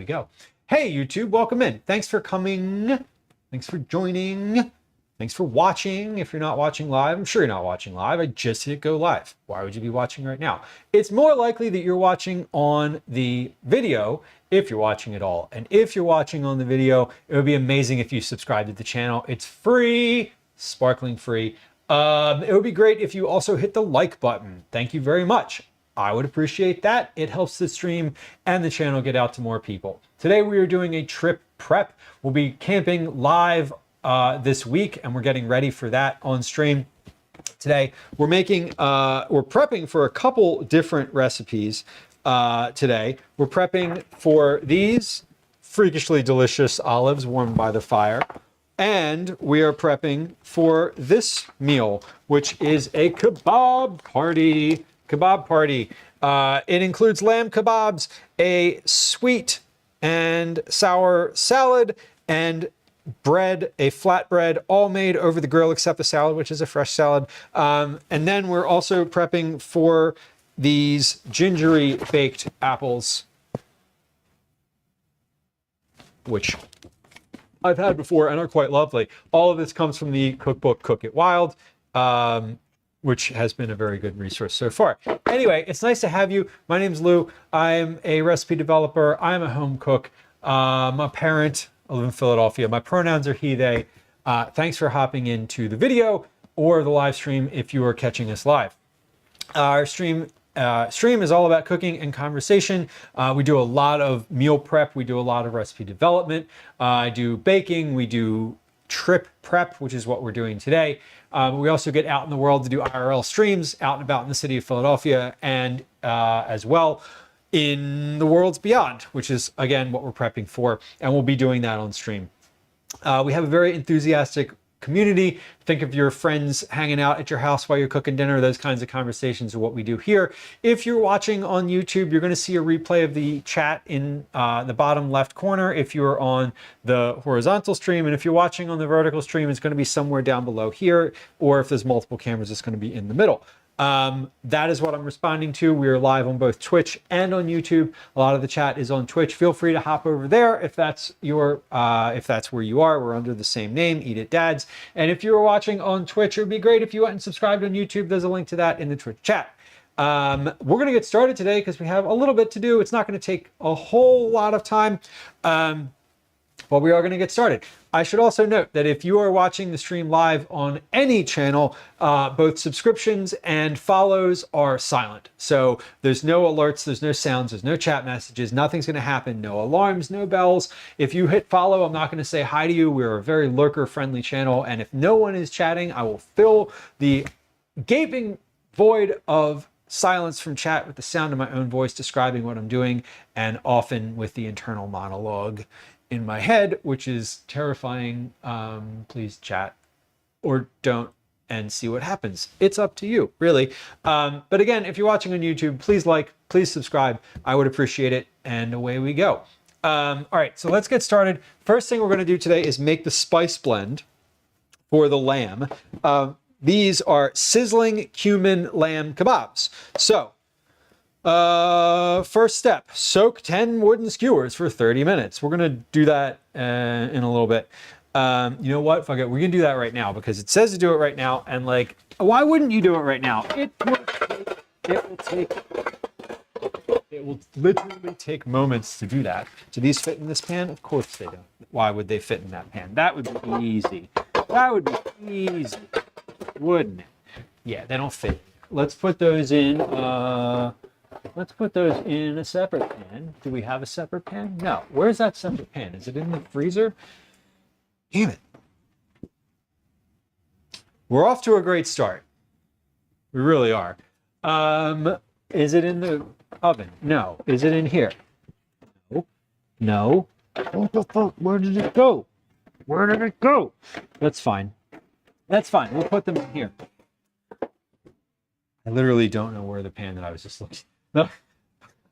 go. Hey, YouTube, welcome in. Thanks for coming. Thanks for joining. Thanks for watching. If you're not watching live, I'm sure you're not watching live. I just hit go live. Why would you be watching right now? It's more likely that you're watching on the video if you're watching at all. And if you're watching on the video, it would be amazing if you subscribe to the channel. It's free, sparkling free. It would be great if you also hit the like button. Thank you very much. I would appreciate that. It helps the stream and the channel get out to more people. Today we are doing a trip prep. We'll be camping live this week, and we're getting ready for that on stream. Today we're prepping for a couple different recipes. Today we're prepping for these freakishly delicious olives warmed by the fire. And we are prepping for this meal, which is a kebab party. It includes lamb kebabs, a sweet and sour salad, and bread, a flatbread, all made over the grill except the salad, which is a fresh salad. And then we're also prepping for these gingery baked apples, which I've had before and are quite lovely. All of this comes from the cookbook Cook It Wild, which has been a very good resource so far. Anyway, it's nice to have you. My name's Lou. I'm a recipe developer. I'm a home cook. I'm a parent. I live in Philadelphia. My pronouns are he, they. Thanks for hopping into the video or the live stream if you are catching us live. Our stream is all about cooking and conversation. We do a lot of meal prep. We do a lot of recipe development. I do baking. We do trip prep, which is what we're doing today. We also get out in the world to do IRL streams out and about in the city of Philadelphia, and as well in the worlds beyond, which is, again, what we're prepping for. And we'll be doing that on stream. We have a very enthusiastic community. Think of your friends hanging out at your house while you're cooking dinner. Those kinds of conversations are what we do here. If you're watching on YouTube, you're going to see a replay of the chat in the bottom left corner if you're on the horizontal stream. And if you're watching on the vertical stream, it's going to be somewhere down below here. Or if there's multiple cameras, it's going to be in the middle. That is what I'm responding to. We are live on both Twitch and on YouTube. A lot of the chat is on Twitch. Feel free to hop over there if that's where you are. We're under the same name, Eat It Dads. And if you were watching on Twitch, it would be great if you went and subscribed on YouTube. There's a link to that in the Twitch chat. We're going to get started today because we have a little bit to do. It's not going to take a whole lot of time. But we are going to get started. I should also note that if you are watching the stream live on any channel, both subscriptions and follows are silent. So there's no alerts, there's no sounds, there's no chat messages, nothing's going to happen, no alarms, no bells. If you hit follow, I'm not going to say hi to you. We're a very lurker-friendly channel, and if no one is chatting, I will fill the gaping void of silence from chat with the sound of my own voice describing what I'm doing, and often with the internal monologue in my head, which is terrifying. Please chat or don't and see what happens. It's up to you, really. But again, if you're watching on YouTube, please like, please subscribe. I would appreciate it. And away we go. All right, so let's get started. First thing we're going to do today is make the spice blend for the lamb. These are sizzling cumin lamb kebabs. So first step, soak 10 wooden skewers for 30 minutes. We're going to do that in a little bit. You know what? Fuck it. We're going to do that right now because it says to do it right now. And like, why wouldn't you do it right now? It will literally take moments to do that. Do these fit in this pan? Of course they don't. Why would they fit in that pan? That would be easy. That would be easy, wouldn't it? Yeah, they don't fit. Let's put those in. Let's put those in a separate pan. Do we have a separate pan? No. Where's that separate pan? Is it in the freezer? Damn it. We're off to a great start. We really are. Is it in the oven? No. Is it in here? No. No. What the fuck? Where did it go? Where did it go? That's fine. That's fine. We'll put them in here. I literally don't know where the pan that I was just looking. No,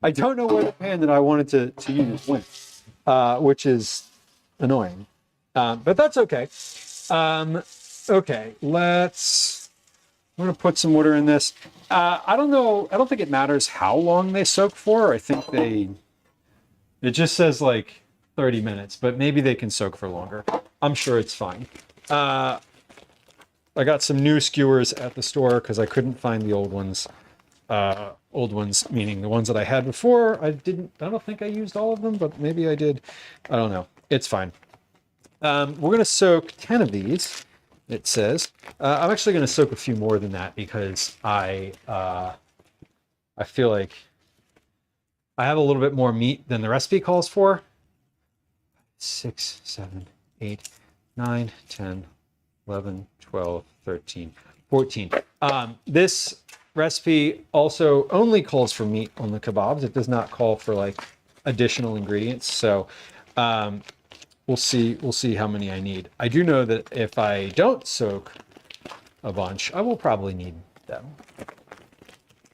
I don't know where the pan that I wanted to use went, which is annoying, but that's okay. Okay, I'm going to put some water in this. I don't know. I don't think it matters how long they soak for. I think It just says like 30 minutes, but maybe they can soak for longer. I'm sure it's fine. I got some new skewers at the store because I couldn't find the old ones. Old ones meaning the ones that I had before. I don't think I used all of them, but maybe I did. I don't know. It's fine. We're going to soak 10 of these, it says. I'm actually going to soak a few more than that because I feel like I have a little bit more meat than the recipe calls for. 6, 7, 8, 9, 10, 11, 12, 13, 14. This recipe also only calls for meat on the kebabs. It does not call for like additional ingredients. So we'll see how many I need. I do know that if I don't soak a bunch, I will probably need them.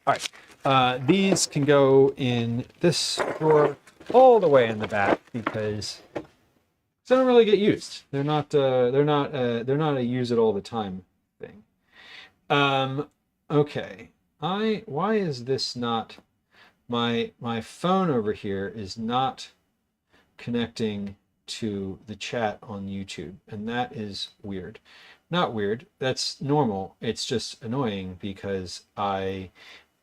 All right, these can go in this drawer all the way in the back because they don't really get used. They're not a use it all the time thing. Okay, why is this not my phone over here is not connecting to the chat on YouTube, and that is weird. Not weird, that's normal. It's just annoying because I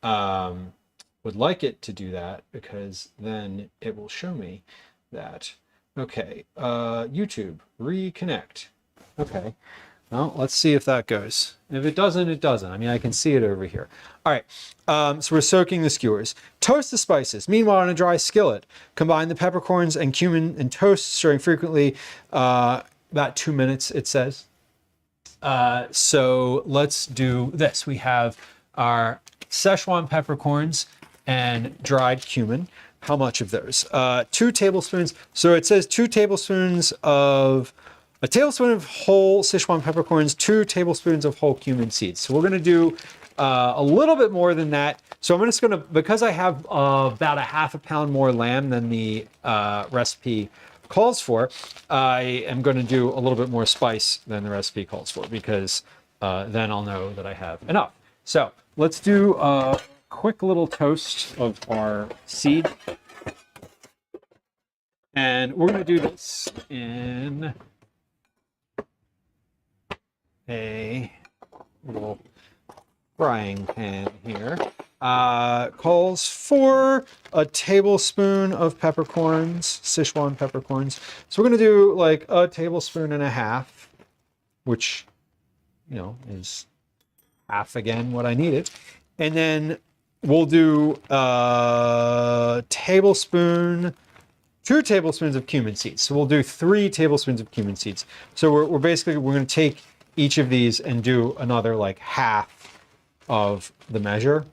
would like it to do that because then it will show me that. Okay, YouTube, reconnect. Okay, well, let's see if that goes. If it doesn't, it doesn't. I mean, I can see it over here. All right, so we're soaking the skewers. Toast the spices. Meanwhile, on a dry skillet, combine the peppercorns and cumin and toast, stirring frequently. About 2 minutes, it says. So let's do this. We have our Szechuan peppercorns and dried cumin. How much of those? 2 tablespoons. So it says 2 tablespoons of a tablespoon of whole Szechuan peppercorns, 2 tablespoons of whole cumin seeds. So we're going to do a little bit more than that. So I'm just going to, because I have about a half a pound more lamb than the recipe calls for, I am going to do a little bit more spice than the recipe calls for because then I'll know that I have enough. So let's do a quick little toast of our seed. And we're going to do this in a little frying pan here. Calls for a tablespoon of peppercorns, Szechuan peppercorns. So we're going to do like a tablespoon and a half, which, you know, is half again what I needed. And then we'll do a tablespoon, 2 tablespoons of cumin seeds. So we'll do 3 tablespoons of cumin seeds. So we're going to take each of these and do another like half of the measure.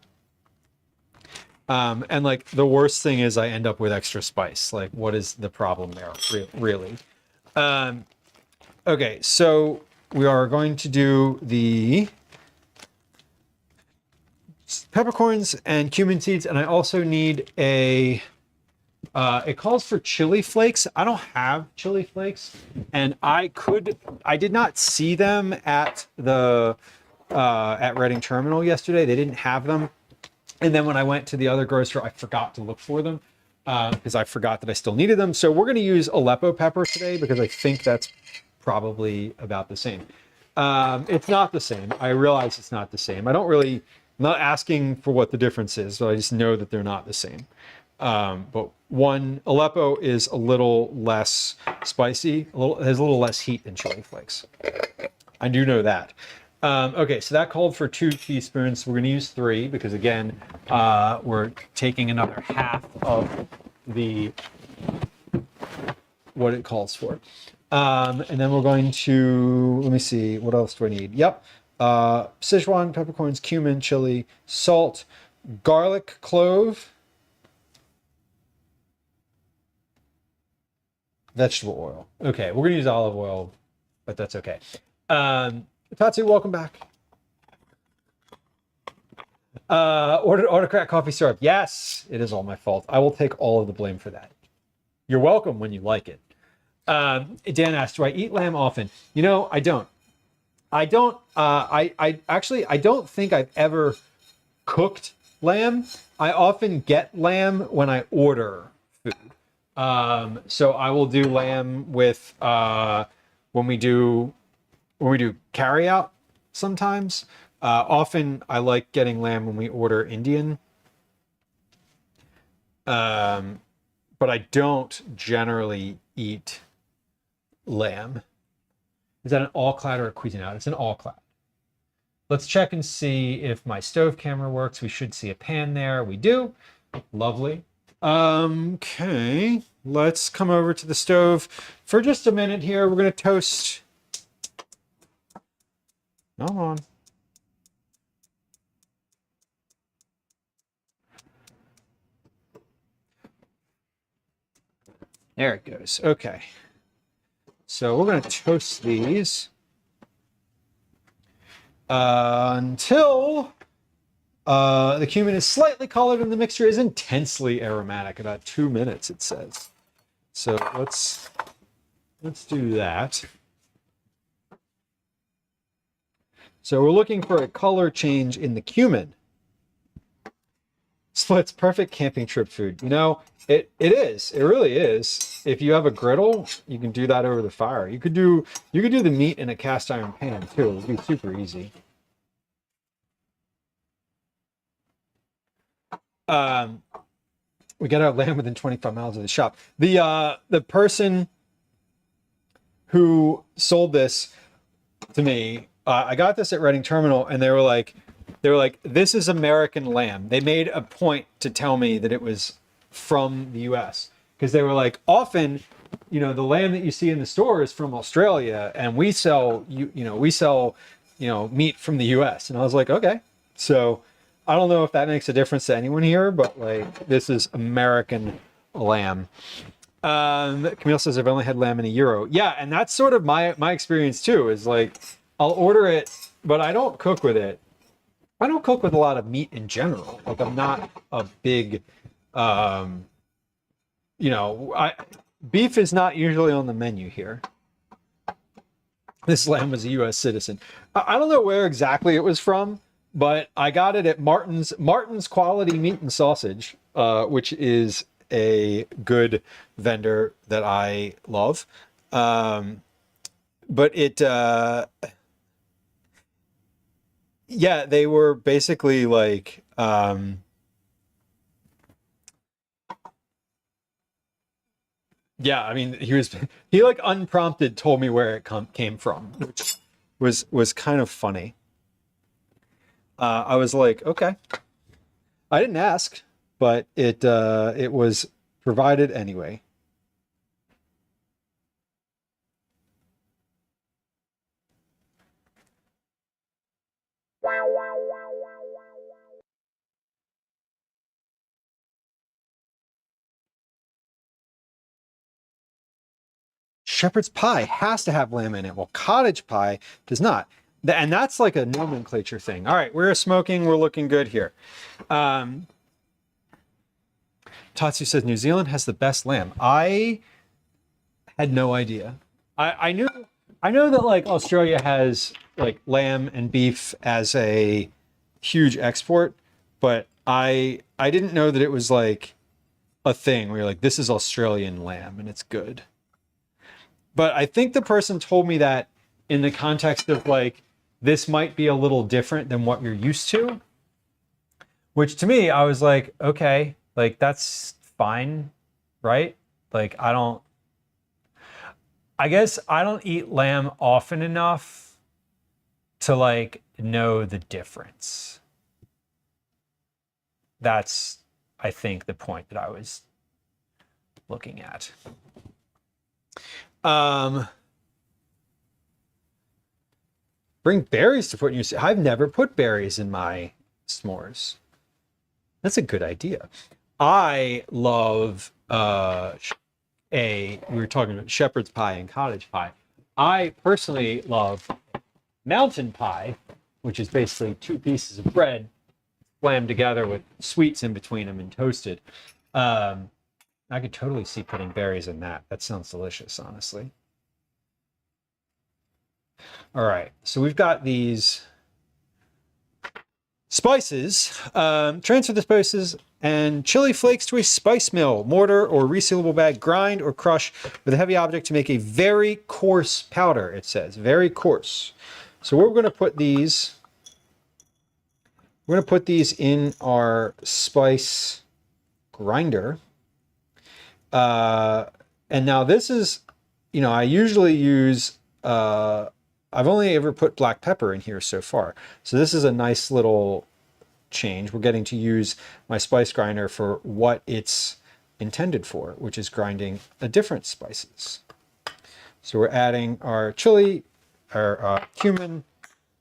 And like the worst thing is I end up with extra spice. Like, what is the problem there, really? Okay, so we are going to do the peppercorns and cumin seeds, and I also need a it calls for chili flakes. I don't have chili flakes, and I did not see them at the at Reading Terminal yesterday. They didn't have them, and then when I went to the other grocer, I forgot to look for them because I forgot that I still needed them. So we're going to use Aleppo pepper today because I think that's probably about the same. It's not the same. I realize it's not the same. I'm not asking for what the difference is, but I just know that they're not the same. But one Aleppo is a little less spicy, has a little less heat than chili flakes. I do know that. Okay, so that called for 2 teaspoons. We're going to use 3 because, again, we're taking another half of the what it calls for. And then we're going to, let me see, what else do I need? Yep. Szechuan peppercorns, cumin, chili, salt, garlic clove, vegetable oil. Okay, we're going to use olive oil, but that's okay. Tatsu, welcome back. Ordered autocrat coffee syrup. Yes, it is all my fault. I will take all of the blame for that. You're welcome when you like it. Dan asked, do I eat lamb often? You know, I don't. I don't think I've ever cooked lamb. I often get lamb when I order food. So I will do lamb with when we do carry out sometimes. Often I like getting lamb when we order Indian. But I don't generally eat lamb. Is that an all-clad or a Cuisinart? It's an all-clad. Let's check and see if my stove camera works. We should see a pan there. We do. Lovely. Okay. Let's come over to the stove for just a minute here. We're going to toast. Come on. There it goes. Okay. So we're going to toast these until the cumin is slightly colored and the mixture is intensely aromatic. About 2 minutes, it says. So let's do that. So we're looking for a color change in the cumin. So it's perfect camping trip food. You know, it is. It really is. If you have a griddle, you can do that over the fire. You could do the meat in a cast iron pan too. It would be super easy. We got our lamb within 25 miles of the shop. The person who sold this to me, I got this at Reading Terminal, and they were like, this is American lamb. They made a point to tell me that it was from the U.S. because they were like, often, you know, the lamb that you see in the store is from Australia, and we sell meat from the U.S. And I was like, okay, so I don't know if that makes a difference to anyone here, but like, this is American lamb. Camille says I've only had lamb in a euro. Yeah, and that's sort of my experience too. Is like, I'll order it, but I don't cook with it. I don't cook with a lot of meat in general. Like, I'm not a big, beef is not usually on the menu here. This lamb was a U.S. citizen. I don't know where exactly it was from, but I got it at Martin's Quality Meat and Sausage, which is a good vendor that I love. But it, yeah, they were basically like, yeah, I mean, he like unprompted told me where it came from, which was kind of funny. I was like, okay. I didn't ask, but it was provided anyway. Shepherd's pie has to have lamb in it. Well, cottage pie does not. And that's like a nomenclature thing. All right, we're smoking. We're looking good here. Tatsu says New Zealand has the best lamb. I had no idea. I know that like Australia has like lamb and beef as a huge export, but I didn't know that it was like a thing where you're like, this is Australian lamb and it's good. But I think the person told me that in the context of like, this might be a little different than what you're used to, which to me, I was like, okay, like that's fine, right? Like, I guess I don't eat lamb often enough to like know the difference. That's, I think, the point that I was looking at. Bring berries to put in your... I've never put berries in my s'mores. That's a good idea. I love we were talking about shepherd's pie and cottage pie. I personally love mountain pie, which is basically 2 pieces of bread slammed together with sweets in between them and toasted. I could totally see putting berries in that. That sounds delicious, honestly. All right, so we've got these Spices. Transfer the spices and chili flakes to a spice mill, mortar, or resealable bag. Grind or crush with a heavy object to make a very coarse powder, it says. Very coarse. So we're going to put these... We're going to put these in our spice grinder. And now this is... You know, I usually use... I've only ever put black pepper in here so far. So this is a nice little change. We're getting to use my spice grinder for what it's intended for, which is grinding a different spices. So we're adding our chili, our cumin,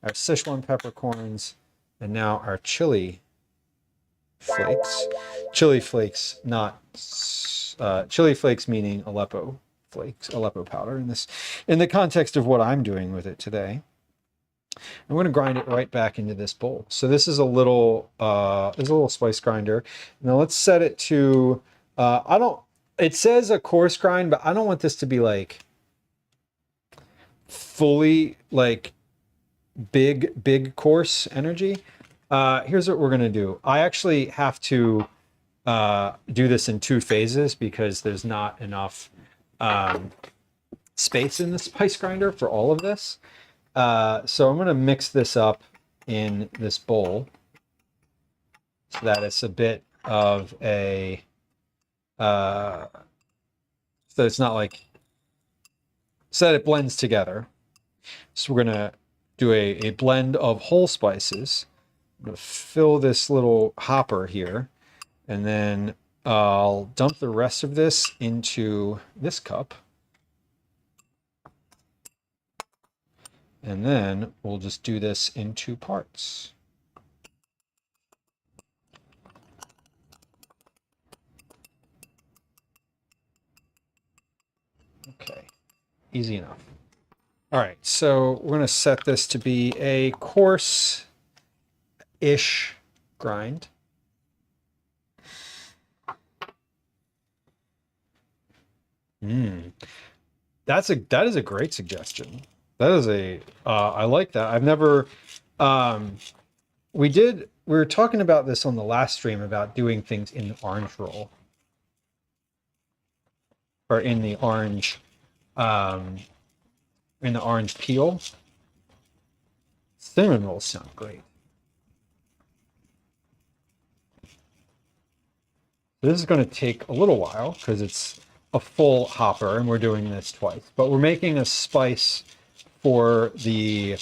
our Sichuan peppercorns, and now our chili flakes. Chili flakes, not chili flakes meaning Aleppo flakes, Aleppo powder in the context of what I'm doing with it today. I'm going to grind it right back into this bowl. So this is a little spice grinder. Now let's set it to it says a coarse grind, but I don't want this to be like fully like big coarse energy. Here's what we're going to do. I actually have to do this in 2 phases because there's not enough space in the spice grinder for all of this. So I'm going to mix this up in this bowl so that it's a bit of a, so it's not like, so that it blends together. So we're going to do a blend of whole spices. I'm going to fill this little hopper here, and then I'll dump the rest of this into this cup. And then we'll just do this in 2 parts. Okay, easy enough. All right, so we're going to set this to be a coarse-ish grind. That is a great suggestion. That is I like that. I've never, we were talking about this on the last stream about doing things in the orange roll. Or in the orange peel. Cinnamon rolls sound great. This is going to take a little while because it's a full hopper and we're doing this twice. But we're making a spice for the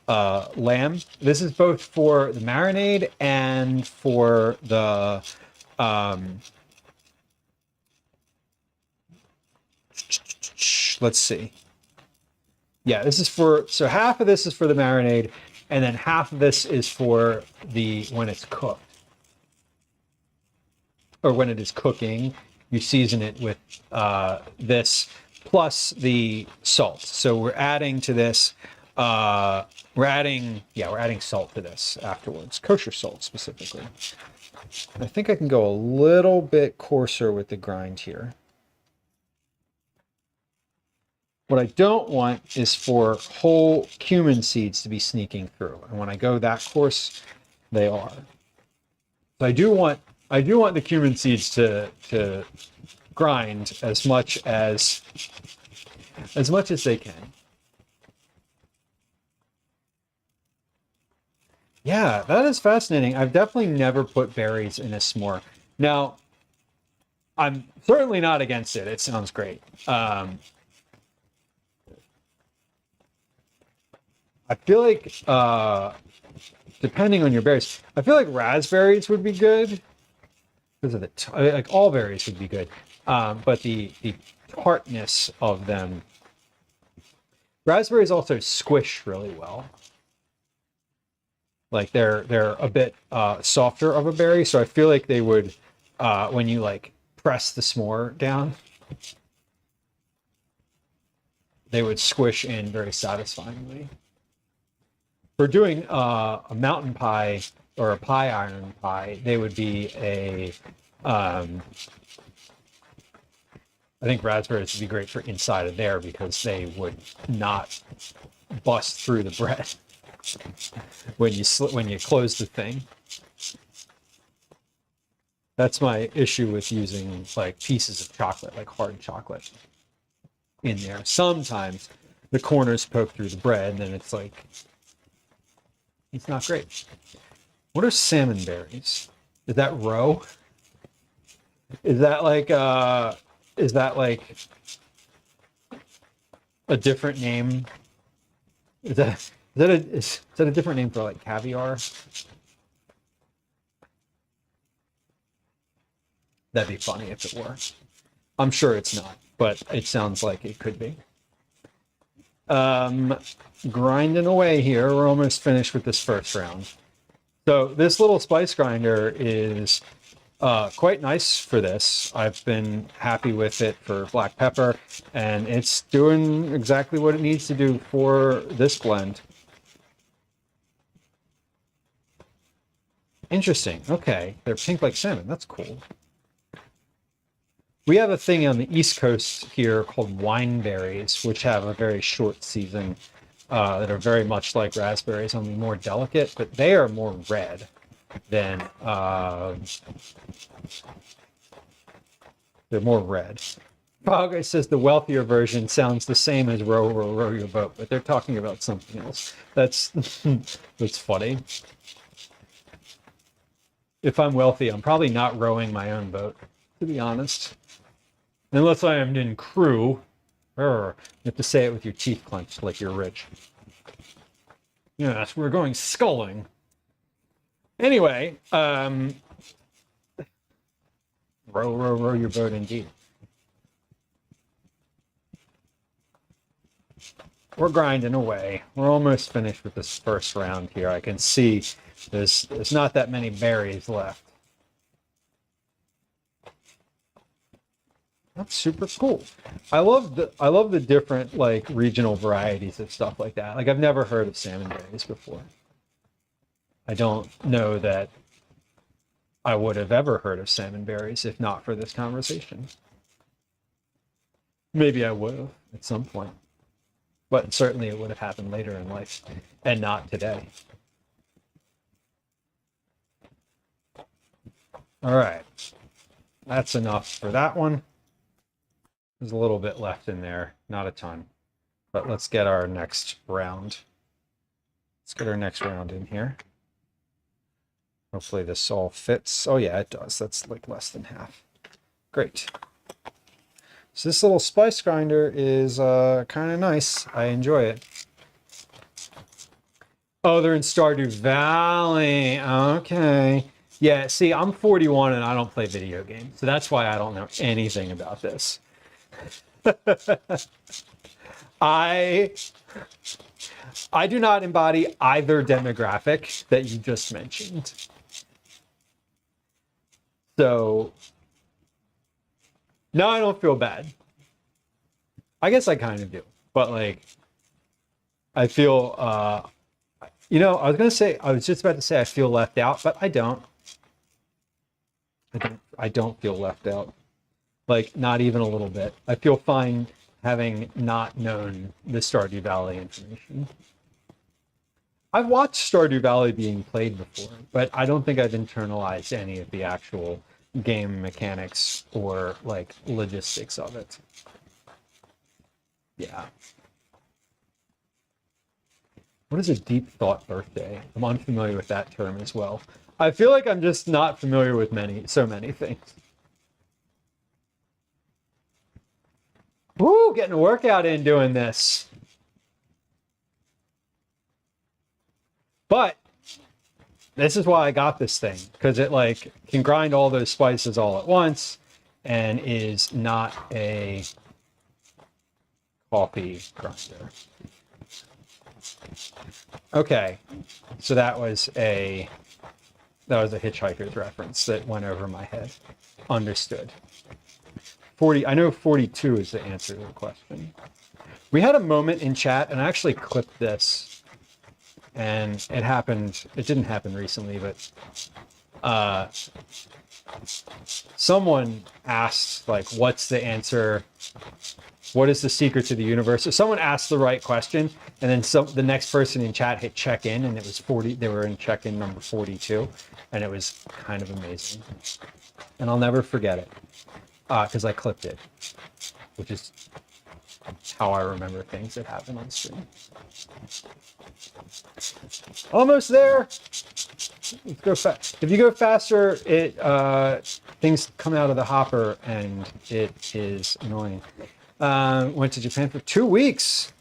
lamb. This is both for the marinade and for the let's see. Yeah, this is for, so half of this is for the marinade, and then half of this is for the when it's cooked. Or when it is cooking, you season it with this plus the salt. So we're adding to this, we're adding salt to this afterwards, kosher salt specifically. I think I can go a little bit coarser with the grind here. What I don't want is for whole cumin seeds to be sneaking through. And when I go that coarse, they are. So I do want the cumin seeds to grind as much as they can. Yeah, that is fascinating. I've definitely never put berries in a s'more. Now, I'm certainly not against it. It sounds great. I feel like, depending on your berries, I feel like raspberries would be good. Because of the, like all berries would be good. But the tartness of them. Raspberries also squish really well. Like they're a bit softer of a berry, so I feel like they would, when you like press the s'more down, they would squish in very satisfyingly. For doing a mountain pie or a pie iron pie, they would be a, I think raspberries would be great for inside of there because they would not bust through the bread when you close the thing. That's my issue with using like pieces of chocolate, like hard chocolate in there. Sometimes the corners poke through the bread and then it's like, it's not great. What are salmon berries? Is that roe? Is that like a different name? Is that a different name for like caviar? That'd be funny if it were. I'm sure it's not, but it sounds like it could be. Grinding away here. We're almost finished with this first round. So this little spice grinder is quite nice for this. I've been happy with it for black pepper, and it's doing exactly what it needs to do for this blend. Interesting. Okay, they're pink like salmon. That's cool. We have a thing on the East Coast here called wine berries, which have a very short season that are very much like raspberries, only more delicate, but they are more red than they're more red. Pogge says the wealthier version sounds the same as row, row, row your boat, but they're talking about something else. That's that's funny. If I'm wealthy, I'm probably not rowing my own boat, to be honest. Unless I am in crew. You have to say it with your teeth clenched like you're rich. Yes, we're going sculling. Anyway, row, row, row your boat indeed. We're grinding away. We're almost finished with this first round here. I can see there's not that many berries left. That's super cool. I love the different like regional varieties of stuff like that. Like I've never heard of salmon berries before. I don't know that I would have ever heard of salmon berries if not for this conversation. Maybe I would have at some point, but certainly it would have happened later in life and not today. All right, that's enough for that one. There's a little bit left in there, not a ton, but let's get our next round. Let's get our next round in here. Hopefully this all fits. Oh yeah, it does. That's like less than half. Great. So this little spice grinder is kind of nice. I enjoy it. Oh, they're in Stardew Valley. Okay. Yeah, see, I'm 41 and I don't play video games, so that's why I don't know anything about this. I do not embody either demographic that you just mentioned. So, no, I don't feel bad. I guess I kind of do, but like, I feel, I was just about to say I feel left out, but I don't. I don't feel left out. Like, not even a little bit. I feel fine having not known the Stardew Valley information. I've watched Stardew Valley being played before, but I don't think I've internalized any of the actual game mechanics or like logistics of it. Yeah. What is a deep thought birthday? I'm unfamiliar with that term as well. I feel like I'm just not familiar with so many things. Woo, getting a workout in doing this. But this is why I got this thing, because it like can grind all those spices all at once and is not a coffee grinder. Okay, so that was a Hitchhiker's reference that went over my head. Understood. 40, I know 42 is the answer to the question. We had a moment in chat, and I actually clipped this, and it didn't happen recently, but Someone asked, like, what's the answer? What is the secret to the universe? So someone asked the right question, and then the next person in chat hit check in, and it was 40. They were in check in number 42, and it was kind of amazing. And I'll never forget it because I clipped it, which is how I remember things that happen on stream. Almost there. Let's go fast. If you go faster, it things come out of the hopper, and it is annoying. Went to Japan for 2 weeks.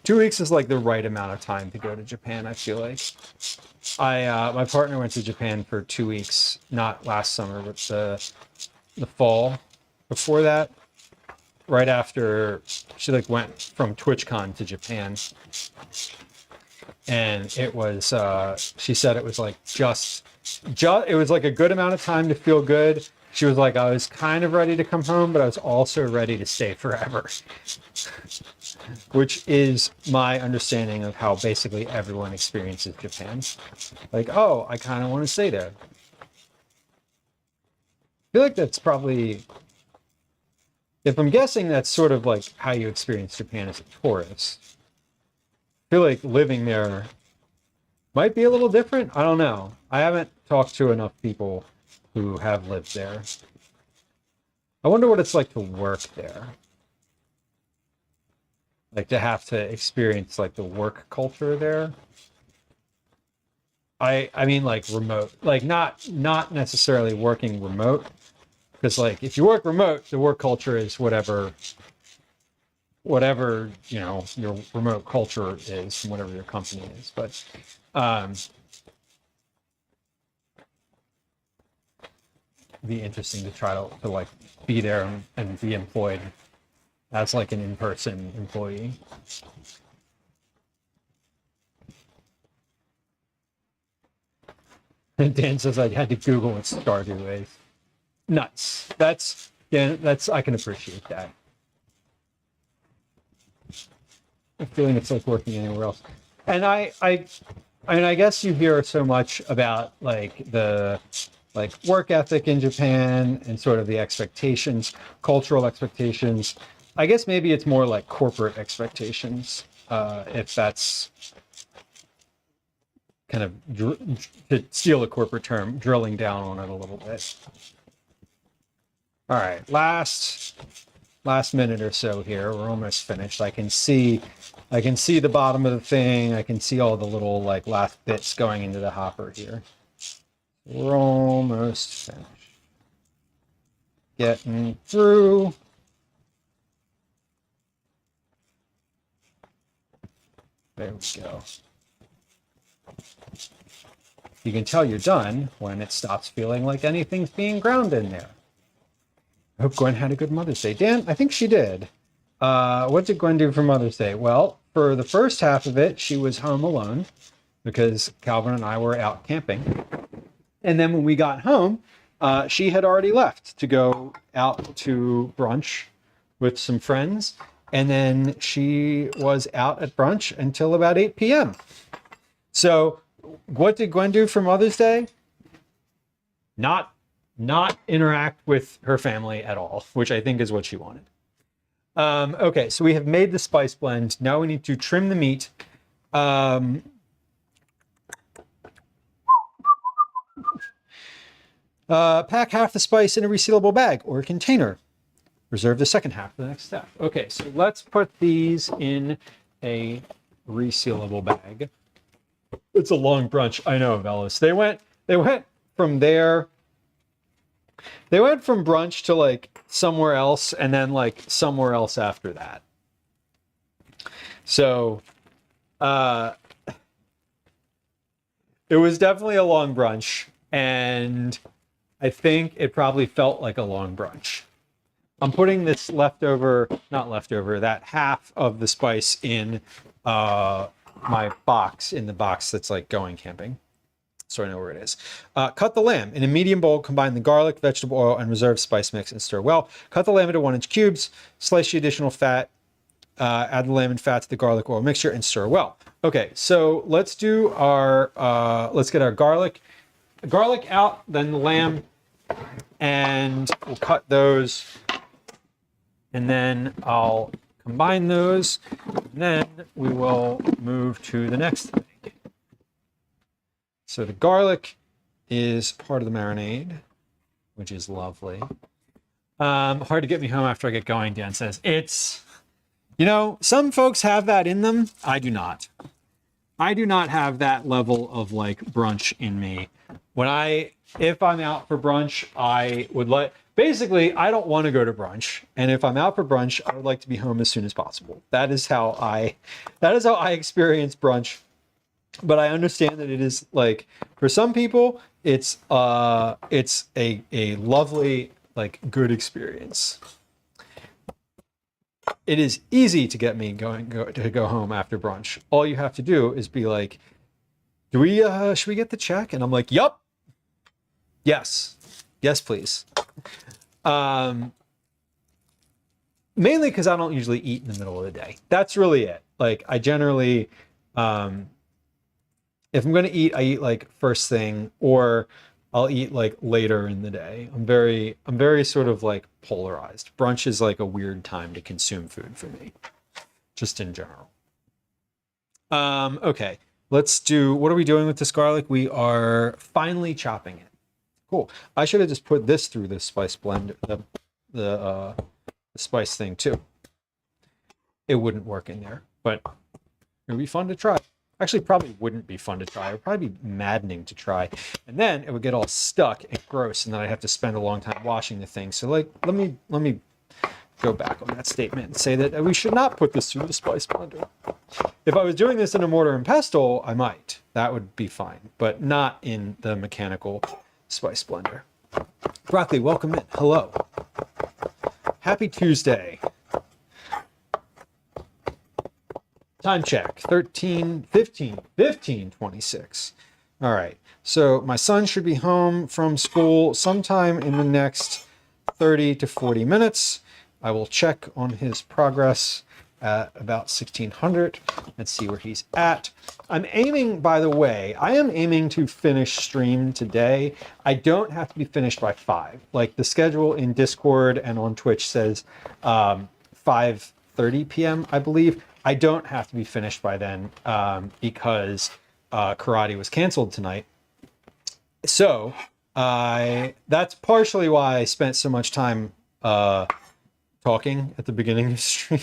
2 weeks is like the right amount of time to go to Japan, I feel like. My partner went to Japan for 2 weeks, not last summer, but the fall before that. Right after she like went from TwitchCon to Japan. And it was, she said it was like just it was like a good amount of time to feel good. She was like, I was kind of ready to come home, but I was also ready to stay forever. Which is my understanding of how basically everyone experiences Japan. Like, oh, I kind of want to stay there. I feel like that's probably, if I'm guessing, that's sort of like how you experience Japan as a tourist. I feel like living there might be a little different. I don't know. I haven't talked to enough people who have lived there. I wonder what it's like to work there. Like to have to experience like the work culture there. I mean like remote, like not necessarily working remote, because like if you work remote, the work culture is whatever you know your remote culture is, whatever your company is. But be interesting to try to like be there and be employed as like an in-person employee. And Dan says I had to Google what Stardew is. Nuts. That's I can appreciate that. I'm feeling it's like working anywhere else. And I mean, I guess you hear so much about like the work ethic in Japan and sort of the expectations, cultural expectations. I guess maybe it's more like corporate expectations, if that's kind of, to steal a corporate term, drilling down on it a little bit. All right, last minute or so here. We're almost finished. I can see the bottom of the thing. I can see all the little like last bits going into the hopper here. We're almost finished. Getting through. There we go. You can tell you're done when it stops feeling like anything's being ground in there. I hope Gwen had a good Mother's Day. Dan, I think she did. What did Gwen do for Mother's Day? Well, for the first half of it, she was home alone because Calvin and I were out camping. And then when we got home, she had already left to go out to brunch with some friends. And then she was out at brunch until about 8 p.m. So what did Gwen do for Mother's Day? Not interact with her family at all, which I think is what she wanted. Okay, so we have made the spice blend. Now we need to trim the meat. Pack half the spice in a resealable bag or a container. Reserve the second half for the next step. Okay, so let's put these in a resealable bag. It's a long brunch. I know, Velas. They went from there. They went from brunch to like somewhere else and then like somewhere else after that. So it was definitely a long brunch, and I think it probably felt like a long brunch. I'm putting this that half of the spice in my box, in the box that's like going camping. So I know where it is. Cut the lamb. In a medium bowl, combine the garlic, vegetable oil, and reserved spice mix and stir well. Cut the lamb into 1-inch cubes. Slice the additional fat. Add the lamb and fat to the garlic oil mixture and stir well. Okay, so let's do our, let's get our garlic garlic out, then the lamb, and we'll cut those, and then I'll combine those, and then we will move to the next thing. So the garlic is part of the marinade, which is lovely. Hard to get me home after I get going, Dan says. It's, you know, some folks have that in them. I do not. I do not have that level of like brunch in me. If I'm out for brunch, I would basically, I don't want to go to brunch. And if I'm out for brunch, I would like to be home as soon as possible. That is how I experience brunch. But I understand that it is like, for some people, it's a lovely, like, good experience. It is easy to get me to go home after brunch. All you have to do is be like, should we get the check? And I'm like, yup. Yes, please. Mainly because I don't usually eat in the middle of the day. That's really it. Like, I generally, if I'm going to eat, I eat like first thing, or I'll eat like later in the day. I'm very sort of like polarized. Brunch is like a weird time to consume food for me, just in general. Okay, let's do, what are we doing with this garlic? We are finely chopping it. Cool. I should have just put this through the spice blend, the spice thing too. It wouldn't work in there, but it would be fun to try. Actually, probably wouldn't be fun to try. It would probably be maddening to try. And then it would get all stuck and gross, and then I'd have to spend a long time washing the thing. So like, let me go back on that statement and say that we should not put this through the spice blender. If I was doing this in a mortar and pestle, I might. That would be fine, but not in the mechanical spice blender. Broccoli, welcome in. Hello. Happy Tuesday. Time check, 15:26. All right, so my son should be home from school sometime in the next 30 to 40 minutes. I will check on his progress at about 1600 and see where he's at. I'm aiming, by the way, I am aiming to finish stream today. I don't have to be finished by 5. Like the schedule in Discord and on Twitch says 5:30 p.m., I believe. I don't have to be finished by then because karate was canceled tonight. So that's partially why I spent so much time talking at the beginning of the stream.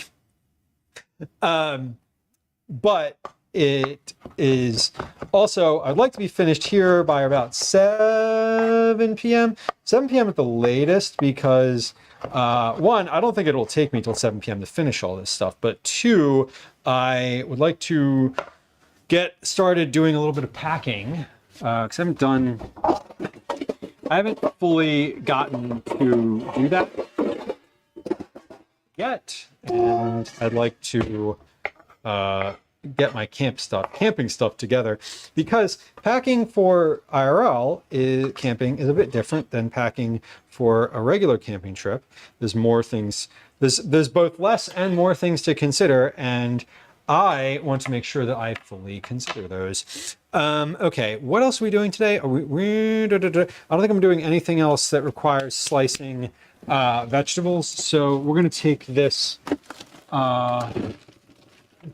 But it is also, I'd like to be finished here by about 7 p.m. 7 p.m. at the latest, because one, I don't think it'll take me till 7 p.m. to finish all this stuff, but two, I would like to get started doing a little bit of packing, because I haven't fully gotten to do that yet, and I'd like to get my camping stuff together, because packing for IRL camping is a bit different than packing for a regular camping trip. There's more things, there's both less and more things to consider, and I want to make sure that I fully consider those. Okay, what else are we doing today? I don't think I'm doing anything else that requires slicing vegetables, so we're going to take this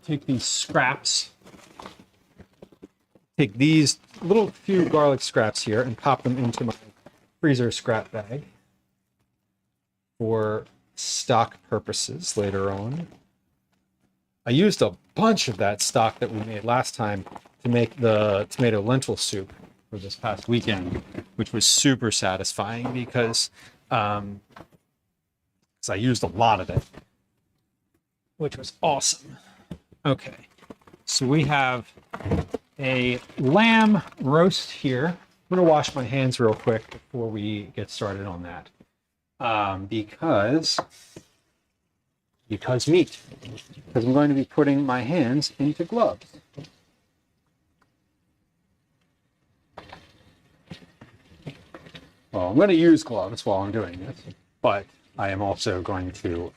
take these scraps, take these little few garlic scraps here and pop them into my freezer scrap bag for stock purposes later on. I used a bunch of that stock that we made last time to make the tomato lentil soup for this past weekend, which was super satisfying because I used a lot of it, which was awesome. Okay, so we have a lamb roast here. I'm gonna wash my hands real quick before we get started on that, because meat. Because I'm going to be putting my hands into gloves. Well, I'm going to use gloves while I'm doing this, but I am also going to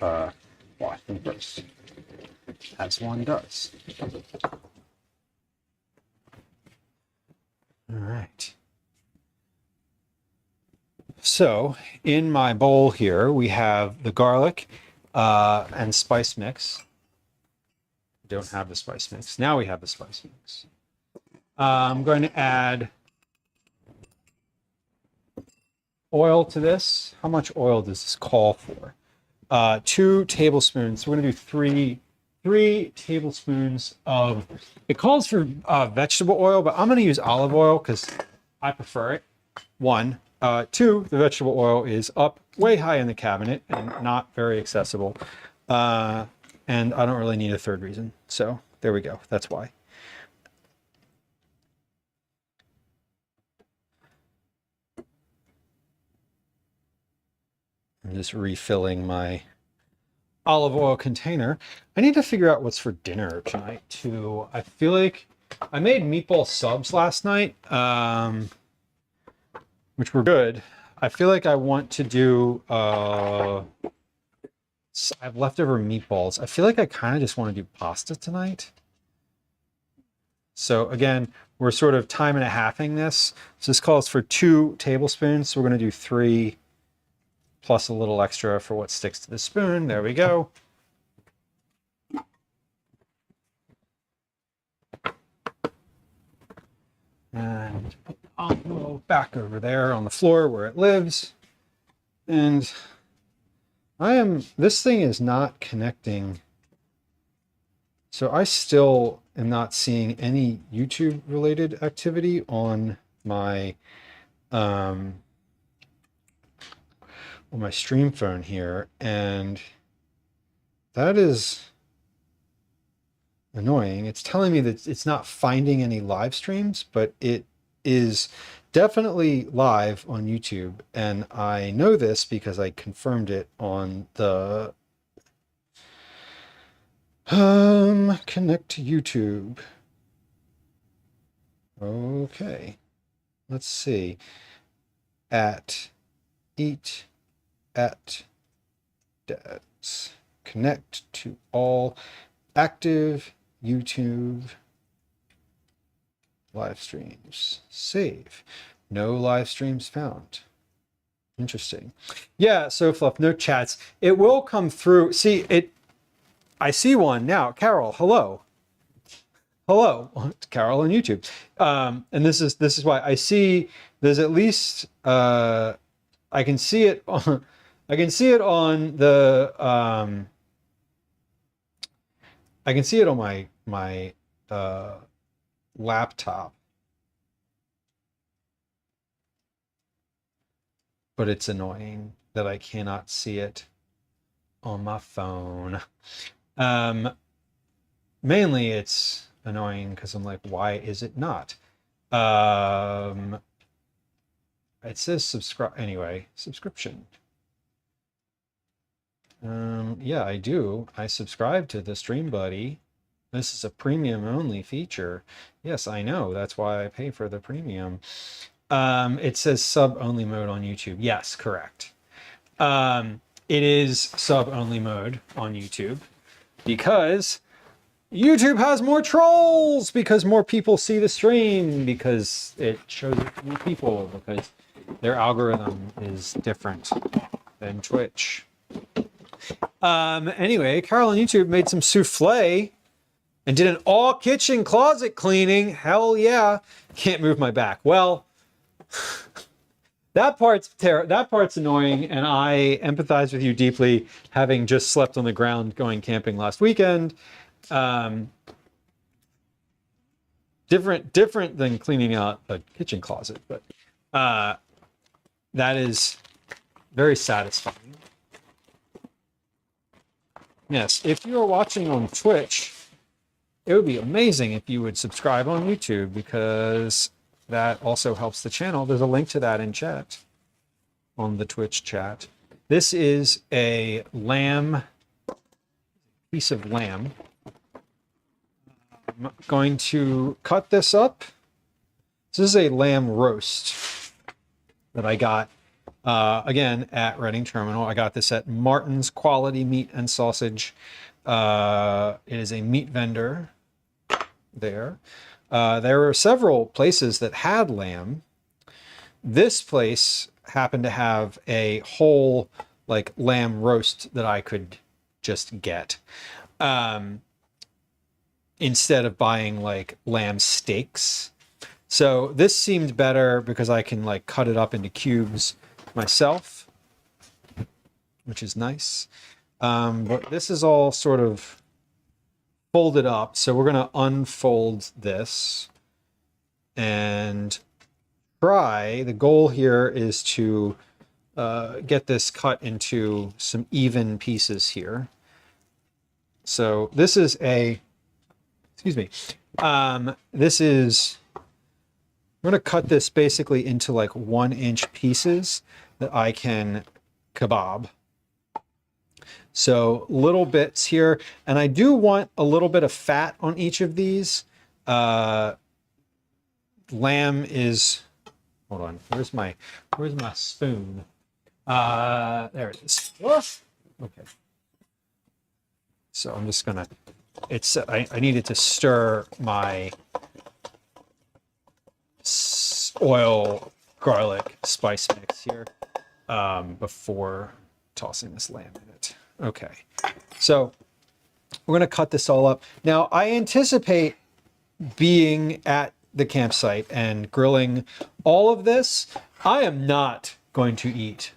wash them first, as one does. All right. So in my bowl here, we have the garlic and spice mix. Don't have the spice mix. Now we have the spice mix. I'm going to add oil to this. How much oil does this call for? 2 tablespoons. So we're going to do three tablespoons of, it calls for vegetable oil, but I'm going to use olive oil because I prefer it. 1. 2, the vegetable oil is up way high in the cabinet and not very accessible. And I don't really need a third reason. So there we go. That's why. I'm just refilling my olive oil container. I need to figure out what's for dinner tonight too. I feel like I made meatball subs last night, which were good. I feel like I want to do, I have leftover meatballs. I feel like I kind of just want to do pasta tonight. So again, we're sort of time and a halfing this. So this calls for 2 tablespoons. So we're going to do 3 plus a little extra for what sticks to the spoon. There we go. And put the olive oil back over there on the floor where it lives. And this thing is not connecting. So I still am not seeing any YouTube related activity on my stream phone here, and that is annoying. It's telling me that it's not finding any live streams, but it is definitely live on YouTube, and I know this because I confirmed it on the connect to YouTube. Okay, let's see. At eat at Dad's. Connect to all active YouTube live streams. Save. No live streams found. Interesting. Yeah, so Fluff, no chats. It will come through. See, I see one now. Carol, hello. Hello, it's Carol on YouTube. And this is why I see there's at least I can see it on I can see it on the I can see it on my laptop, but it's annoying that I cannot see it on my phone. Mainly it's annoying because I'm like, why is it not? It says subscribe anyway, subscription. Yeah, I do. I subscribe to the Stream Buddy. This is a premium only feature. Yes, I know. That's why I pay for the premium. It says sub only mode on YouTube. Yes, correct. It is sub only mode on YouTube because YouTube has more trolls, because more people see the stream, because it shows it to more people, because their algorithm is different than Twitch. Anyway, Carol on YouTube made some souffle and did an all kitchen closet cleaning. Hell yeah. Can't move my back. Well, that part's annoying, and I empathize with you deeply, having just slept on the ground going camping last weekend. Different than cleaning out a kitchen closet, but that is very satisfying. Yes, if you are watching on Twitch, it would be amazing if you would subscribe on YouTube, because that also helps the channel. There's a link to that in chat, on the Twitch chat. This is a piece of lamb. I'm going to cut this up. This is a lamb roast that I got again at Reading Terminal. I got this at Martin's Quality Meat and Sausage. It is a meat vendor there. There were several places that had lamb, this place happened to have a whole like lamb roast that I could just get. Instead of buying like lamb steaks. So this seemed better because I can like cut it up into cubes myself, which is nice. But this is all sort of folded up. So we're going to unfold this and try. The goal here is to get this cut into some even pieces here. So this is a, excuse me. This is, I'm going to cut this basically into like 1-inch pieces that I can kebab. So little bits here. And I do want a little bit of fat on each of these. Lamb is, hold on, where's my spoon? There it is. Okay. So I'm just gonna, I needed to stir my oil, garlic, spice mix here before tossing this lamb in it. Okay, so we're gonna cut this all up. Now I anticipate being at the campsite and grilling all of this. I am not going to eat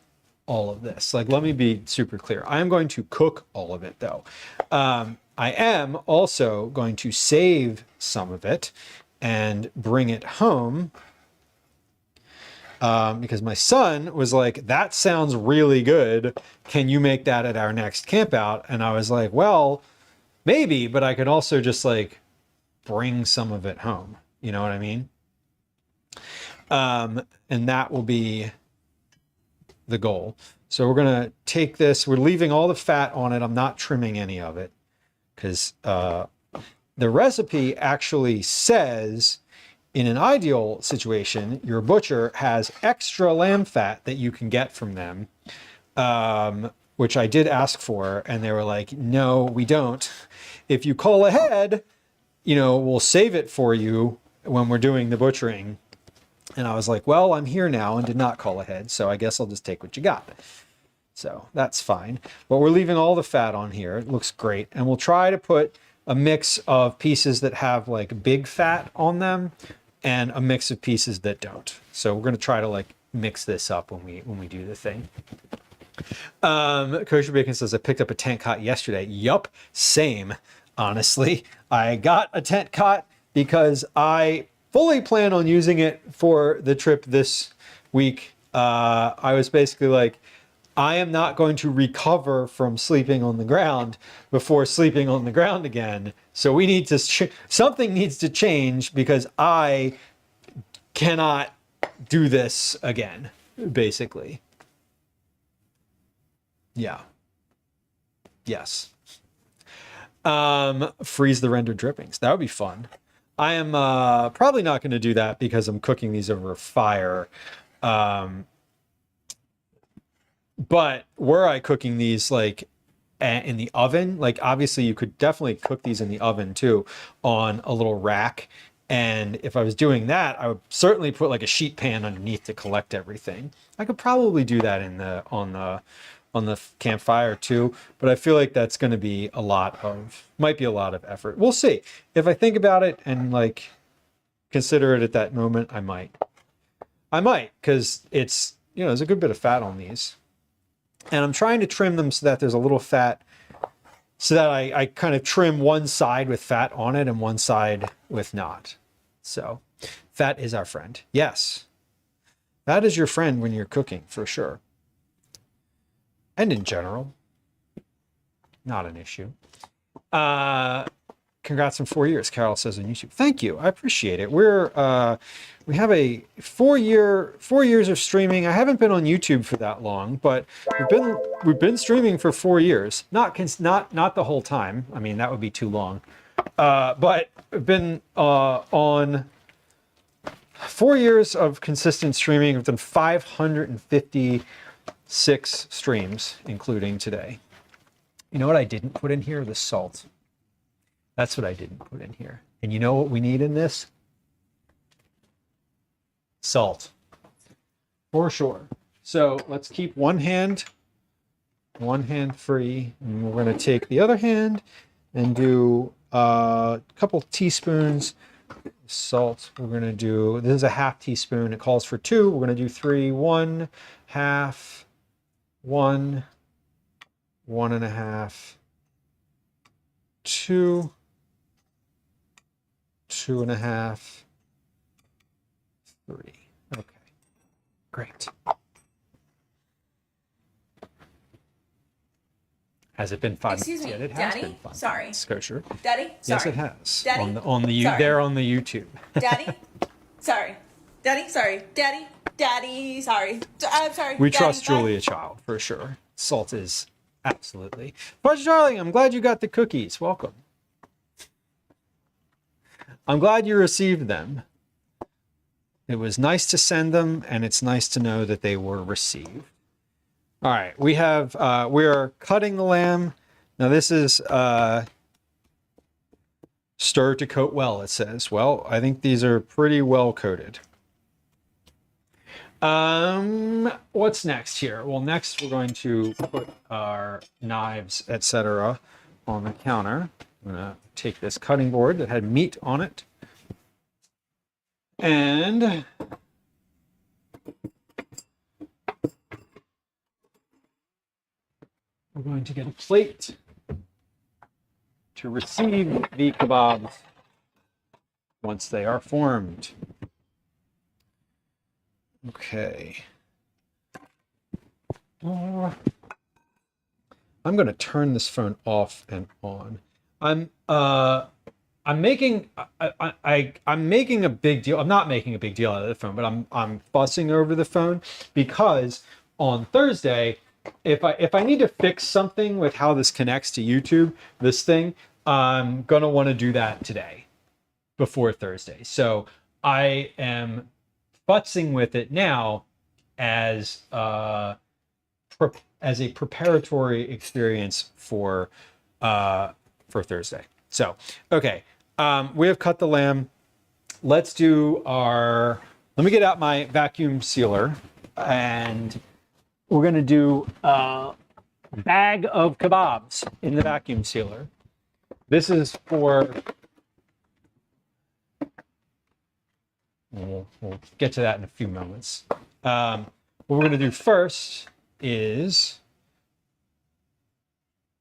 all of this. Like, let me be super clear. I am going to cook all of it though. I am also going to save some of it and bring it home because my son was like, that sounds really good. Can you make that at our next camp out? And I was like, well, maybe, but I could also just like bring some of it home. You know what I mean? And that will be the goal. So we're going to take this, we're leaving all the fat on it. I'm not trimming any of it because the recipe actually says in an ideal situation, your butcher has extra lamb fat that you can get from them, which I did ask for. And they were like, no, we don't. If you call ahead, you know, we'll save it for you when we're doing the butchering. And I was like, well, I'm here now and did not call ahead, so I guess I'll just take what you got. So that's fine. But we're leaving all the fat on here. It looks great. And we'll try to put a mix of pieces that have like big fat on them and a mix of pieces that don't. So we're going to try to like mix this up when we do the thing. Kosher Bacon says, I picked up a tent cot yesterday. Yup, same. Honestly, I got a tent cot because I fully plan on using it for the trip this week. I was basically like, I am not going to recover from sleeping on the ground before sleeping on the ground again. So we need to, something needs to change because I cannot do this again, basically. Yeah. Yes. Freeze the rendered drippings. That would be fun. I am probably not going to do that because I'm cooking these over a fire. But were I cooking these like in the oven, like obviously you could definitely cook these in the oven too on a little rack. And if I was doing that, I would certainly put like a sheet pan underneath to collect everything. I could probably do that in the on the campfire too, but I feel like that's going to be might be a lot of effort. We'll see. If I think about it and like consider it at that moment, I might, because it's, you know, there's a good bit of fat on these. And I'm trying to trim them so that there's a little fat, so that I kind of trim one side with fat on it and one side with not. So fat is our friend. Yes. That is your friend when you're cooking, for sure. And in general, not an issue. Congrats on 4 years, Carol says on YouTube. Thank you. I appreciate it. We have a 4 years of streaming. I haven't been on YouTube for that long, but we've been streaming for 4 years. Not the whole time. I mean, that would be too long. But we've been on 4 years of consistent streaming. We've done 556 streams, including today. You know what I didn't put in here? The salt. That's what I didn't put in here. And you know what we need in this? Salt. For sure. So let's keep one hand free, and we're going to take the other hand and do a couple teaspoons salt. We're going to do, this is a half teaspoon. It calls for 2. We're going to do 3, 1, half, 1, 1.5, 2, 2.5, 3. Okay, great. Has it been 5 Excuse minutes me, yet? It has Daddy? been 5 minutes. Sorry. Kosher. Daddy? Sorry. Yes, it has. Daddy? On the Sorry. there on the YouTube. Daddy? Sorry. Daddy? Sorry. Daddy? Daddy? Sorry. I'm sorry. We Daddy, trust bye. Julia Child for sure. Salt is absolutely. Fudge darling, I'm glad you got the cookies. Welcome. I'm glad you received them. It was nice to send them, and it's nice to know that they were received. All right, we are cutting the lamb. Now this is stir to coat well, it says. Well, I think these are pretty well coated. What's next here? Well, next we're going to put our knives, etc., on the counter. I'm gonna take this cutting board that had meat on it, and we're going to get a plate to receive the kebabs once they are formed. Okay. I'm going to turn this phone off and on. I'm making a big deal. I'm not making a big deal out of the phone, but I'm fussing over the phone because on Thursday, if I need to fix something with how this connects to YouTube, this thing, I'm gonna want to do that today before Thursday. So I am futzing with it now as a preparatory experience for Thursday. So okay, we have cut the lamb. Let's do our. Let me get out my vacuum sealer, and we're gonna do a bag of kebabs in the vacuum sealer. This is for. We'll get to that in a few moments. What we're going to do first is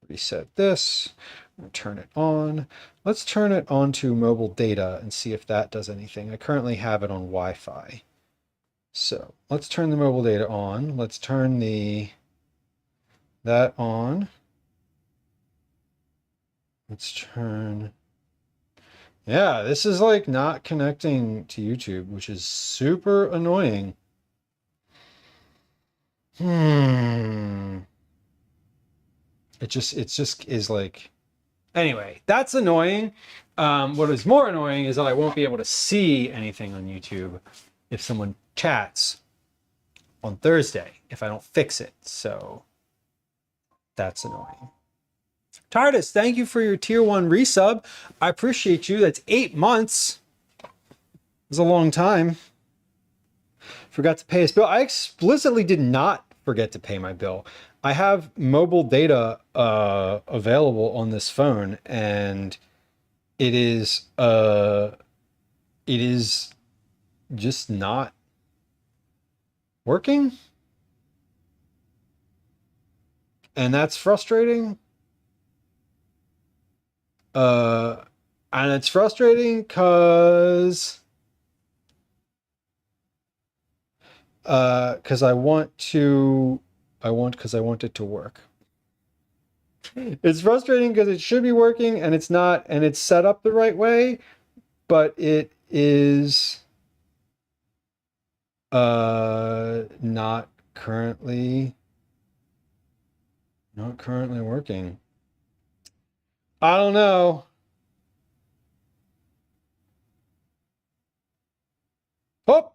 reset this, turn it on. Let's turn it on to mobile data and see if that does anything. I currently have it on Wi-Fi. So let's turn the mobile data on. Let's turn that on. Let's turn. Yeah, this is like not connecting to YouTube, which is super annoying. It just is like, anyway, that's annoying. What is more annoying is that I won't be able to see anything on YouTube if someone chats on Thursday if I don't fix it. So that's annoying. TARDIS, thank you for your tier 1 resub. I appreciate you. That's 8 months. It was a long time. Forgot to pay his bill. I explicitly did not forget to pay my bill. I have mobile data available on this phone, and it is just not working. And that's frustrating. And it's frustrating because I want it to work. It's frustrating because it should be working and it's not, and it's set up the right way, but it is not currently working. I don't know. Oh,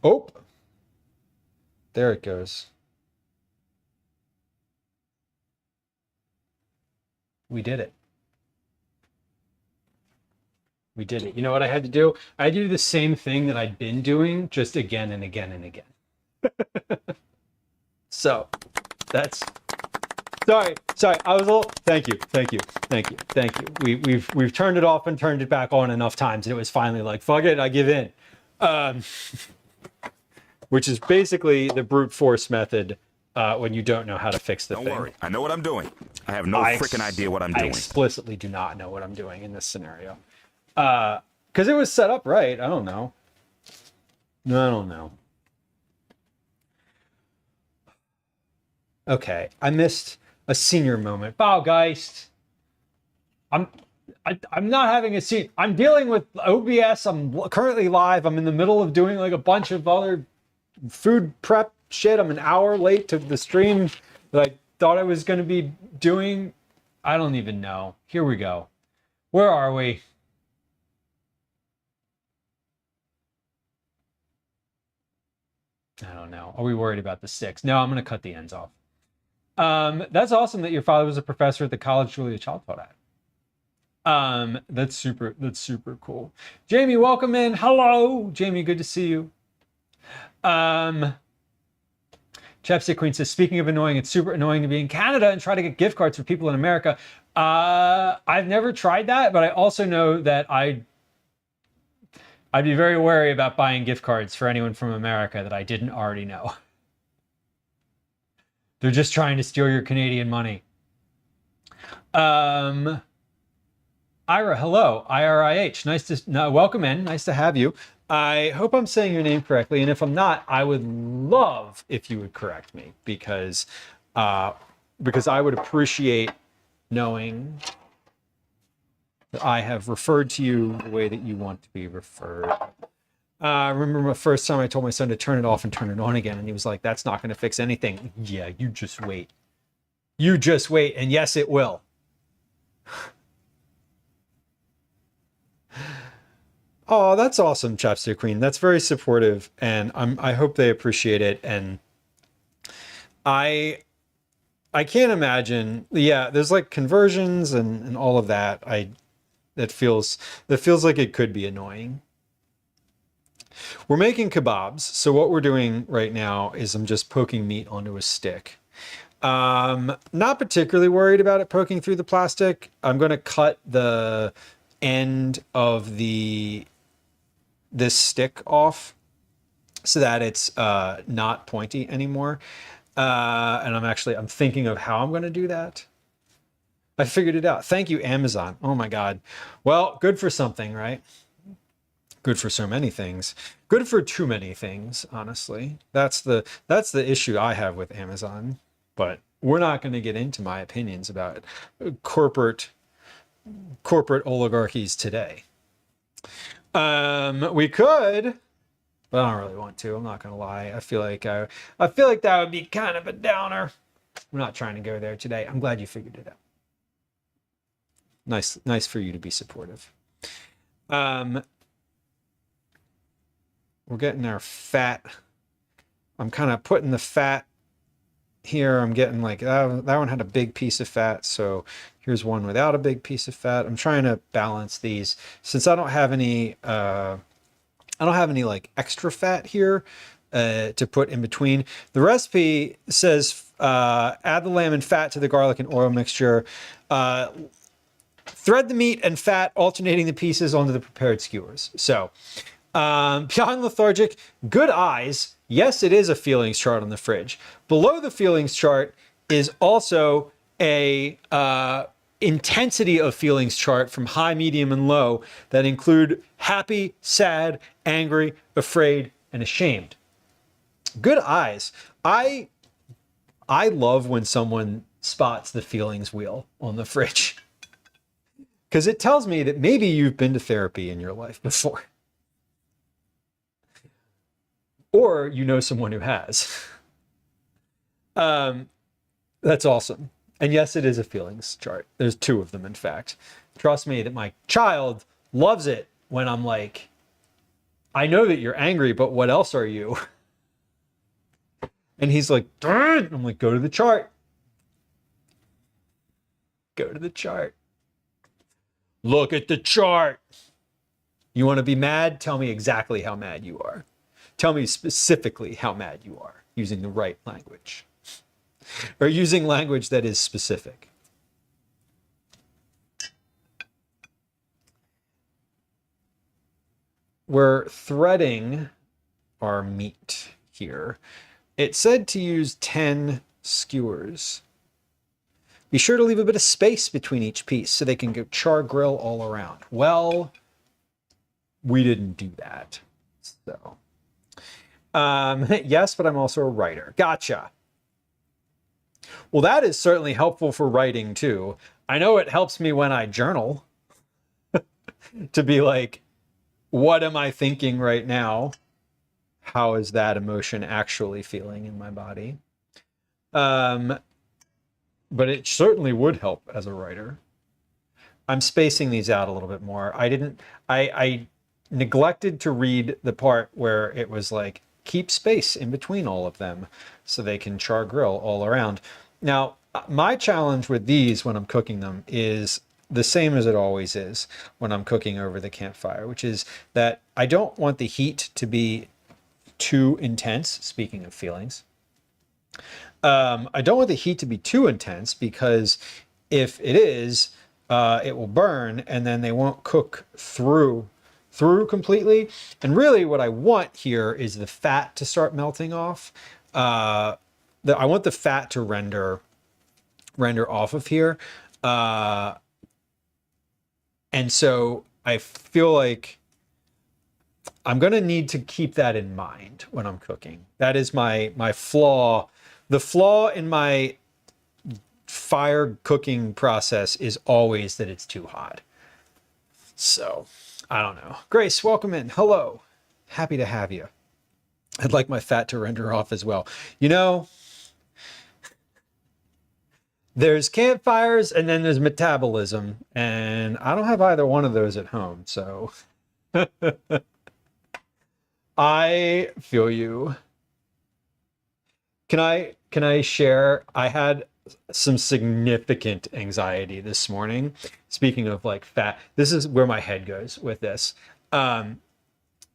oh, there it goes. We did it. We did it. You know what I had to do? I had to do the same thing that I'd been doing, just again and again and again. So that's sorry. I was a little. Thank you. We've turned it off and turned it back on enough times, and it was finally like, fuck it, I give in. Which is basically the brute force method when you don't know how to fix the thing. Don't worry, I know what I'm doing. I have no freaking idea what I'm doing. I explicitly do not know what I'm doing in this scenario. Because it was set up right. I don't know. No, I don't know. Okay, I missed a senior moment. Baugeist. I'm not having a scene. I'm dealing with OBS. I'm currently live. I'm in the middle of doing like a bunch of other food prep shit. I'm an hour late to the stream that I thought I was going to be doing. I don't even know. Here we go. Where are we? I don't know. Are we worried about the sticks? No, I'm going to cut the ends off. That's awesome that your father was a professor at the college Julia Child taught at. That's super cool. Jamie, welcome in. Hello, Jamie. Good to see you. Chapstick Queen says, speaking of annoying, it's super annoying to be in Canada and try to get gift cards for people in America. I've never tried that, but I also know that I'd be very wary about buying gift cards for anyone from America that I didn't already know. They're just trying to steal your Canadian money. Ira, hello. IRIH. Nice to welcome in. Nice to have you. I hope I'm saying your name correctly, and if I'm not, I would love if you would correct me because I would appreciate knowing that I have referred to you the way that you want to be referred. I remember my first time I told my son to turn it off and turn it on again, and he was like, "That's not going to fix anything." Yeah, you just wait. You just wait, and yes, it will. Oh, that's awesome, Chapstick Queen. That's very supportive, and I hope they appreciate it. And I can't imagine. Yeah, there's like conversions and all of that. That feels like it could be annoying. We're making kebabs, so what we're doing right now is I'm just poking meat onto a stick. Not particularly worried about it poking through the plastic. I'm going to cut the end of this stick off so that it's not pointy anymore. And I'm thinking of how I'm going to do that. I figured it out. Thank you, Amazon. Oh my God. Well, good for something, right? Good for so many things. Good for too many things, honestly. That's the issue I have with Amazon. But we're not going to get into my opinions about corporate oligarchies today. We could, but I don't really want to. I'm not going to lie. I feel like that would be kind of a downer. We're not trying to go there today. I'm glad you figured it out. Nice for you to be supportive. We're getting our fat. I'm kind of putting the fat here. I'm getting like that one had a big piece of fat, so here's one without a big piece of fat. I'm trying to balance these since I don't have any like extra fat here to put in between. The recipe says add the lamb and fat to the garlic and oil mixture. Thread the meat and fat, alternating the pieces onto the prepared skewers. So, beyond lethargic, good eyes. Yes, it is a feelings chart on the fridge. Below the feelings chart is also a intensity of feelings chart from high, medium, and low that include happy, sad, angry, afraid, and ashamed. Good eyes. I love when someone spots the feelings wheel on the fridge, because it tells me that maybe you've been to therapy in your life before. Or you know someone who has. That's awesome. And yes, it is a feelings chart. There's two of them, in fact. Trust me that my child loves it when I'm like, I know that you're angry, but what else are you? And he's like, darn! I'm like, go to the chart. Go to the chart. Look at the chart. You want to be mad? Tell me exactly how mad you are. Tell me specifically how mad you are using the right language. or using language that is specific. We're threading our meat here. It said to use 10 skewers. Be sure to leave a bit of space between each piece so they can go char grill all around. Well, we didn't do that. So, yes, but I'm also a writer. Gotcha. Well, that is certainly helpful for writing too. I know it helps me when I journal to be like, what am I thinking right now? How is that emotion actually feeling in my body? But it certainly would help as a writer. I'm spacing these out a little bit more. I neglected to read the part where it was like, keep space in between all of them so they can char grill all around. Now, my challenge with these when I'm cooking them is the same as it always is when I'm cooking over the campfire, which is that I don't want the heat to be too intense, speaking of feelings. I don't want the heat to be too intense because if it is, it will burn and then they won't cook through completely. And really what I want here is the fat to start melting off. I want the fat to render off of here. And so I feel like I'm going to need to keep that in mind when I'm cooking. That is my flaw. The flaw in my fire cooking process is always that it's too hot. So I don't know. Grace, welcome in. Hello. Happy to have you. I'd like my fat to render off as well. You know, there's campfires and then there's metabolism, and I don't have either one of those at home. So I feel you. Can I share? I had some significant anxiety this morning. Speaking of like fat, this is where my head goes with this. I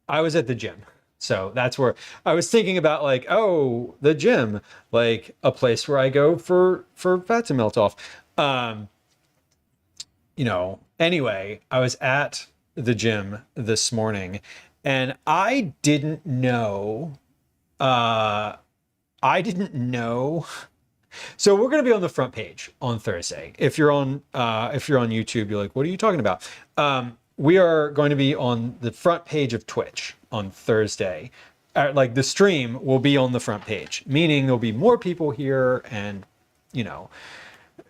was at the gym. So that's where I was thinking about, like, oh, the gym, like a place where I go for fat to melt off. Anyway, I was at the gym this morning and I didn't know. So we're going to be on the front page on Thursday. If you're on YouTube, you're like, what are you talking about? We are going to be on the front page of Twitch on Thursday. Like the stream will be on the front page, meaning there'll be more people here and,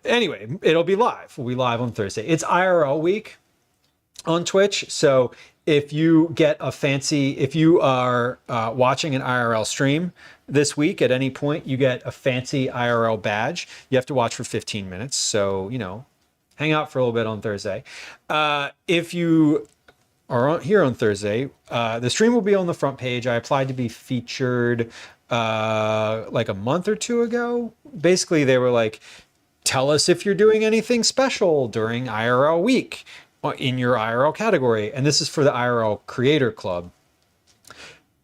anyway, it'll be live. We'll be live on Thursday. It's IRL week on Twitch. So if you are watching an IRL stream this week at any point, you get a fancy IRL badge. You have to watch for 15 minutes. So, hang out for a little bit on Thursday. If you are here on Thursday, the stream will be on the front page. I applied to be featured like a month or two ago. Basically, they were like, tell us if you're doing anything special during IRL week in your IRL category. And this is for the IRL Creator Club.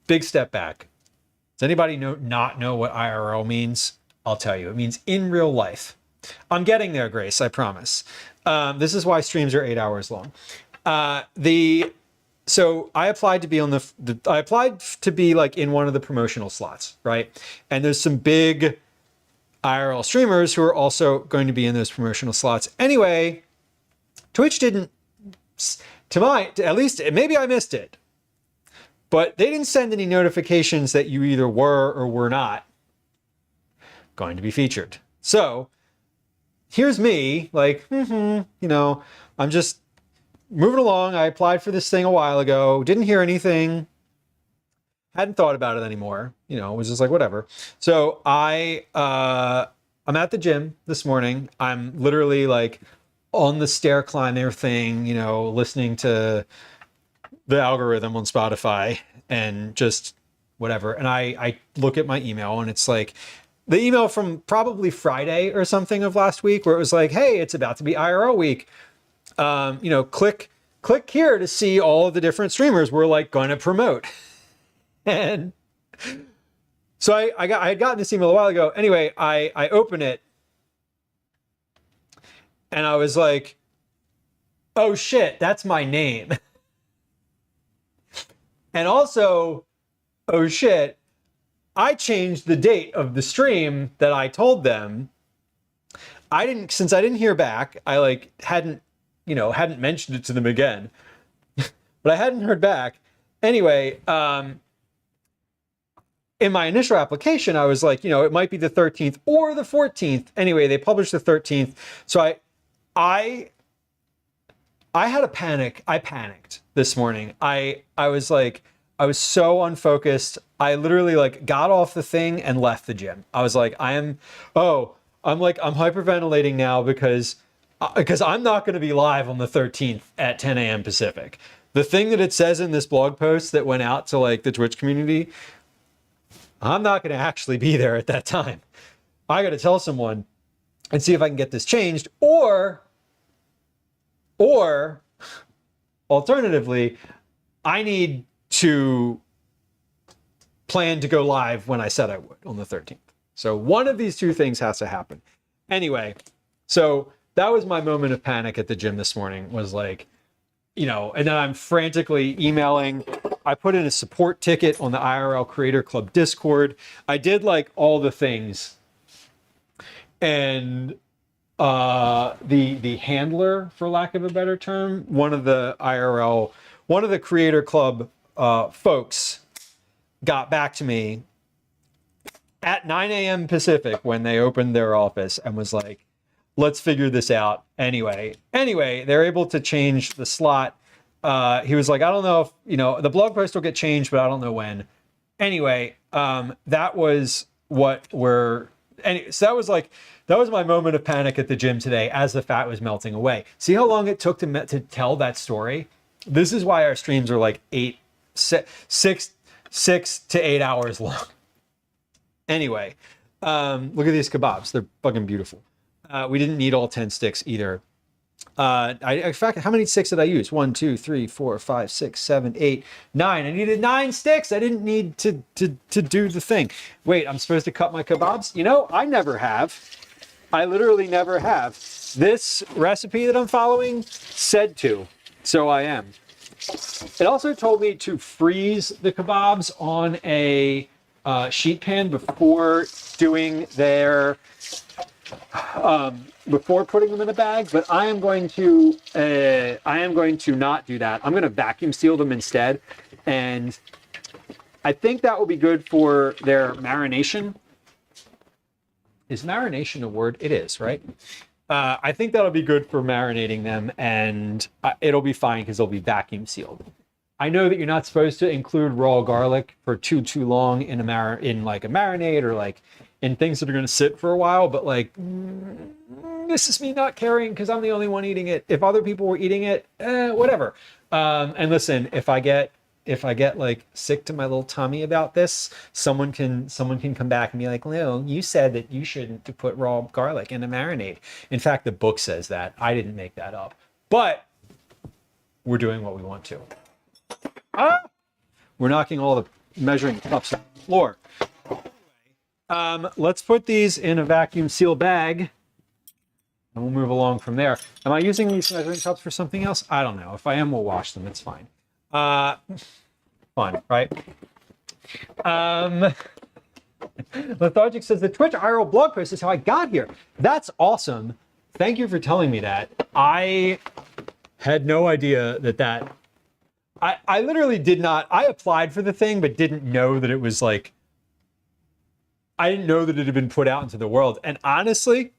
Big step back. Does anybody not know what IRL means? I'll tell you. It means in real life. I'm getting there, Grace, I promise. This is why streams are 8 hours long. So I applied to be on I applied to be like in one of the promotional slots, right? And there's some big IRL streamers who are also going to be in those promotional slots. Anyway, Twitch didn't, at least maybe I missed it, but they didn't send any notifications that you either were or were not going to be featured. So here's me, like, I'm just moving along. I applied for this thing a while ago, didn't hear anything, hadn't thought about it anymore, was just like, whatever. So I'm at the gym this morning. I'm literally like on the stair climber thing, listening to the algorithm on Spotify and just whatever. And I look at my email and it's like, the email from probably Friday or something of last week where it was like, hey, it's about to be IRL week. Click here to see all of the different streamers we're like going to promote. And So I had gotten this email a while ago. Anyway, I open it and I was like, oh shit, that's my name. And also, oh shit, I changed the date of the stream that I told them. Since I didn't hear back, I hadn't mentioned it to them again, but I hadn't heard back. Anyway, in my initial application, I was like, it might be the 13th or the 14th. Anyway, they published the 13th. So I had a panic. I panicked this morning. I was like, I was so unfocused. I literally got off the thing and left the gym. I was like, I'm hyperventilating now because I'm not going to be live on the 13th at 10 a.m. Pacific. The thing that it says in this blog post that went out to the Twitch community, I'm not going to actually be there at that time. I got to tell someone and see if I can get this changed, or alternatively, I need to plan to go live when I said I would on the 13th. So one of these two things has to happen. Anyway, so that was my moment of panic at the gym this morning, was and then I'm frantically emailing. I put in a support ticket on the IRL Creator Club Discord. I did all the things. And the handler, for lack of a better term, one of the Creator Club folks got back to me at 9 a.m. Pacific when they opened their office and was like, let's figure this out. Anyway, they're able to change the slot. He was like, I don't know if, the blog post will get changed, but I don't know when. Anyway, that was so that was my moment of panic at the gym today as the fat was melting away. See how long it took to tell that story? This is why our streams are 6 to 8 hours long. Anyway, look at these kebabs. They're fucking beautiful. We didn't need all 10 sticks either. In fact, how many sticks did I use? 1, 2, 3, 4, 5, 6, 7, 8, 9. I needed 9 sticks. I didn't need to do the thing. Wait, I'm supposed to cut my kebabs? I never have. I literally never have. This recipe that I'm following said to, so I am. It also told me to freeze the kebabs on a sheet pan before doing their before putting them in a bag, but I am going to not do that. I'm going to vacuum seal them instead, and I think that will be good for their marination. Is marination a word? It is, right? I think that'll be good for marinating them, and it'll be fine because they'll be vacuum sealed. I know that you're not supposed to include raw garlic for too long in a marinade or in things that are going to sit for a while, but this is me not caring because I'm the only one eating it. If other people were eating it, whatever. And listen, if I get sick to my little tummy about this, someone can come back and be like, "No, you said that you shouldn't put raw garlic in a marinade." In fact, the book says that. I didn't make that up. But we're doing what we want to. We're knocking all the measuring cups on the floor. Let's put these in a vacuum seal bag and we'll move along from there. Am I using these measuring cups for something else? I don't know. If I am, we'll wash them. It's fine. Fun, right? Lethargic says the Twitch IRL blog post is how I got here. That's awesome. Thank you for telling me that. I had no idea that I literally did not. I applied for the thing, but didn't know that it was I didn't know that it had been put out into the world. And honestly,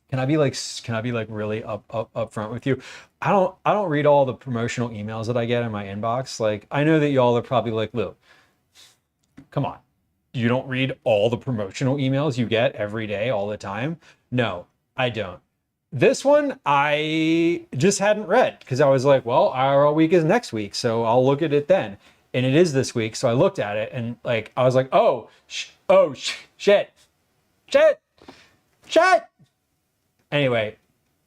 can I be really up front with you? I don't read all the promotional emails that I get in my inbox. I know that y'all are probably like, Lou, come on. You don't read all the promotional emails you get every day, all the time? No, I don't. This one, I just hadn't read because I was like, well, IRL week is next week, so I'll look at it then. And it is this week, so I looked at it and I was like, shit. Anyway,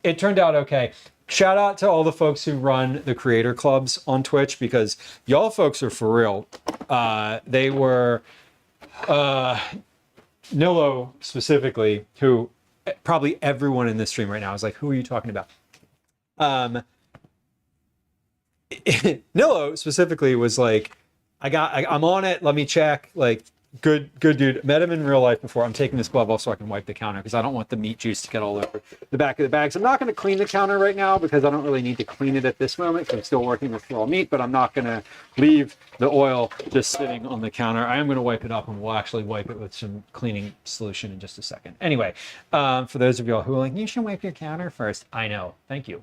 it turned out okay. Shout out to all the folks who run the creator clubs on Twitch because y'all folks are for real. They were Nilo specifically, who probably everyone in this stream right now is like, who are you talking about? Nilo specifically was like, I'm on it. Let me check. Like, good dude. Met him in real life before. I'm taking this glove off so I can wipe the counter because I don't want the meat juice to get all over the back of the bags. I'm not going to clean the counter right now because I don't really need to clean it at this moment because I'm still working with raw meat, but I'm not going to leave the oil just sitting on the counter. I am going to wipe it up and we'll actually wipe it with some cleaning solution in just a second. Anyway, for those of y'all who are like, you should wipe your counter first. I know. Thank you.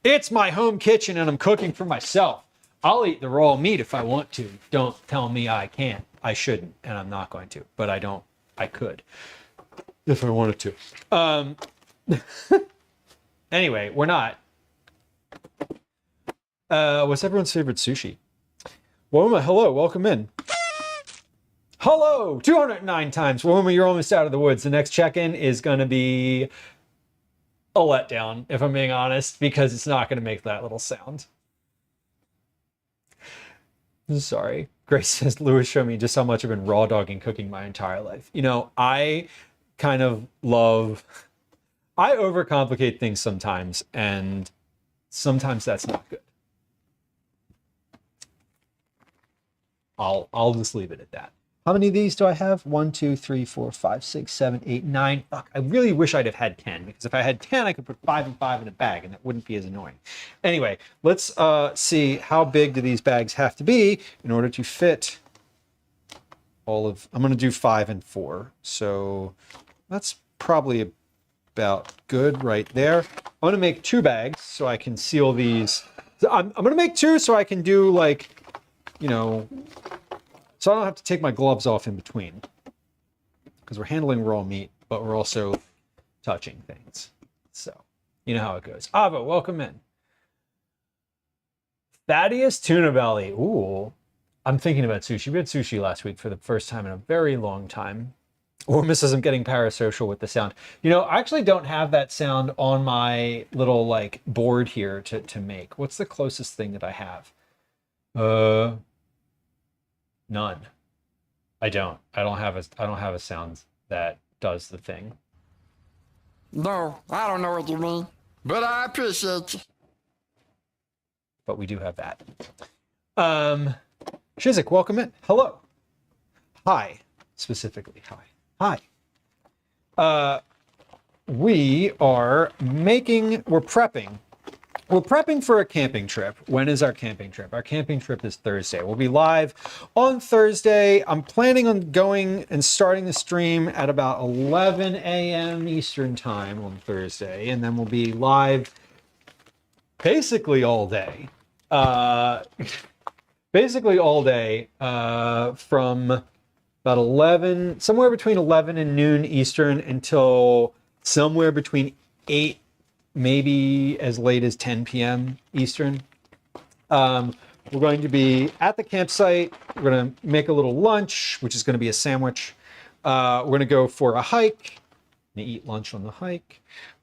It's my home kitchen and I'm cooking for myself. I'll eat the raw meat if I want to. Don't tell me I can't. I shouldn't, and I'm not going to. But I could if I wanted to. Anyway, we're not. What's everyone's favorite sushi? Woma, hello, welcome in. Hello, 209 times. Woma, you're almost out of the woods. The next check-in is going to be a letdown, if I'm being honest, because it's not going to make that little sound. Sorry. Grace says, Lewis showed me just how much I've been raw dogging cooking my entire life. You know, I kind of I overcomplicate things sometimes, and sometimes that's not good. I'll just leave it at that. How many of these do I have? 1, 2, 3, 4, 5, 6, 7, 8, 9. Fuck, I really wish I'd have had 10, because if I had 10, I could put 5 and 5 in a bag, and it wouldn't be as annoying. Anyway, let's see how big do these bags have to be in order to fit all of... I'm going to do 5 and 4, so that's probably about good right there. I'm going to make 2 bags so I can seal these. I'm going to make 2 so I can do, like, you know... So I don't have to take my gloves off in between because we're handling raw meat, but we're also touching things. So you know how it goes. Ava, welcome in. Thaddeus tuna belly. Ooh, I'm thinking about sushi. We had sushi last week for the first time in a very long time. Ormus says I'm getting parasocial with the sound. You know, I actually don't have that sound on my little like board here to make. What's the closest thing that I have? None. I don't have a sound that does the thing. No, I don't know what you mean, but I appreciate you. But we do have that. Shizik, welcome in. Hello. Hi. Specifically, hi. Hi. We're prepping. We're prepping for a camping trip. When is our camping trip? Our camping trip is Thursday. We'll be live on Thursday. I'm planning on going and starting the stream at about 11 a.m. Eastern time on Thursday. And then we'll be live basically all day. From about 11, somewhere between 11 and noon Eastern until somewhere between 8, maybe as late as 10 p.m. Eastern. We're going to be at the campsite. We're going to make a little lunch, which is going to be a sandwich. We're going to go for a hike. We're going to eat lunch on the hike.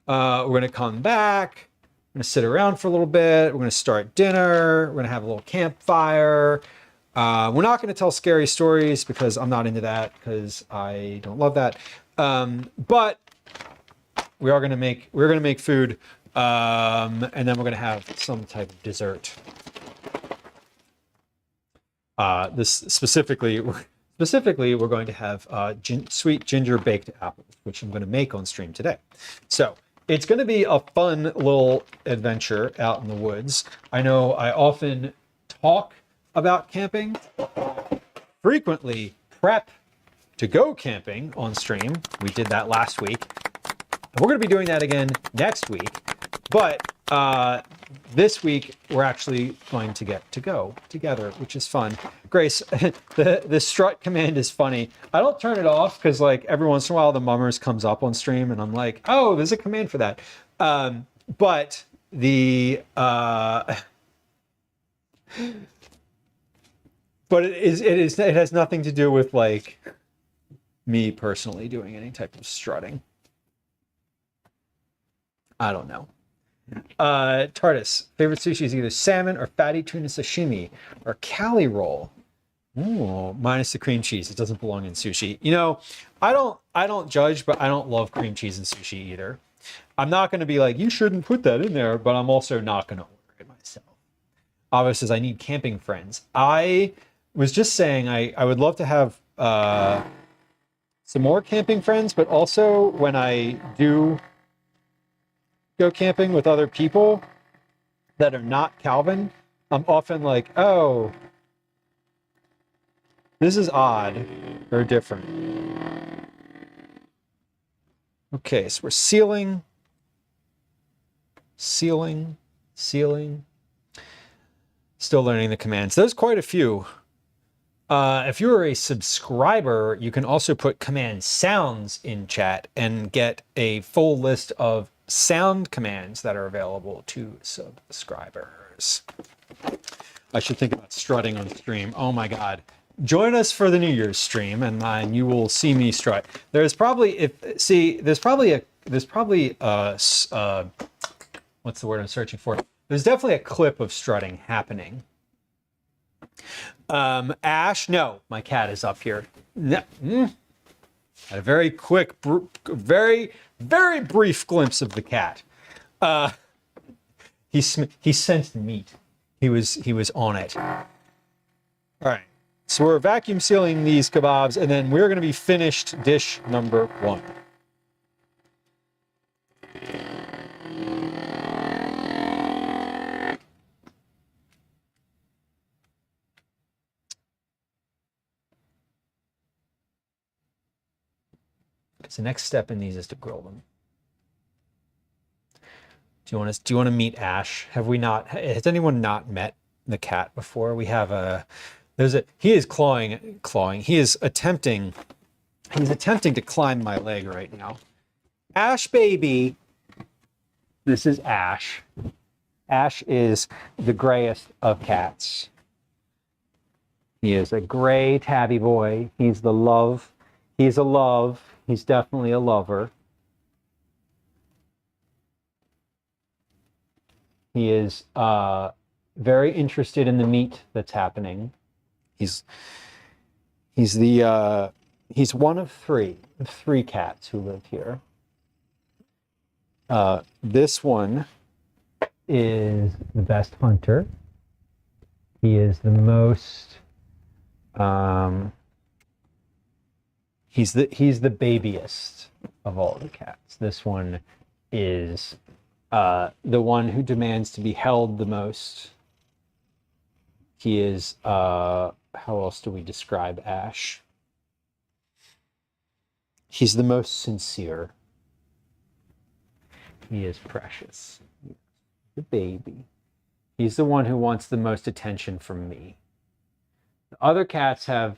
We're going to come back. We're going to sit around for a little bit. We're going to start dinner. We're going to have a little campfire. We're not going to tell scary stories because I'm not into that because I don't love that. But we're going to make food, and then we're going to have some type of dessert. This specifically, we're going to have sweet ginger baked apples, which I'm going to make on stream today. So it's going to be a fun little adventure out in the woods. I know I often talk about camping, frequently prep to go camping on stream. We did that last week. We're going to be doing that again next week, but this week we're actually going to get to go together, which is fun. Grace, the strut command is funny. I don't turn it off because like every once in a while the mummers comes up on stream and I'm like, oh, there's a command for that. But the but it has nothing to do with like me personally doing any type of strutting. I don't know. Tardis, favorite sushi is either salmon or fatty tuna sashimi or Cali roll. Ooh, minus the cream cheese. It doesn't belong in sushi. You know, I don't judge, but I don't love cream cheese in sushi either. I'm not going to be like, you shouldn't put that in there, but I'm also not going to order it myself. Ava says, I need camping friends. I was just saying I would love to have some more camping friends, but also when I do go camping with other people that are not Calvin, I'm often like, oh, this is odd or different. Okay, so we're sealing. Still learning the commands. There's quite a few. If you are a subscriber, you can also put command sounds in chat and get a full list of sound commands that are available to subscribers. I should think about strutting on stream. Oh my God. Join us for the New Year's stream and you will see me strut. There's probably, there's probably what's the word I'm searching for? There's definitely a clip of strutting happening. Ash, no, my cat is up here. Had a very quick, very brief glimpse of the cat. He sensed meat. He was on it. All right, so we're vacuum sealing these kebabs, and then we're going to be finished dish number 1. So the next step in these is to grill them. Do you want to meet Ash? Has anyone not met the cat before? We have he is clawing. He is attempting to climb my leg right now. Ash baby. This is Ash. Ash is the grayest of cats. He is a gray tabby boy. He's the love. He's a love. He's definitely a lover. He is very interested in the meat that's happening. He's one of three cats who live here. This one is the best hunter. He is the most he's the babiest of all the cats. This one is the one who demands to be held the most. He is how else do we describe Ash? He's the most sincere. He is precious. The baby. He's the one who wants the most attention from me. The other cats demand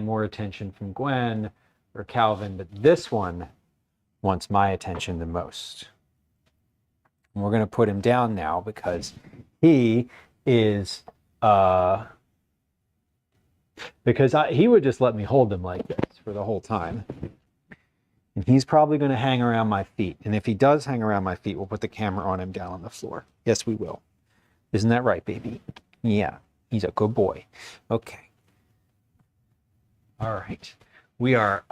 more attention from Gwen or Calvin, but this one wants my attention the most. And we're going to put him down now because he is he would just let me hold him like this for the whole time. And he's probably going to hang around my feet. And if he does hang around my feet, we'll put the camera on him down on the floor. Yes, we will. Isn't that right, baby? Yeah, he's a good boy. Okay. All right. We are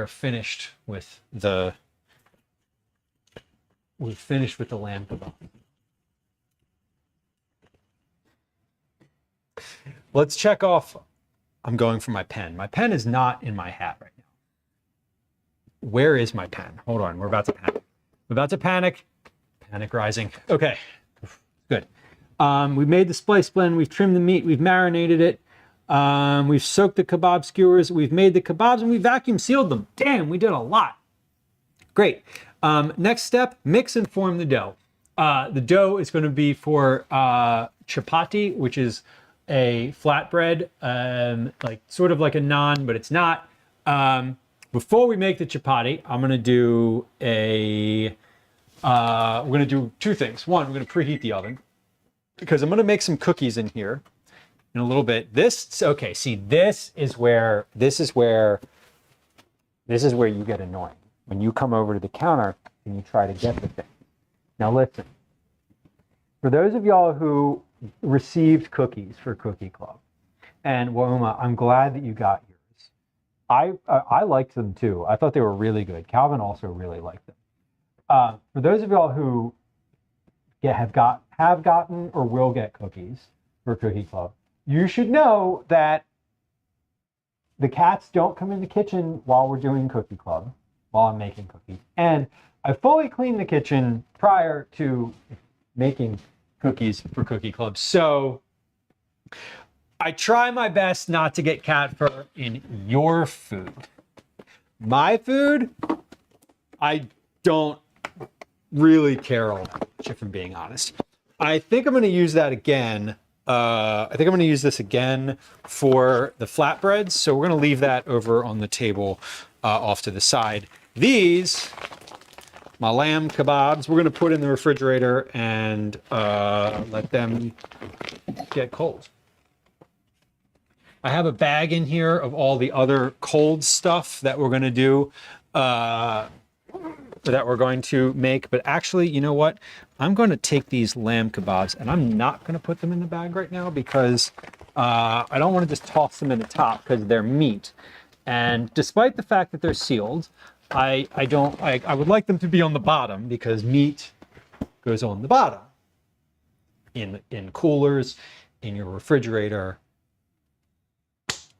finished with the lamb kebab. Let's check off. I'm going for my pen. My pen is not in my hat right now. Where is my pen? Hold on. We're about to panic. Panic rising. Okay. Good. We've made the spice blend. We've trimmed the meat. We've marinated it. We've soaked the kebab skewers. We've made the kebabs and we vacuum sealed them. Damn, we did a lot. Great. Next step, mix and form the dough. The dough is going to be for chapati, which is a flatbread, sort of like a naan, but it's not. Before we make the chapati, I'm going to do we're going to do two things. One, we're going to preheat the oven because I'm going to make some cookies in here in a little bit. This is where you get annoying. When you come over to the counter and you try to get the thing. Now listen, for those of y'all who received cookies for Cookie Club, And Wauma, I'm glad that you got yours. I liked them too. I thought they were really good. Calvin also really liked them. For those of y'all who have gotten or will get cookies for Cookie Club, you should know that the cats don't come in the kitchen while we're doing Cookie Club, while I'm making cookies. And I fully cleaned the kitchen prior to making cookies for Cookie Club. So I try my best not to get cat fur in your food. My food, I don't really care all that much, if I'm being honest. I think I'm going to use that again. I think I'm going to use this again for the flatbreads. So we're going to leave that over on the table off to the side. These, my lamb kebabs, we're going to put in the refrigerator and let them get cold. I have a bag in here of all the other cold stuff that we're going to do, that we're going to make. But actually, you know what? I'm going to take these lamb kebabs and I'm not going to put them in the bag right now because I don't want to just toss them in the top because they're meat. And despite the fact that they're sealed, I would like them to be on the bottom because meat goes on the bottom in coolers, in your refrigerator.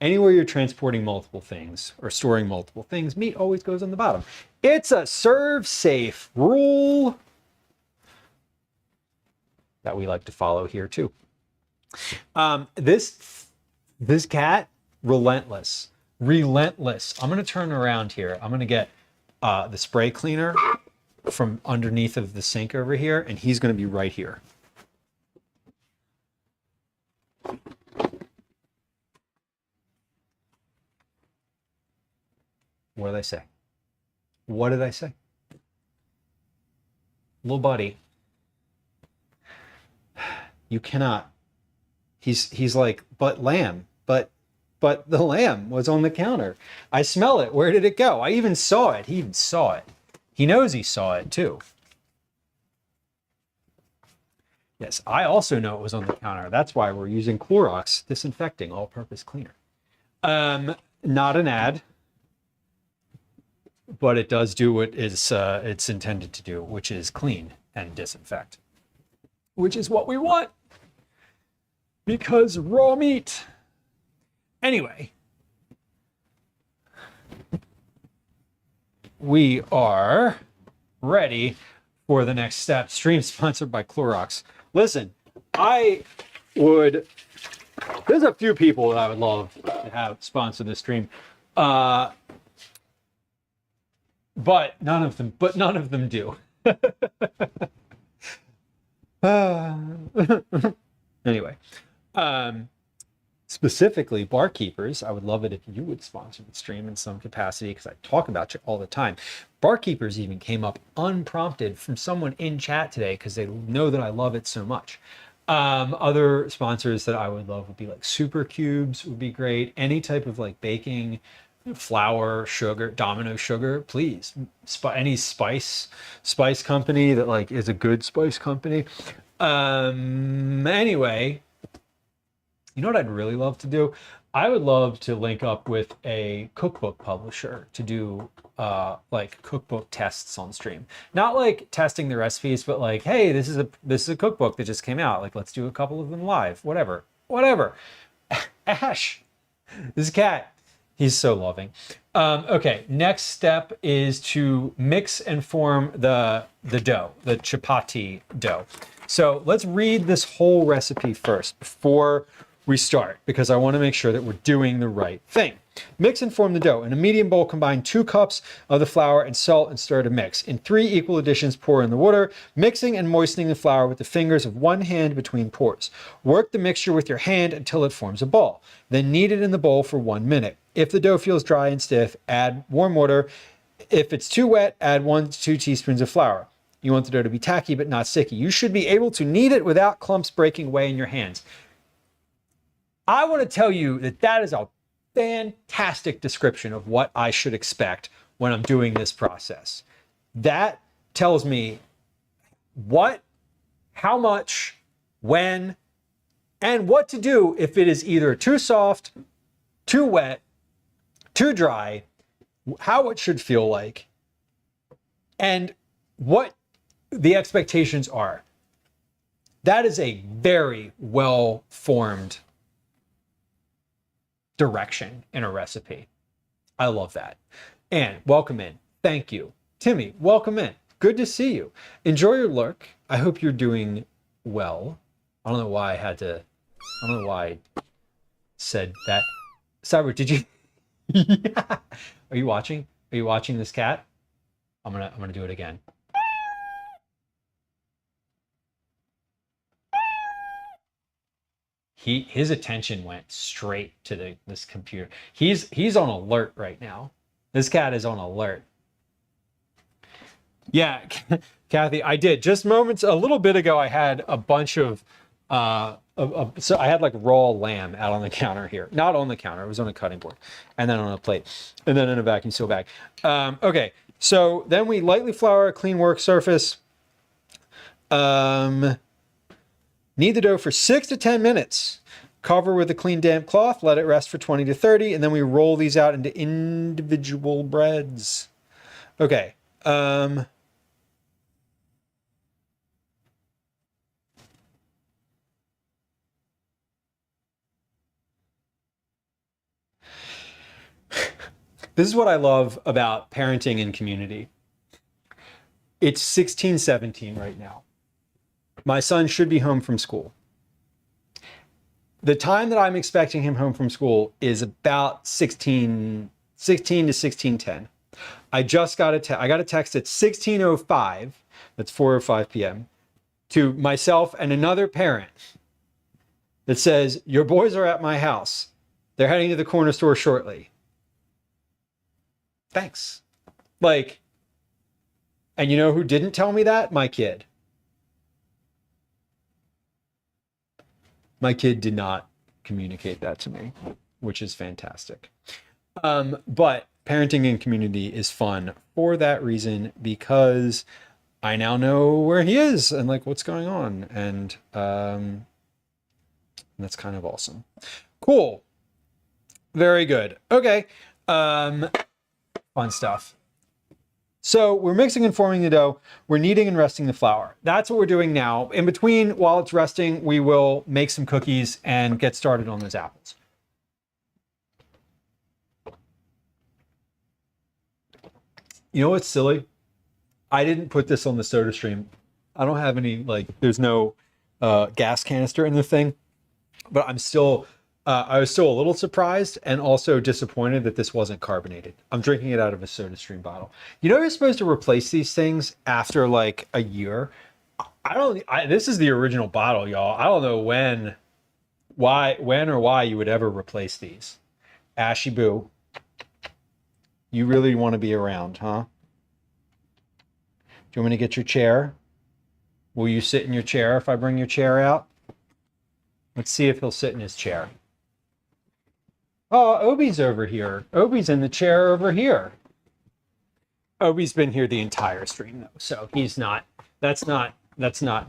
Anywhere you're transporting multiple things or storing multiple things, meat always goes on the bottom. It's a serve safe rule that we like to follow here too. This cat, relentless. I'm gonna turn around here. I'm gonna get the spray cleaner from underneath of the sink over here, and he's gonna be right here. What did I say? What did I say? Little buddy. You cannot. He's like, but lamb, but the lamb was on the counter. I smell it. Where did it go? I even saw it. He even saw it. He knows he saw it too. Yes, I also know it was on the counter. That's why we're using Clorox disinfecting all-purpose cleaner. Not an ad, but it does do what it's intended to do, which is clean and disinfect, which is what we want because raw meat. Anyway, we are ready for the next step. Stream sponsored by Clorox. Listen, there's a few people that I would love to have sponsor this stream. But none of them do. Anyway, specifically barkeepers, I would love it if you would sponsor the stream in some capacity because I talk about you all the time. Barkeepers even came up unprompted from someone in chat today because they know that I love it so much. Other sponsors that I would love would be like Super Cubes would be great. Any type of like baking, flour, sugar, Domino sugar, please. Any spice company that like is a good spice company. Anyway, you know what I'd really love to do? I would love to link up with a cookbook publisher to do like cookbook tests on stream. Not like testing the recipes, but like, hey, this is a cookbook that just came out. Like, let's do a couple of them live. Whatever. Ash, this is Cat. He's so loving. Okay, next step is to mix and form the dough, the chapati dough. So let's read this whole recipe first before we start, because I want to make sure that we're doing the right thing. Mix and form the dough. In a medium bowl, combine 2 cups of the flour and salt and stir to mix. In 3 equal additions, pour in the water, mixing and moistening the flour with the fingers of one hand between pours. Work the mixture with your hand until it forms a ball. Then knead it in the bowl for 1 minute. If the dough feels dry and stiff, add warm water. If it's too wet, add 1 to 2 teaspoons of flour. You want the dough to be tacky but not sticky. You should be able to knead it without clumps breaking away in your hands. I want to tell you that is a fantastic description of what I should expect when I'm doing this process. That tells me what, how much, when, and what to do if it is either too soft, too wet, too dry, how it should feel like, and what the expectations are. That is a very well-formed direction in a recipe. I love that. And welcome in. Thank you. Timmy, welcome in. Good to see you. Enjoy your lurk. I hope you're doing well. I don't know why I said that. Cyber, did you? Yeah. Are you watching? Are you watching this cat? I'm gonna do it again. His attention went straight to this computer. He's on alert right now. This cat is on alert. Yeah, Kathy, I did. Just moments, a little bit ago, I had a bunch of, so I had like raw lamb out on the counter here. Not on the counter, it was on a cutting board. And then on a plate. And then in a vacuum seal bag. Okay, so then we lightly flour a clean work surface. Knead the dough for 6 to 10 minutes. Cover with a clean damp cloth, let it rest for 20 to 30, and then we roll these out into individual breads. Okay. This is what I love about parenting in community. It's 16:17 right now. My son should be home from school. The time that I'm expecting him home from school is about 16 to 16:10. I just got I got a text at 16:05, that's 4:05 p.m., to myself and another parent that says, your boys are at my house. They're heading to the corner store shortly. Thanks. Like, and you know who didn't tell me that? My kid. My kid did not communicate that to me, which is fantastic. But parenting in community is fun for that reason, because I now know where he is and like what's going on. And that's kind of awesome. Cool. Very good. Okay. Fun stuff. So we're mixing and forming the dough. We're kneading and resting the flour. That's what we're doing now. In between, while it's resting, we will make some cookies and get started on those apples. You know what's silly? I didn't put this on the soda stream. I don't have any, like, there's no gas canister in the thing, but I'm still, I was still a little surprised and also disappointed that this wasn't carbonated. I'm drinking it out of a soda stream bottle. You know, you're supposed to replace these things after like a year. This is the original bottle, y'all. I don't know when or why you would ever replace these. Ashy Boo, you really want to be around, huh? Do you want me to get your chair? Will you sit in your chair if I bring your chair out? Let's see if he'll sit in his chair. Oh, Obi's over here. Obi's in the chair over here. Obi's been here the entire stream though, so he's not. That's not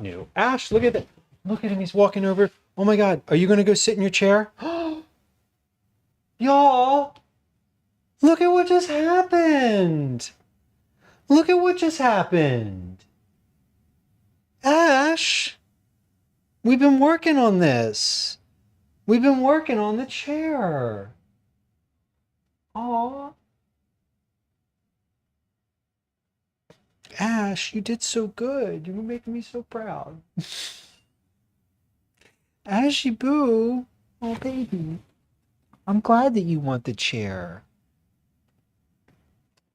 new. Ash, look at that. Look at him. He's walking over. Oh my God. Are you going to go sit in your chair? Y'all, look at what just happened. Look at what just happened. Ash, we've been working on this. We've been working on the chair. Aw. Ash, you did so good. You were making me so proud. Ashy Boo. Oh, baby. I'm glad that you want the chair.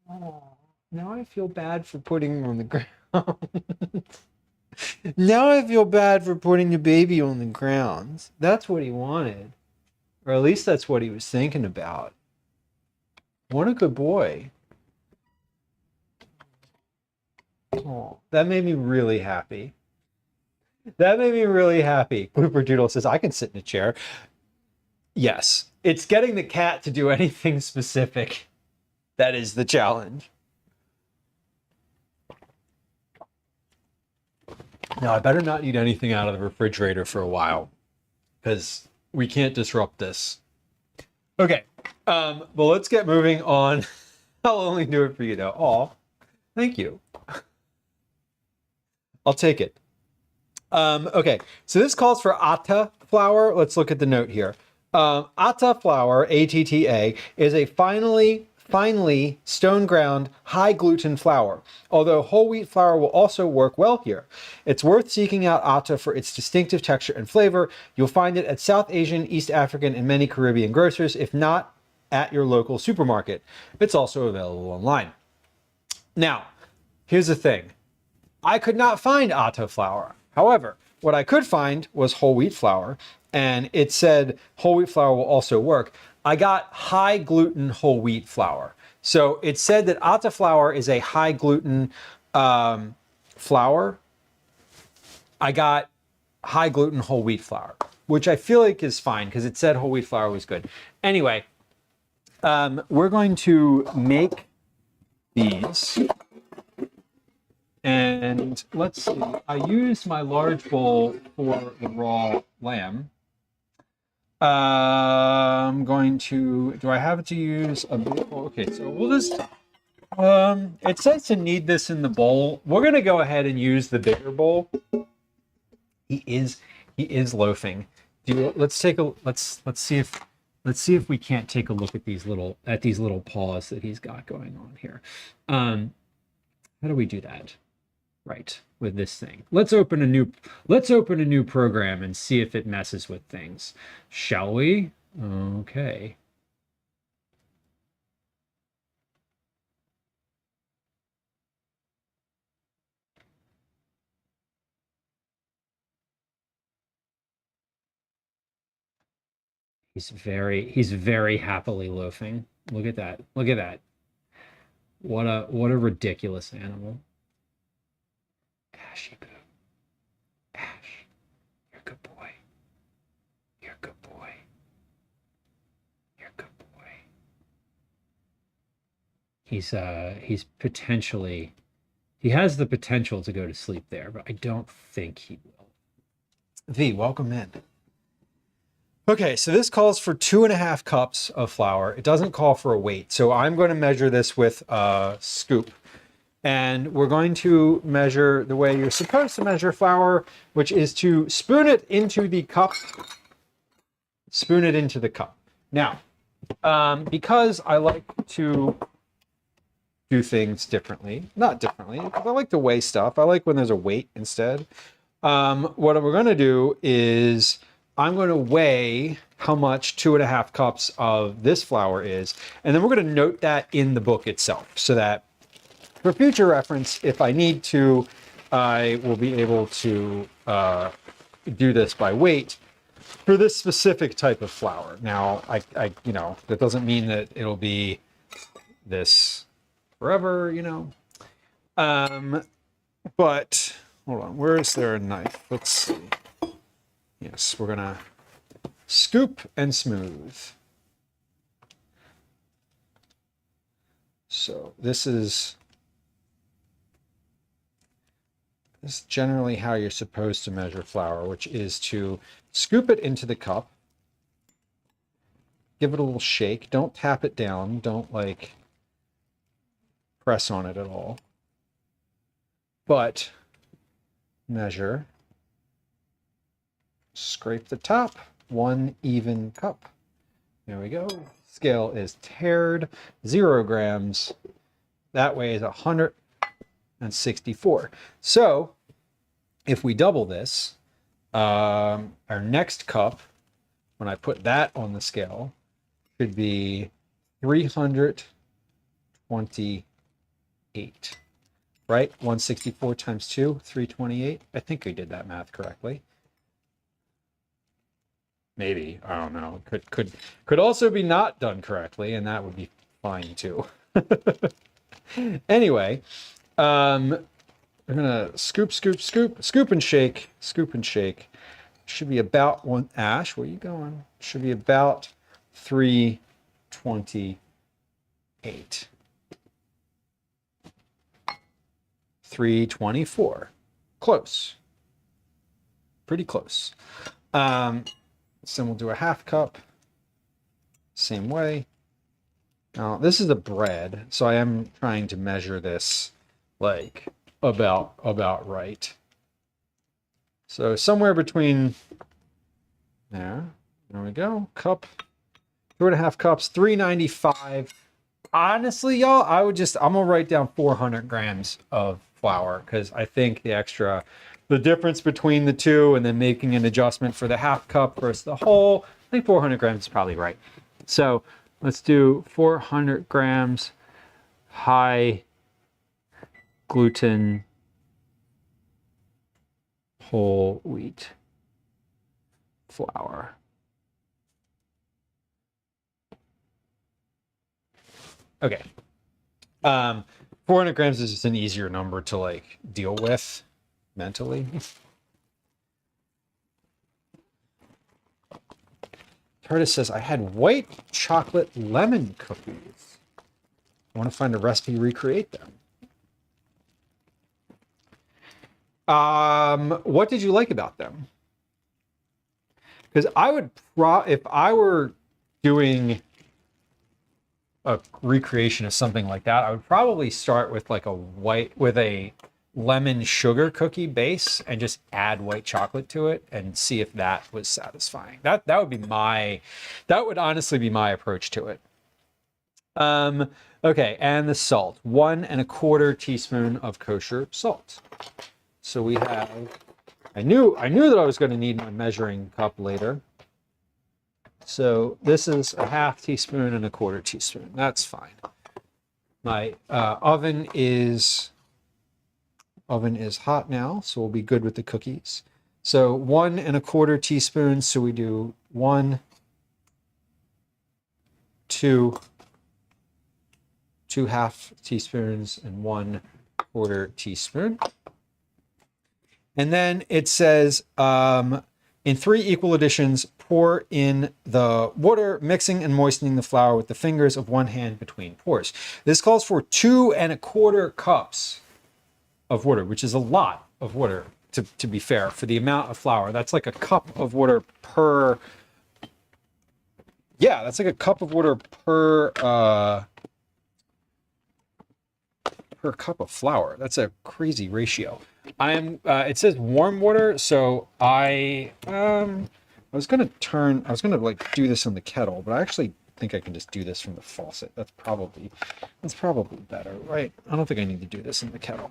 Oh, now I feel bad for putting him on the ground. Now I feel bad for putting the baby on the ground. That's what he wanted. Or at least that's what he was thinking about. What a good boy. Oh, that made me really happy. That made me really happy. Blooper Doodle says, I can sit in a chair. Yes, it's getting the cat to do anything specific. That is the challenge. Now, I better not eat anything out of the refrigerator for a while, because we can't disrupt this. Okay, well, let's get moving on. I'll only do it for you now. Aw, thank you. I'll take it. Okay, so this calls for atta flour. Let's look at the note here. Atta flour, ATTA, is a finely stone ground high gluten flour, although whole wheat flour will also work well here. It's worth seeking out atta for its distinctive texture and flavor. You'll find it at South Asian, East African, and many Caribbean grocers, if not at your local supermarket. It's also available online. Now, here's the thing. I could not find atta flour. However, what I could find was whole wheat flour, and it said whole wheat flour will also work. I got high gluten whole wheat flour. So it said that atta flour is a high gluten flour. I got high gluten whole wheat flour, which I feel like is fine because it said whole wheat flour was good. Anyway, we're going to make these. And let's see, I used my large bowl for the raw lamb. I'm going to, do I have to use a big bowl? Okay, so we'll just, it says to knead this in the bowl. We're going to go ahead and use the bigger bowl. He is loafing. Let's see if we can't take a look at these little paws that he's got going on here. How do we do that? Right, with this thing. Let's open a new program and see if it messes with things. Shall we? Okay. He's very happily loafing. Look at that. Look at that. What a ridiculous animal. Ash, you go. Ash, you're a good boy. You're a good boy. You're a good boy. He's potentially, he has the potential to go to sleep there, but I don't think he will. V, welcome in. Okay, so this calls for 2.5 cups of flour. It doesn't call for a weight, so I'm going to measure this with a scoop. And we're going to measure the way you're supposed to measure flour, which is to spoon it into the cup. Spoon it into the cup. Now, because I like to do things differently, not differently, because I like to weigh stuff. I like when there's a weight instead. What we're going to do is I'm going to weigh how much 2.5 cups of this flour is, and then we're going to note that in the book itself so that for future reference, if I need to, I will be able to do this by weight for this specific type of flour. Now, I that doesn't mean that it'll be this forever, But hold on, where is there a knife? Let's see. Yes, we're gonna scoop and smooth. So this is generally how you're supposed to measure flour, which is to scoop it into the cup, give it a little shake. Don't tap it down. Don't press on it at all. But measure. Scrape the top, 1 even cup. There we go. Scale is tared, 0 grams. That weighs 164. So if we double this, our next cup, when I put that on the scale, should be 328, right? 164 times 2, 328. I think I did that math correctly. Maybe, I don't know. Could also be not done correctly, and that would be fine too. Anyway, we're gonna scoop and shake. Should be about one. Ash, where are you going? Should be about 328. 324. Close. Pretty close. So then we'll do a half cup. Same way. Now, this is a bread, so I am trying to measure this like about right. So somewhere between there we go. Cup, 2.5 cups, 395. Honestly, y'all, I'm gonna write down 400 grams of flour because I think the difference between the two and then making an adjustment for the half cup versus the whole, I think 400 grams is probably right. So let's do 400 grams high gluten whole wheat flour. Okay. 400 grams is just an easier number to like deal with mentally. Curtis says, I had white chocolate lemon cookies. I want to find a recipe to recreate them. What did you like about them? Because I would if I were doing a recreation of something like that, I would probably start with like a lemon sugar cookie base and just add white chocolate to it and see if that was satisfying. That would honestly be my approach to it. Okay, and the salt, 1.25 teaspoon of kosher salt. So we have, I knew that I was going to need my measuring cup later. So this is 1/2 teaspoon and 1/4 teaspoon. That's fine. My oven is hot now, so we'll be good with the cookies. So 1.25 teaspoons. So we do 1, 2 1/2 teaspoons, and 1/4 teaspoon. And then it says, in 3 equal additions, pour in the water, mixing and moistening the flour with the fingers of one hand between pours. This calls for 2.25 cups of water, which is a lot of water, to be fair, for the amount of flour. That's like a cup of water per... Yeah, that's like a cup of water per cup of flour. That's a crazy ratio. It says warm water, so I was gonna like do this in the kettle, but I actually think I can just do this from the faucet. That's probably better, right? I don't think I need to do this in the kettle.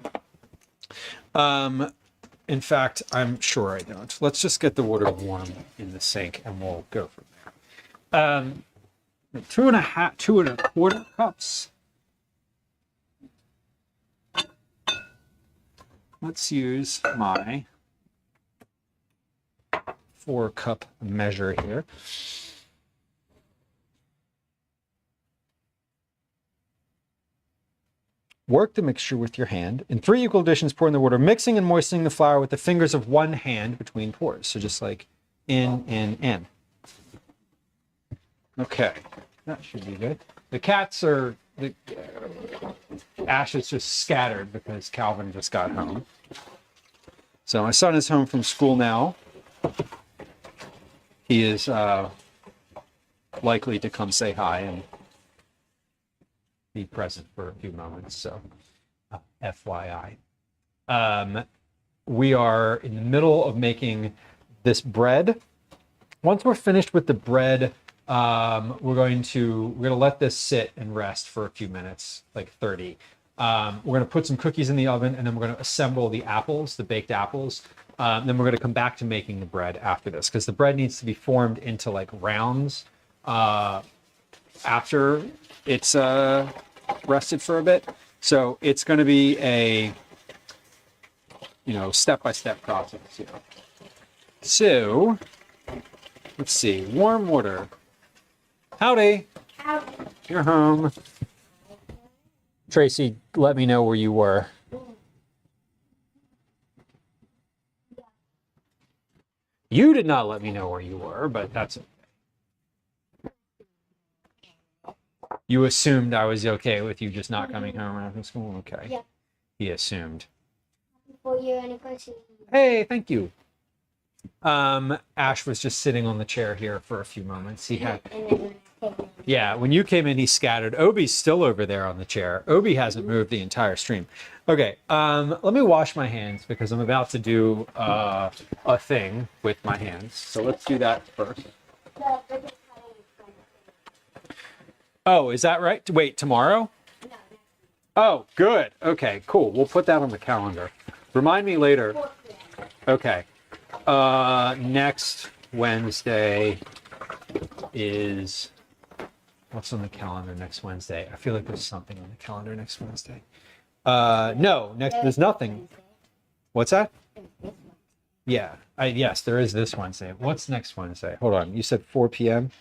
In fact, I'm sure I don't. Let's just get the water warm in the sink and we'll go from there. 2.25 cups. Let's use my 4-cup measure here. Work the mixture with your hand. In 3 equal additions, pour in the water, mixing and moistening the flour with the fingers of one hand between pours. So just like in. Okay, that should be good. The cats are... Ash is just scattered because Calvin just got home. So my son is home from school now. He is likely to come say hi and be present for a few moments. So FYI. We are in the middle of making this bread. Once we're finished with the bread, we're going to let this sit and rest for a few minutes, like 30. We're going to put some cookies in the oven, and then we're going to assemble the apples, the baked apples. Then we're going to come back to making the bread after this, because the bread needs to be formed into like rounds after it's rested for a bit. So it's going to be a step-by-step process. So let's see, warm water. Howdy. Howdy. You're home. Tracy, let me know where you were. You did not let me know where you were, but that's okay. You assumed I was okay with you just not coming home after school? Okay. Yep. He assumed. For your anniversary. Hey, thank you. Ash was just sitting on the chair here for a few moments. He had, And then when I came in, yeah, when you came in, he scattered. Obi's still over there on the chair. Obi hasn't moved the entire stream. Okay, let me wash my hands because I'm about to do a thing with my hands. So let's do that first. the ribbon cutting is going to Oh, is that right? Wait, tomorrow? no, next Oh, good. Okay, cool. We'll put that on the calendar. Remind me later. 4 p.m. Okay. Next Wednesday is, what's on the calendar next Wednesday? I feel like there's something on the calendar next Wednesday. No, there's nothing. What's that? Yeah. Yes, there is this Wednesday. What's next Wednesday? Hold on. You said 4 p.m.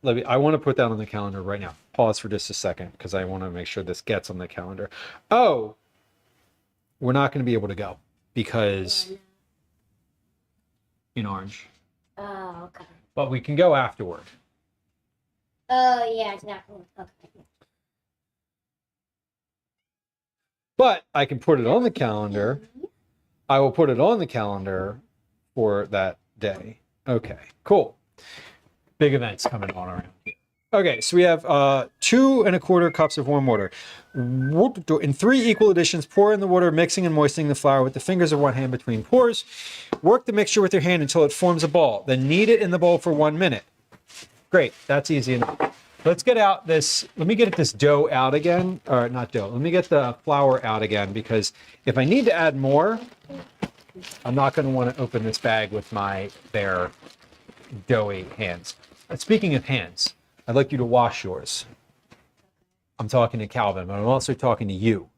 I want to put that on the calendar right now. Pause for just a second because I want to make sure this gets on the calendar. Oh, we're not going to be able to go because in Orange, Oh, okay. but we can go afterward. Oh, yeah, exactly. Okay. But I can put it on the calendar. I will put it on the calendar for that day. Okay, cool. Big events coming on around here. Okay, so we have 2 1/4 cups of warm water. In 3 equal additions, pour in the water, mixing and moistening the flour with the fingers of one hand between pours. Work the mixture with your hand until it forms a ball. Then knead it in the bowl for 1 minute. Great, that's easy enough. Let's get out this, let me get this dough out again, or not dough, let me get the flour out again because if I need to add more, I'm not going to want to open this bag with my bare doughy hands. Speaking of hands, I'd like you to wash yours. I'm talking to Calvin, but I'm also talking to you.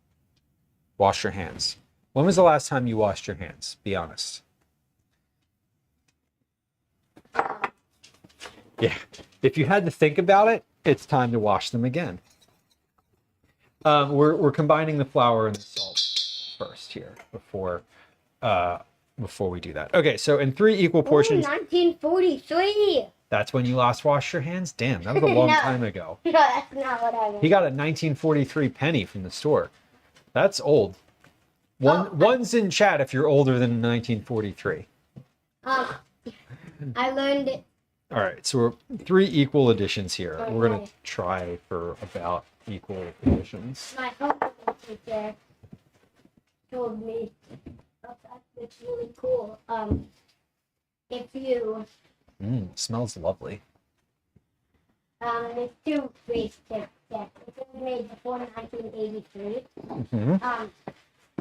Wash your hands. When was the last time you washed your hands? Be honest. Yeah. If you had to think about it, it's time to wash them again. We're combining the flour and the salt first here before we do that. Okay, so in 3 equal portions. 1943. That's when you last washed your hands? Damn, that was a long No. time ago. No, that's not what I meant. He got a 1943 penny from the store. That's old. One's in chat if you're older than 1943. I learned it. All right, so we're 3 equal additions here. We're gonna Okay. try for about equal additions. My uncle teacher told me it's really cool. If you Smells lovely. there's 2 ways to get. If it was made before 1983,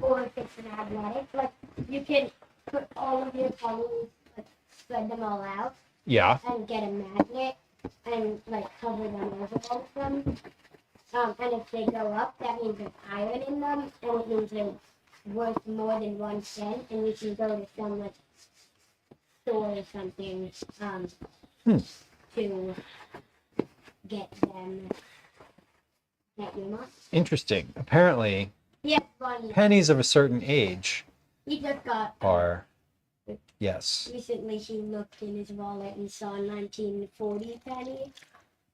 or if it's magnetic, like you can put all of your pennies, like spread them all out, Yeah. and get a magnet and like cover them over all of them. And if they go up, that means there's iron in them, and it means they're worth more than 1 cent, and you can go to some like store or something to get them. That you want. Interesting. Apparently, Yeah, funny. pennies of a certain age He just got are, yes. recently. He looked in his wallet and saw a 1940 penny,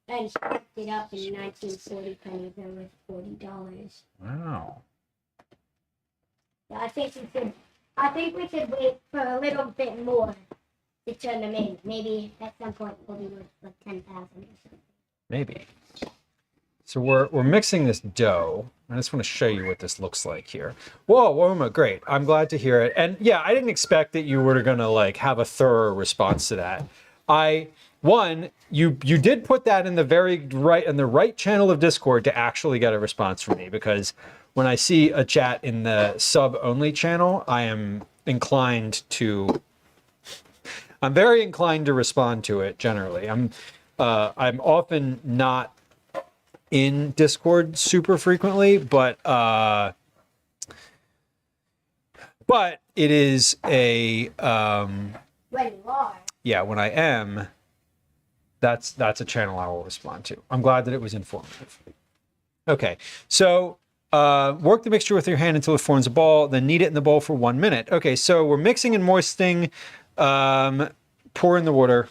and he picked it up. In 1940 pennies, they're worth $40. Wow. I think we should wait for a little bit more to turn them in. Maybe at some point we'll be worth like 10,000 or something. Maybe. So we're mixing this dough. I just want to show you what this looks like here. Whoa, Woma, great. I'm glad to hear it. And yeah, I didn't expect that you were gonna like have a thorough response to that. You did put that in the right channel of Discord to actually get a response from me, because when I see a chat in the sub only channel, I'm very inclined to respond to it generally. I'm often not in Discord super frequently, but it is a When you are. yeah, when I am, that's a channel I will respond to. I'm glad that it was informative. Okay, so work the mixture with your hand until it forms a ball, then knead it in the bowl for 1 minute. Okay, so we're mixing and moistening, pour in the water.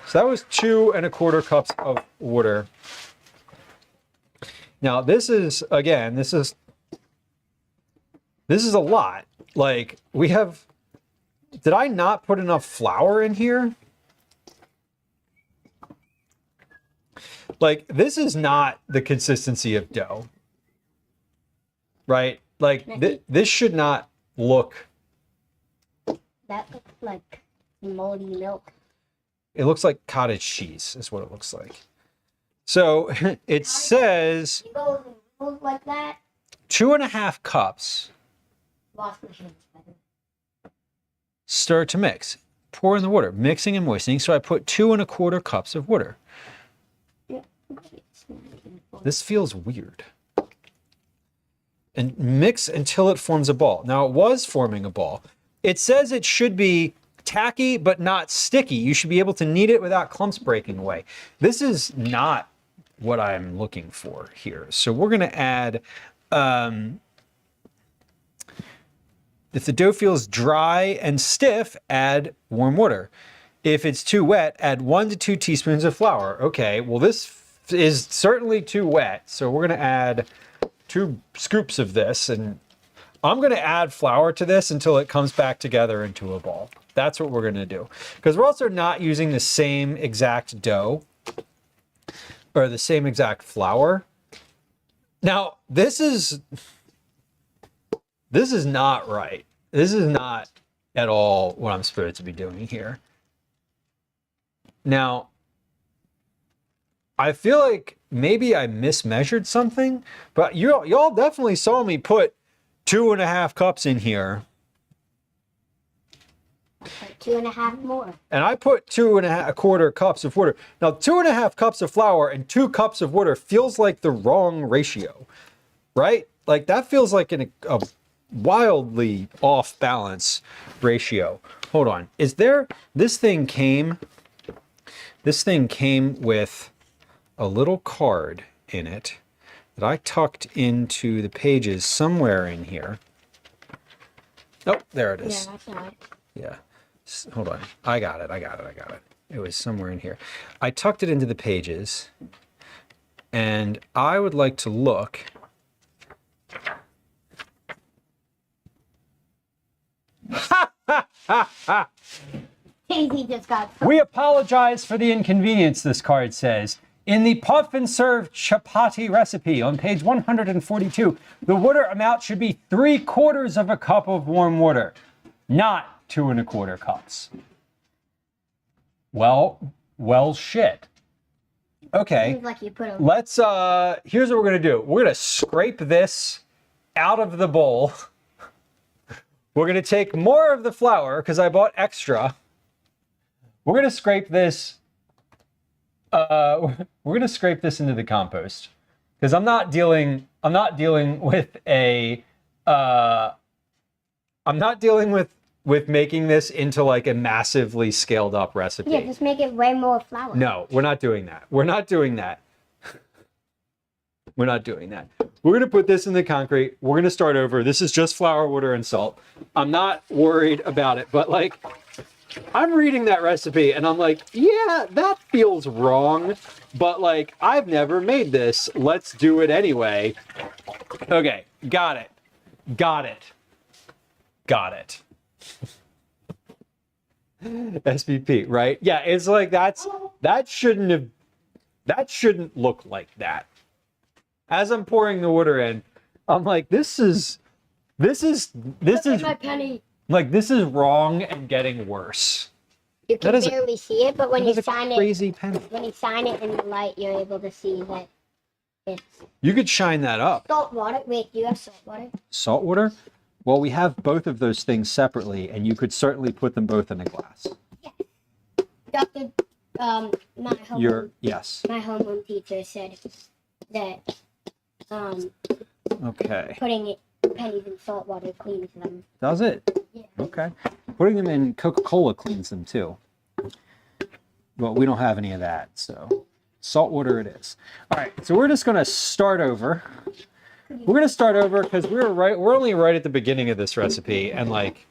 So that was 2 1/4 cups of water. Now this is a lot. Like we have did I not put enough flour in here? Like, this is not the consistency of dough, right? Like, this should not look. That looks like moldy milk. It looks like cottage cheese is what it looks like. So it says It goes in rolls like that. 2.5 cups. Wash machine. Stir to mix. Pour in the water, mixing and moistening. So I put 2.25 cups of water. This feels weird. And mix until it forms a ball. Now it was forming a ball. It says it should be tacky but not sticky. You should be able to knead it without clumps breaking away. This is not what I'm looking for here. So we're going to add, if the dough feels dry and stiff, add warm water. If it's too wet, add 1 to 2 teaspoons of flour. Okay, well this is certainly too wet. So we're going to add 2 scoops of this, and I'm going to add flour to this until it comes back together into a ball. That's what we're going to do. Because we're also not using the same exact dough or the same exact flour. Now, this is not right. This is not at all what I'm supposed to be doing here. Now, I feel like maybe I mismeasured something, but y'all definitely saw me put 2.5 cups in here. Like 2.5 more. And I put 2.25 cups of water. Now, 2.5 cups of flour and 2 cups of water feels like the wrong ratio, right? Like that feels like a wildly off balance ratio. Hold on. Is there, this thing came with a little card in it that I tucked into the pages somewhere in here. Oh, there it is. Yeah, that's not. Yeah. Hold on. I got it. It was somewhere in here. I tucked it into the pages, and I would like to look. Daisy just got. We apologize for the inconvenience, this card says. In the puff and serve chapati recipe on page 142, the water amount should be 3/4 cup of warm water, not 2.25 cups. Well, shit. Okay, Seems like you put a. let's, here's what we're gonna do. We're gonna scrape this out of the bowl. We're gonna take more of the flour, because I bought extra. We're gonna scrape this, we're gonna scrape this into the compost. Because I'm not dealing with a, I'm not dealing with making this into like a massively scaled up recipe. Yeah, just make it way more flour. No, we're not doing that. We're not doing that. We're not doing that. We're going to put this in the concrete. We're going to start over. This is just flour, water, and salt. I'm not worried about it, but like, I'm reading that recipe and I'm like, yeah, that feels wrong, but like, I've never made this. Let's do it anyway. Okay, got it. SVP, right? Yeah, it's like that shouldn't look like that. As I'm pouring the water in, I'm like, this is My penny. like, this is wrong and getting worse. You can That is a- barely see it, but when That you is a shine crazy penny. when you shine it in the light, you're able to see that it's You could shine that up. salt water. Wait, do you have salt water? Salt water? Well, we have both of those things separately, and you could certainly put them both in a glass. Doctor, Yes. my homeroom teacher said that Okay. putting pennies in salt water cleans them. Does it? Yeah. Okay. Putting them in Coca-Cola cleans them too. Well, we don't have any of that, so salt water it is. All right, so we're just gonna start over. We're gonna start over because we're only right at the beginning of this recipe, and like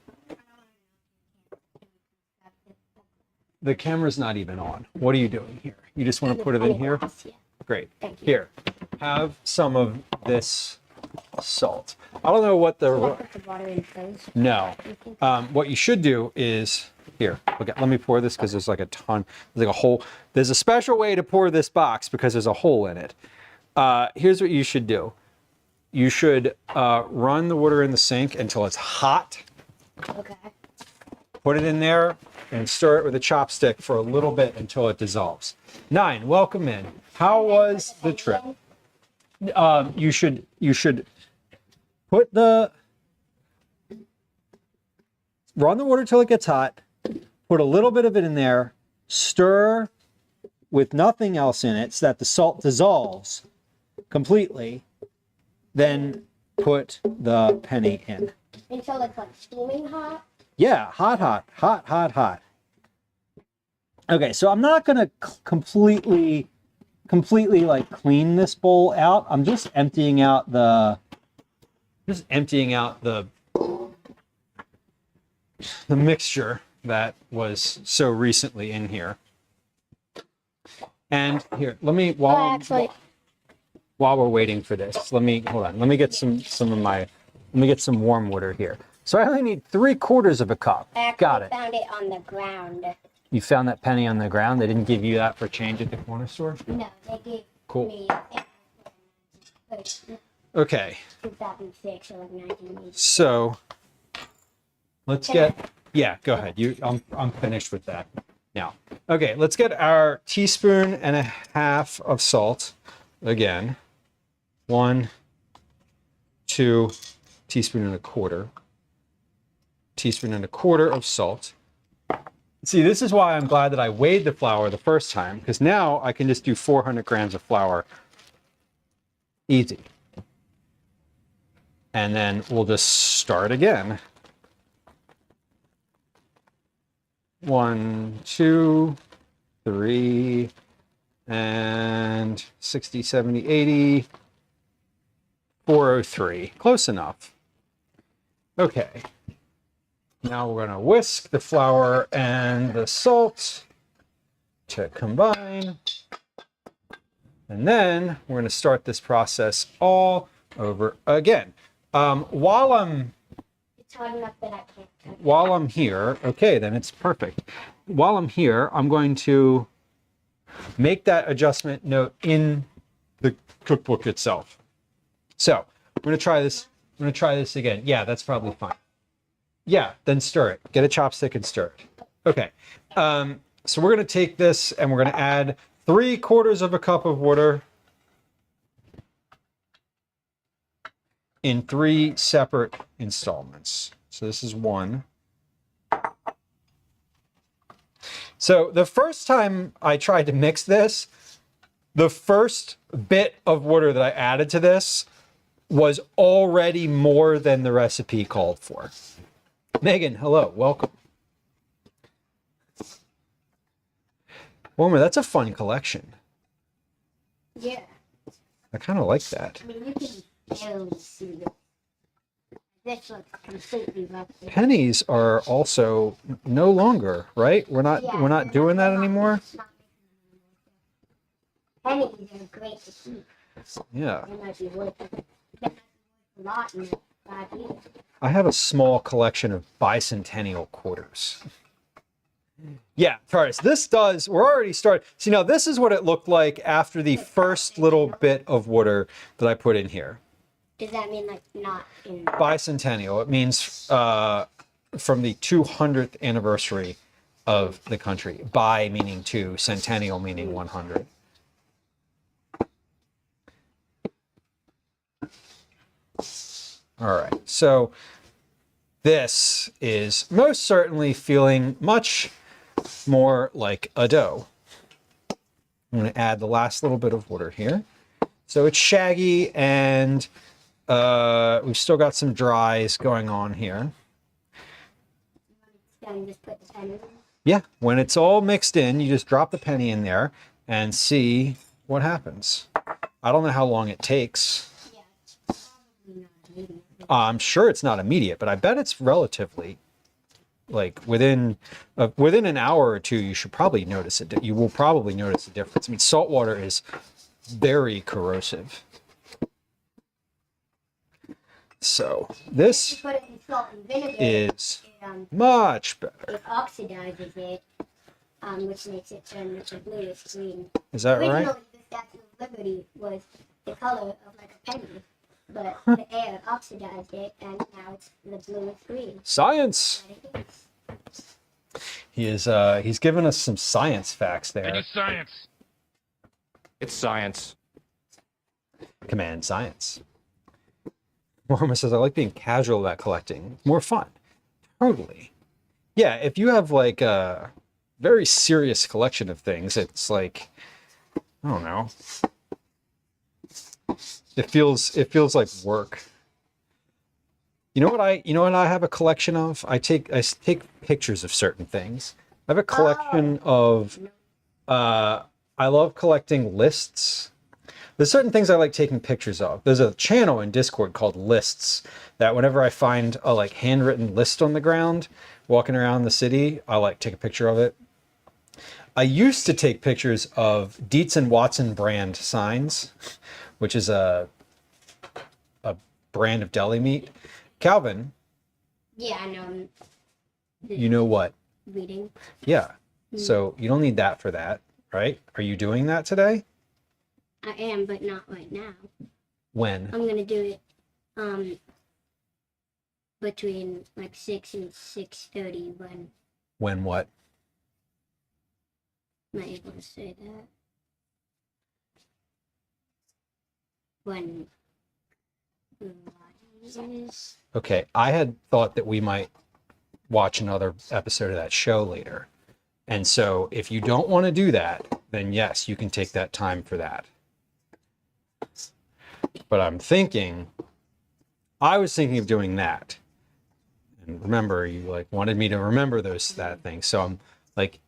the camera's not even on. What are you doing here? You just want to put it in here? Yeah. Great. Thank you. Here, have some of this salt. I don't know what Should I the, put the water in first? no. What you should do is, here, look, let me pour this because there's like a ton, there's like a hole. There's a special way to pour this box because there's a hole in it. Here's what you should do. You should run the water in the sink until it's hot. Okay. Put it in there and stir it with a chopstick for a little bit until it dissolves. 9, welcome in. How was the trip? You should put run the water till it gets hot, put a little bit of it in there, stir with nothing else in it so that the salt dissolves completely, then put the penny in. Until it's like steaming hot? Yeah, hot. Okay, so I'm not gonna completely like clean this bowl out. I'm just emptying out the mixture that was so recently in here. And here, let me while we're waiting for this, let me get some warm water here. So I only need 3/4 of a cup. I actually Got it. found it on the ground. You found that penny on the ground? They didn't give you that for change at the corner store? No, they gave Cool. me like Okay. 2006 or like 1980. So let's get, yeah, go ahead. I'm finished with that now. Okay, let's get our 1.5 teaspoons of salt again. 1, 2, 1.25 teaspoons. 1.25 teaspoons of salt. See, this is why I'm glad that I weighed the flour the first time, because now I can just do 400 grams of flour. Easy. And then we'll just start again. 1, 2, 3, and 60, 70, 80, 403. Close enough. Okay. Now we're going to whisk the flour and the salt to combine. And then we're going to start this process all over again. While I'm It's hard enough that I can't. while I'm here, okay, then it's perfect. While I'm here, I'm going to make that adjustment note in the cookbook itself. So I'm going to try this. I'm going to try this again. Yeah, that's probably fine. Yeah, then stir it. Get a chopstick and stir it. Okay. So we're going to take this and we're going to add 3/4 of a cup of water in 3 separate installments. So this is 1. So the first time I tried to mix this, the first bit of water that I added to this was already more than the recipe called for. Megan, hello, welcome. Wilmer, that's a fun collection. Yeah. I kind of like that. I mean, you can barely see this. This looks completely rusty. Pennies are also no longer, right? We're not doing that anymore. Pennies are great to keep. Yeah. They might be worth a lot in 5 years. I have a small collection of bicentennial quarters. Yeah, Taurus, we're already started. See, now this is what it looked like after the first little bit of water that I put in here. Does that mean like not in? Bicentennial, it means from the 200th anniversary of the country. Bi meaning 2, centennial meaning 100. All right, so this is most certainly feeling much more like a dough. I'm going to add the last little bit of water here. So it's shaggy and we've still got some dries going on here. Then just put the penny in. Yeah, when it's all mixed in, you just drop the penny in there and see what happens. I don't know how long it takes. Yeah, it's probably not immediate. I'm sure it's not immediate, but I bet it's relatively, like within an hour or two, you should probably notice it. You will probably notice a difference. I mean, salt water is very corrosive. So this Put it in salt and vinegar. is It, much better. it oxidizes it, which makes it turn the bluish green. Is that Originally, right? the Statue of Liberty was the color of like a penny, but the air oxidized it, and now it's the bluish green. Science. That it is. He's given us some science facts there. Any science? It's science. Command science. Morma says, I like being casual about collecting. More fun. Totally. Yeah, if you have like a very serious collection of things, it's like, I don't know. It feels like work. You know what I have a collection of? I take pictures of certain things. I have a collection of I love collecting lists. There's certain things I like taking pictures of. There's a channel in Discord called Lists that whenever I find a like handwritten list on the ground, walking around the city, I like take a picture of it. I used to take pictures of Dietz and Watson brand signs, which is a brand of deli meat. Calvin, Yeah, I know. you know what? Reading. Yeah. So you don't need that for that, right? Are you doing that today? I am, but not right now. When? I'm gonna do it between like 6 and 6:30 when When what? am I able to say that? When is Okay, I had thought that we might watch another episode of that show later. And so if you don't want to do that, then yes, you can take that time for that. But I was thinking of doing that. And remember, you like wanted me to remember that thing. So I'm like,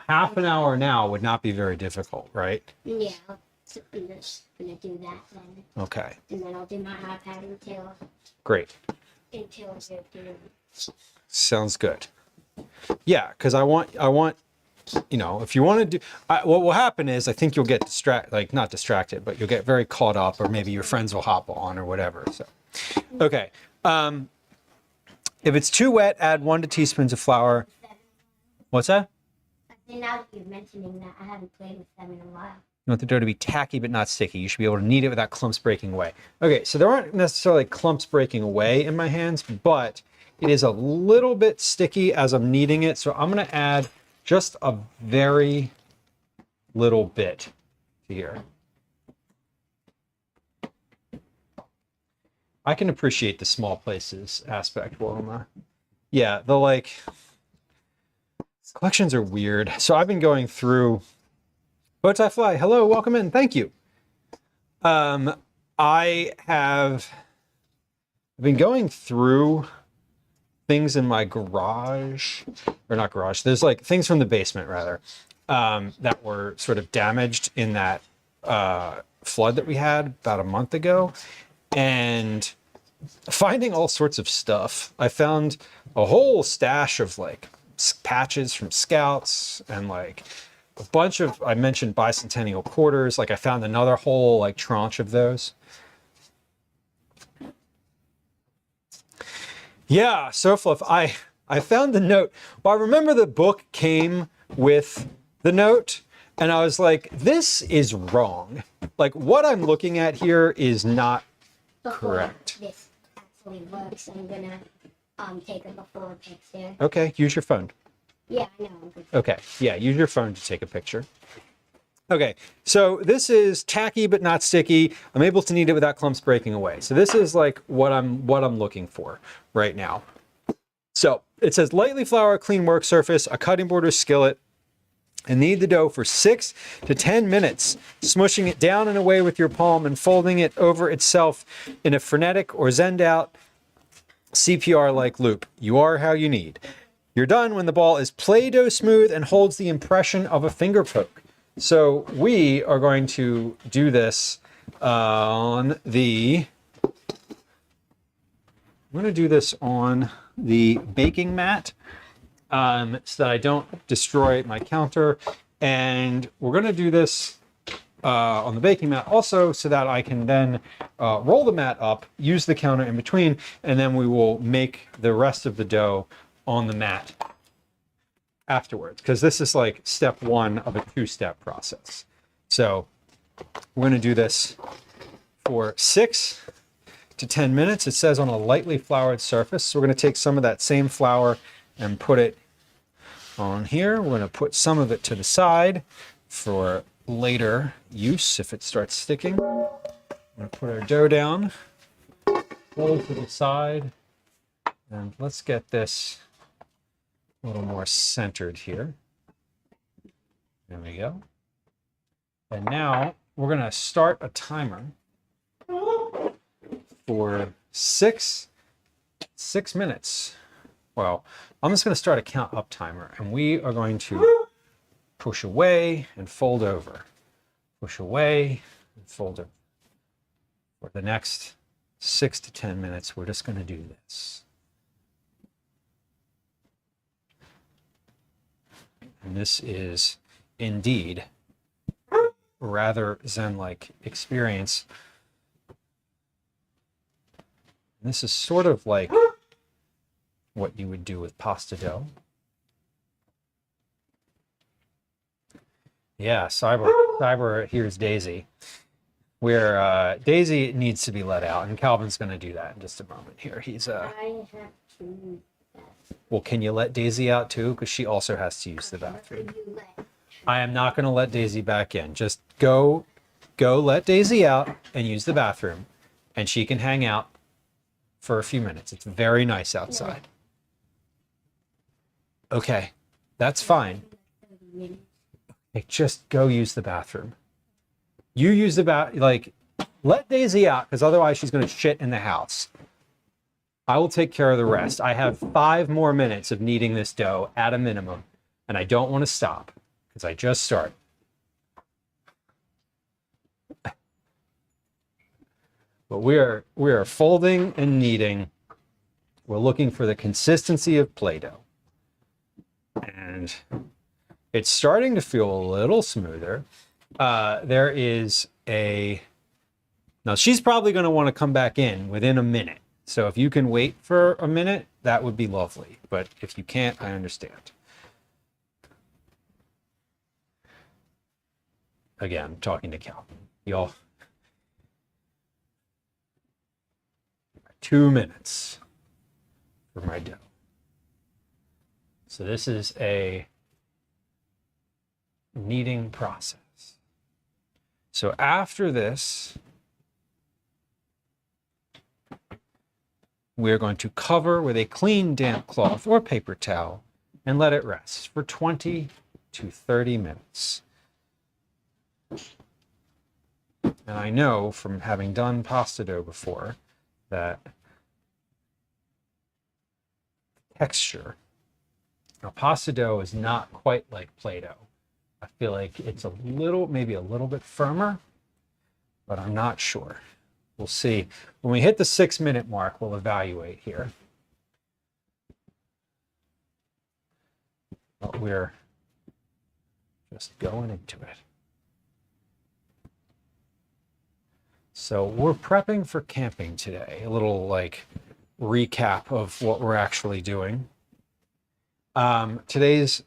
half an hour now would not be very difficult, right? yeah, so I'm just gonna do that then, Okay, and then I'll do my iPad great. until we're doing. Sounds good. Yeah, because I want, if you want to do, what will happen is I think you'll get not distracted, but you'll get very caught up, or maybe your friends will hop on or whatever. So, okay. If it's too wet, add 1 to 2 teaspoons of flour. What's that? And now that you're mentioning that, I haven't played with them in a while. You want the dough to be tacky but not sticky. You should be able to knead it without clumps breaking away. Okay, so there aren't necessarily clumps breaking away in my hands, but it is a little bit sticky as I'm kneading it. So I'm going to add just a very little bit here. I can appreciate the small places aspect, Wilma. Yeah, collections are weird. So I've been going through Bowtie hello, welcome in, thank you. I have been going through things in my garage, or not garage, there's like things from the basement rather, that were sort of damaged in that flood that we had about a month ago. And finding all sorts of stuff. I found a whole stash of like patches from Scouts and like a bunch of, I mentioned bicentennial quarters. Like I found another whole like tranche of those. Yeah, so Fluff, I found the note. Well, I remember the book came with the note and I was like, this is wrong. Like what I'm looking at here is not correct. This actually works. I'm gonna take a before picture. Okay, use your phone. Yeah, I know. I'm good. Okay, yeah, use your phone to take a picture. Okay, so this is tacky but not sticky. I'm able to knead it without clumps breaking away. So this is like what I'm looking for right now. So it says lightly flour a clean work surface, a cutting board or skillet, and knead the dough for 6 to 10 minutes, smushing it down and away with your palm and folding it over itself in a frenetic or zenned out CPR-like loop. You are how you knead. You're done when the ball is Play-Doh smooth and holds the impression of a finger poke. So we are going to do this on the baking mat so that I don't destroy my counter. And we're going to do this on the baking mat also, so that I can then roll the mat up, use the counter in between, and then we will make the rest of the dough on the mat afterwards, because this is like step one of a 2-step process. So we're going to do this for 6 to 10 minutes. It says on a lightly floured surface. So we're going to take some of that same flour and put it on here. We're going to put some of it to the side for later use if it starts sticking. We're going to put our dough down, roll to the side, and let's get this a little more centered here. There we go. And now we're going to start a timer for 6 minutes. Well, I'm just going to start a count up timer, and we are going to push away and fold over. Push away and fold over. For the next 6 to 10 minutes, we're just going to do this. And this is indeed a rather Zen-like experience. And this is sort of like what you would do with pasta dough. Yeah, Cyber, here's Daisy. Where Daisy needs to be let out, and Calvin's going to do that in just a moment here. He's I have to. Well, can you let Daisy out too? Because she also has to use the bathroom. I am not going to let Daisy back in. Just go let Daisy out and use the bathroom, and she can hang out for a few minutes. It's very nice outside. Okay, that's fine. Okay, just go use the bathroom. You use the let Daisy out, because otherwise she's going to shit in the house. I will take care of the rest. I have 5 more minutes of kneading this dough at a minimum, and I don't want to stop because I just started. But we are folding and kneading. We're looking for the consistency of Play-Doh. And it's starting to feel a little smoother. There is now she's probably going to want to come back in within a minute. So if you can wait for a minute, that would be lovely. But if you can't, I understand. Again, I'm talking to Calvin. Y'all. 2 minutes for my dough. So this is a kneading process. So after this, we're going to cover with a clean damp cloth or paper towel and let it rest for 20 to 30 minutes. And I know from having done pasta dough before that texture, now pasta dough is not quite like Play-Doh. I feel like it's maybe a little bit firmer, but I'm not sure. We'll see. When we hit the 6-minute mark, we'll evaluate here. But we're just going into it. So we're prepping for camping today. A little recap of what we're actually doing. Today's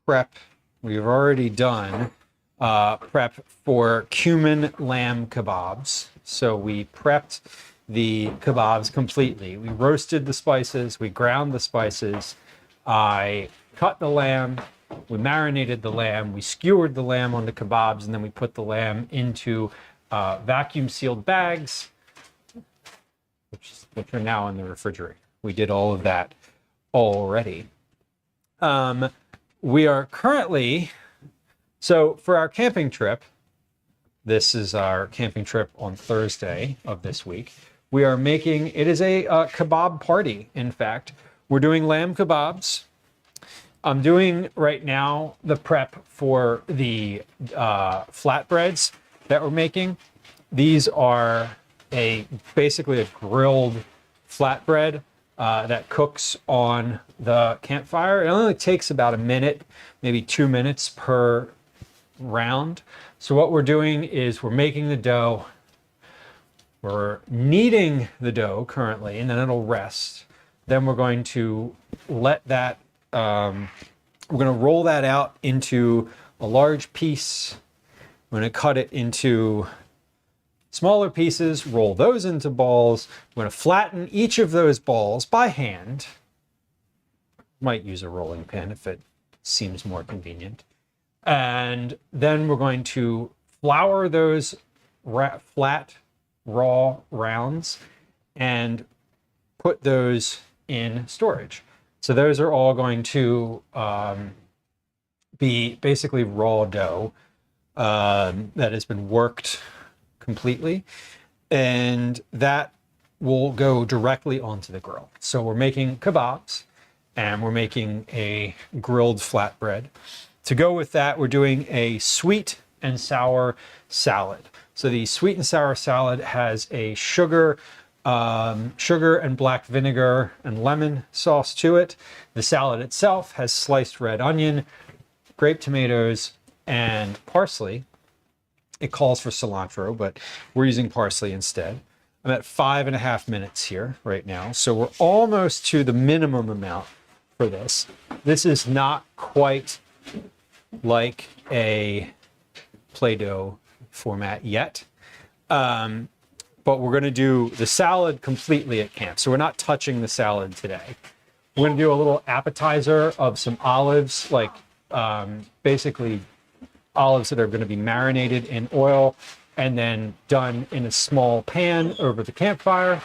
prep, we've already done prep for cumin lamb kebabs. So we prepped the kebabs completely. We roasted the spices, we ground the spices, I cut the lamb, we marinated the lamb, we skewered the lamb on the kebabs, and then we put the lamb into vacuum sealed bags, which are now in the refrigerator. We did all of that already. We are currently, so for our camping trip, this is our camping trip on Thursday of this week. We are making, it is a kebab party, in fact. We're doing lamb kebabs. I'm doing right now the prep for the flatbreads that we're making. These are basically a grilled flatbread that cooks on the campfire. It only takes about a minute, maybe 2 minutes per round. So what we're doing is we're making the dough. We're kneading the dough currently, and then it'll rest. Then we're going to let that, we're going to roll that out into a large piece. We're going to cut it into smaller pieces, roll those into balls. We're going to flatten each of those balls by hand. Might use a rolling pin if it seems more convenient. And then we're going to flour those flat, raw rounds and put those in storage. So those are all going to be basically raw dough that has been worked completely, and that will go directly onto the grill. So we're making kebabs and we're making a grilled flatbread. To go with that, we're doing a sweet and sour salad. So the sweet and sour salad has a sugar and black vinegar and lemon sauce to it. The salad itself has sliced red onion, grape tomatoes, and parsley. It calls for cilantro, but we're using parsley instead. I'm at 5.5 minutes here right now. So we're almost to the minimum amount for this. This is not quite like a Play-Doh format yet. But we're going to do the salad completely at camp. So we're not touching the salad today. We're going to do a little appetizer of some olives, like basically olives that are going to be marinated in oil and then done in a small pan over the campfire.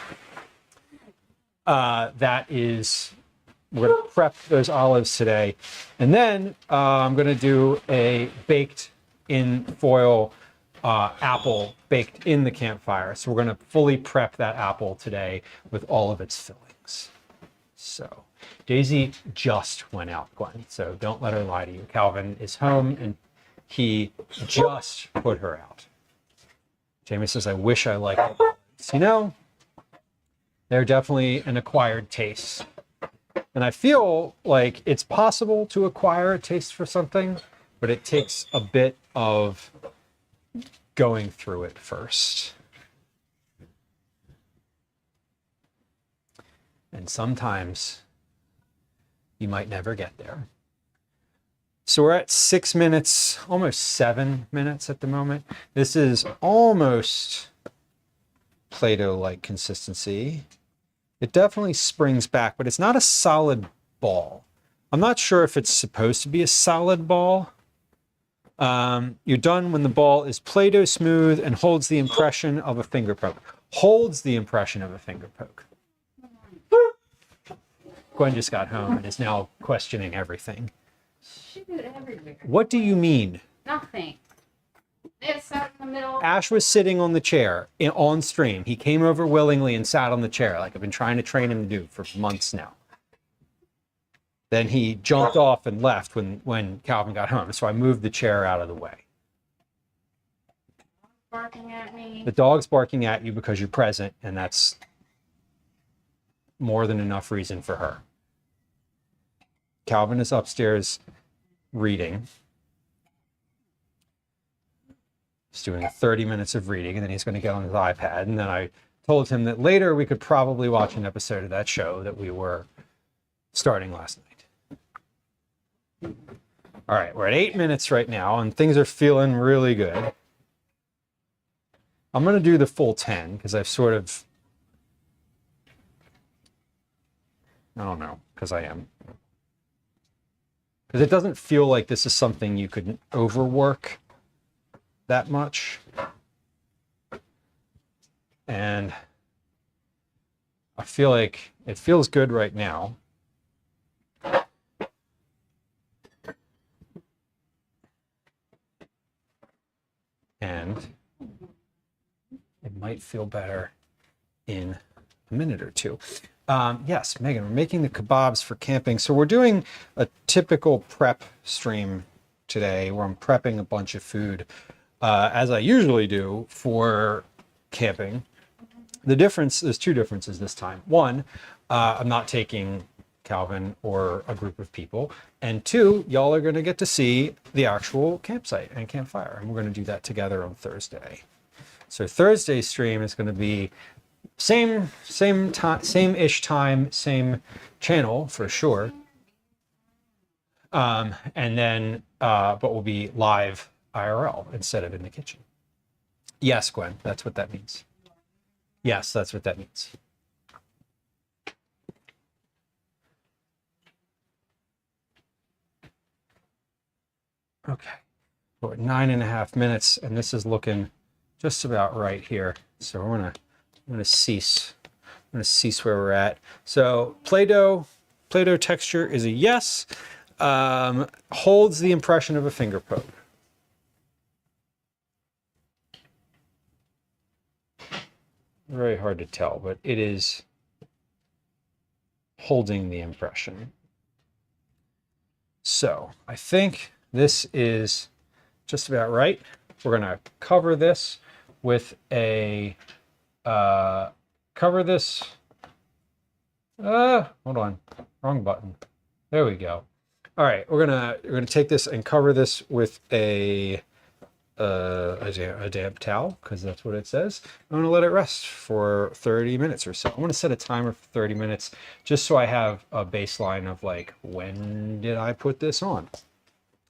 We're going to prep those olives today. And then I'm going to do a baked in foil apple baked in the campfire. So we're going to fully prep that apple today with all of its fillings. So Daisy just went out, Gwen. So don't let her lie to you. Calvin is home and he just put her out. Jamie says, I wish I liked olives. You know, they're definitely an acquired taste. And I feel like it's possible to acquire a taste for something, but it takes a bit of going through it first. And sometimes you might never get there. So we're at 6 minutes, almost 7 minutes at the moment. This is almost Play-Doh-like consistency. It definitely springs back, but it's not a solid ball. I'm not sure if it's supposed to be a solid ball. You're done when the ball is Play-Doh smooth and holds the impression of a finger poke. Holds the impression of a finger poke. Gwen just got home and is now questioning everything. Shoot everywhere. What do you mean? Nothing. It sat in the middle. Ash was sitting on the chair on stream. He came over willingly and sat on the chair like I've been trying to train him to do for months now. Then he jumped off and left when Calvin got home. So I moved the chair out of the way. Barking at me. The dog's barking at you because you're present, and that's more than enough reason for her. Calvin is upstairs reading. He's doing 30 minutes of reading, and then he's going to get on his iPad. And then I told him that later we could probably watch an episode of that show that we were starting last night. All right, we're at 8 minutes right now, and things are feeling really good. I'm going to do the full 10 because I've sort of, I don't know, because I am. Because it doesn't feel like this is something you could overwork that much. And I feel like it feels good right now. And it might feel better in a minute or two. Yes, Megan, we're making the kebabs for camping. So we're doing a typical prep stream today where I'm prepping a bunch of food as I usually do for camping. The difference, there's two differences this time. One, I'm not taking Calvin or a group of people. And 2, y'all are going to get to see the actual campsite and campfire. And we're going to do that together on Thursday. So Thursday's stream is going to be same time, same-ish time, same channel for sure. And then, but we'll be live IRL instead of in the kitchen. Yes, Gwen, that's what that means. Yes, that's what that means. Okay, we're at 9.5 minutes, and this is looking just about right here. So I'm gonna cease where we're at. So Play-Doh texture is a yes. Holds the impression of a finger poke. Very hard to tell, but it is holding the impression. So I think this is just about right. We're gonna cover this with a hold on, wrong button. There we go. All right, we're gonna take this and cover this with a damp towel, because that's what it says. I'm gonna let it rest for 30 minutes or so. I'm gonna set a timer for 30 minutes just so I have a baseline of like, when did I put this on?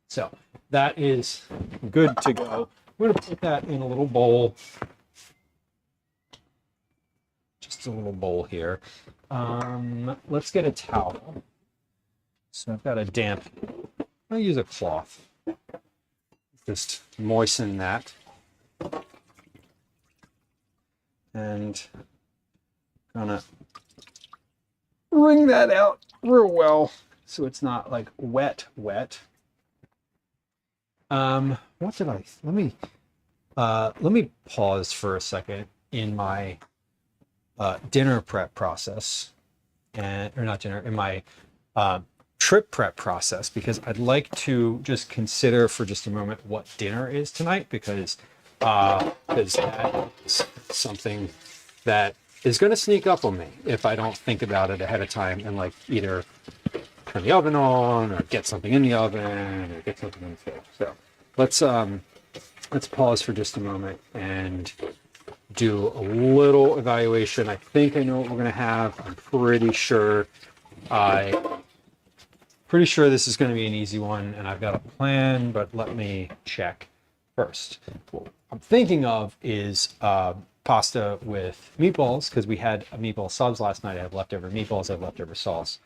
So that is good to go. I'm gonna put that in a little bowl. Just a little bowl here. Let's get a towel. So I've got a damp, I'll use a cloth. Just moisten that. And gonna wring that out real well so it's not like wet. What did let me pause for a second in my dinner prep process, or not dinner, in my trip prep process, because I'd like to just consider for just a moment what dinner is tonight, because that is something that is going to sneak up on me if I don't think about it ahead of time and like either turn the oven on or get something in the oven or get something in the fridge. So let's pause for just a moment and do a little evaluation. I think I know what we're going to have. I'm pretty sure this is going to be an easy one, and I've got a plan, but let me check first. What I'm thinking of is pasta with meatballs, because we had meatball subs last night. I have leftover meatballs, I have leftover sauce.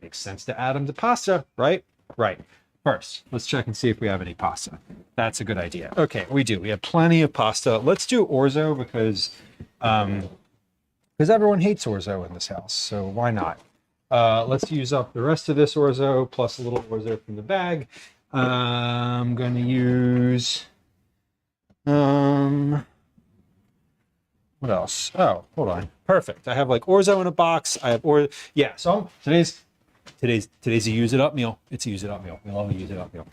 Makes sense to add them to pasta, right? Right. First, let's check and see if we have any pasta. That's a good idea. Okay, we do. We have plenty of pasta. Let's do orzo because everyone hates orzo in this house, so why not? Let's use up the rest of this orzo plus a little orzo from the bag. I'm going to use what else? Oh, hold on. Perfect. I have like orzo in a box. I have so today's a use it up meal. It's a use it up meal. We love a use it up meal.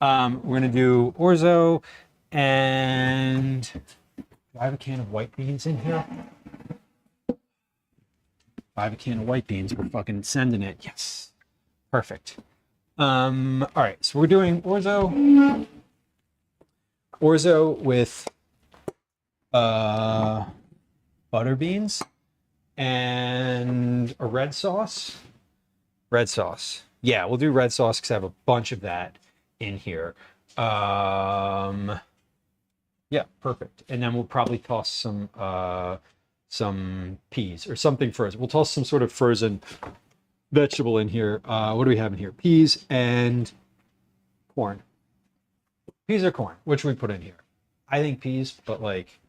We're gonna do orzo, and do I have a can of white beans in here? If I have a can of white beans, we're fucking sending it. Yes. Perfect. All right, so we're doing orzo with butter beans and a red sauce. Red sauce. Yeah, we'll do red sauce because I have a bunch of that in here. Yeah, perfect. And then we'll probably toss some peas or something first. We'll toss some sort of frozen vegetable in here. What do we have in here? Peas and corn. Peas or corn? Which we put in here? I think peas, but like,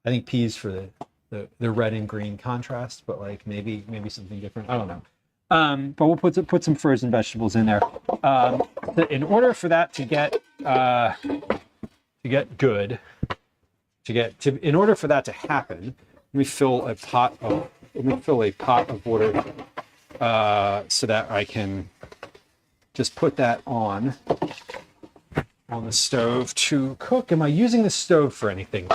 I think peas for the red and green contrast, but like maybe something different. I don't know. But we'll put some frozen vegetables in there. In order for that to get good, in order for that to happen, let me fill a pot of water so that I can just put that on the stove to cook. Am I using the stove for anything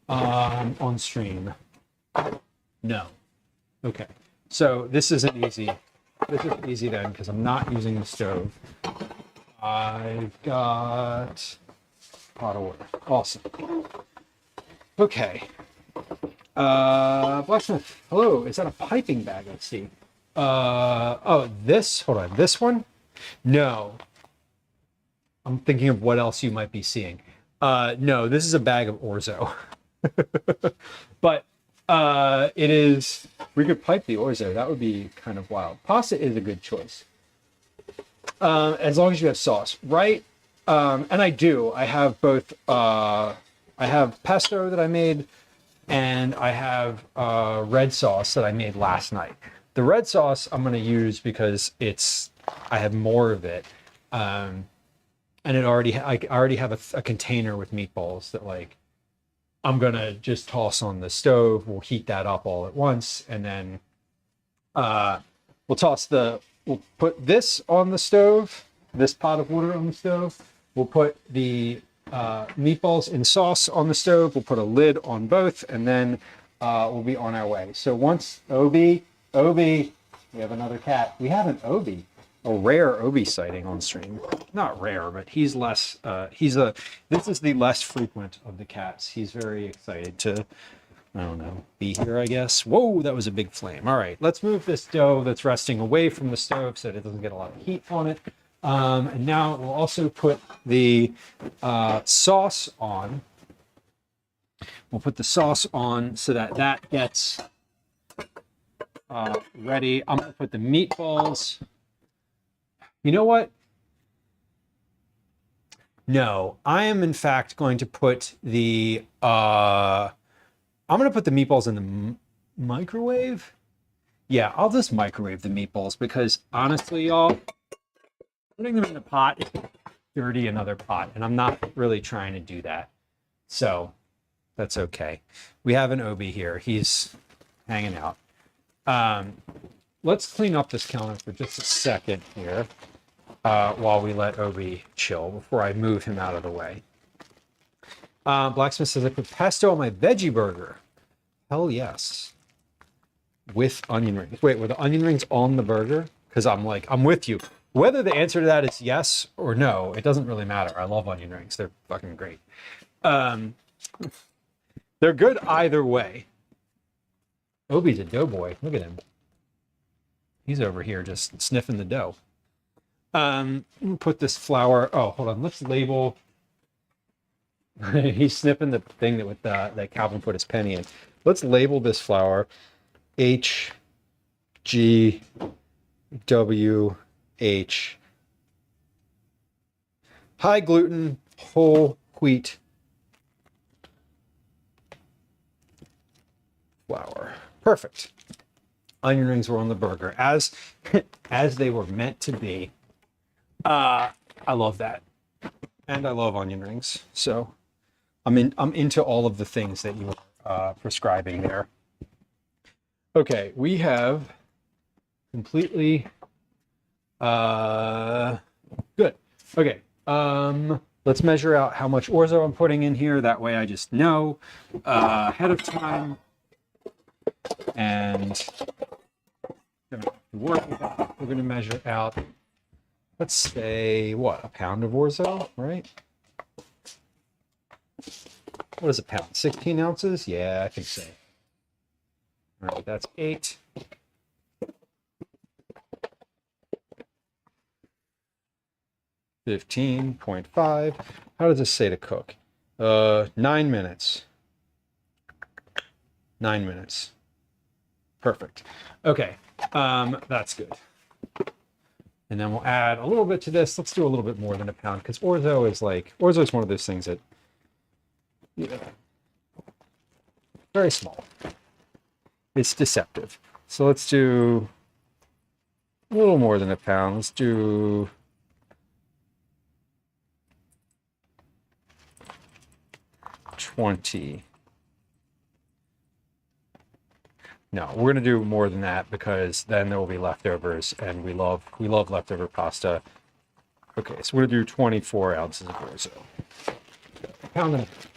on stream? No. Okay. So this isn't easy. This is easy then because I'm not using the stove. I've got pot of water. Awesome. Okay. Blacksmith. Hello. Is that a piping bag? Let's see. Oh, this. Hold on. This one? No. I'm thinking of what else you might be seeing. No, this is a bag of orzo. But it is. We could pipe the orzo. That would be kind of wild. Pasta is a good choice. As long as you have sauce, right? And I do. I have both. I have pesto that I made, and I have red sauce that I made last night. The red sauce I'm going to use because I have more of it, and I already have a container with meatballs that like I'm gonna just toss on the stove. We'll heat that up all at once, and then we'll put this on the stove, this pot of water on the stove. We'll put the meatballs in sauce on the stove. We'll put a lid on both, and then we'll be on our way. So once Obi, we have another cat. We have an Obi, a rare Obi sighting on stream. Not rare, but he's less. This is the less frequent of the cats. He's very excited to, I don't know, be here, I guess. Whoa, that was a big flame. All right, let's move this dough that's resting away from the stove so that it doesn't get a lot of heat on it. And now we'll also put the sauce on. We'll put the sauce on so that gets ready. I'm going to put the meatballs. You know what? No, I am in fact going to put the I'm going to put the meatballs in the microwave. Yeah, I'll just microwave the meatballs because honestly, y'all, putting them in the pot is dirty another pot, and I'm not really trying to do that. So that's okay. We have an Obi here. He's hanging out. Let's clean up this counter for just a second here while we let Obi chill before I move him out of the way. Blacksmith says, I put pesto on my veggie burger. Hell yes. With onion rings. Wait, were the onion rings on the burger? Because I'm with you. Whether the answer to that is yes or no, it doesn't really matter. I love onion rings. They're fucking great. They're good either way. Obi's a doughboy. Look at him. He's over here just sniffing the dough. Put this flour. Oh, hold on. Let's label. He's sniffing the thing that Calvin put his penny in. Let's label this flour HGWH. High gluten, whole wheat flour. Perfect. Onion rings were on the burger as they were meant to be. I love that, and I love onion rings. So I'm into all of the things that you were prescribing there. Okay, we have completely good. Okay, let's measure out how much orzo I'm putting in here. That way I just know ahead of time. And we're going to measure out, let's say, what, a pound of orzo, right? What is a pound? 16 ounces? Yeah, I think so. All right, that's 8. $15.5. How does this say to cook? 9 minutes. 9 minutes. Perfect. Okay, that's good. And then we'll add a little bit to this. Let's do a little bit more than a pound because orzo is one of those things that, very small. It's deceptive. So let's do a little more than a pound. Let's do 20. No, we're gonna do more than that because then there will be leftovers, and we love leftover pasta. Okay, so we're gonna do 24 ounces of orzo. A pound and a half.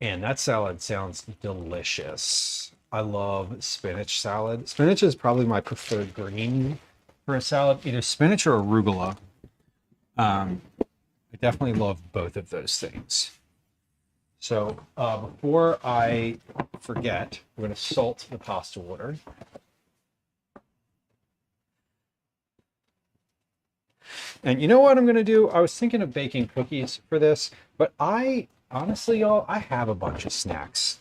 And that salad sounds delicious. I love spinach salad. Spinach is probably my preferred green for a salad, either spinach or arugula. I definitely love both of those things. So before I forget, we're going to salt the pasta water. And you know what I'm going to do? I was thinking of baking cookies for this, but honestly, y'all, I have a bunch of snacks.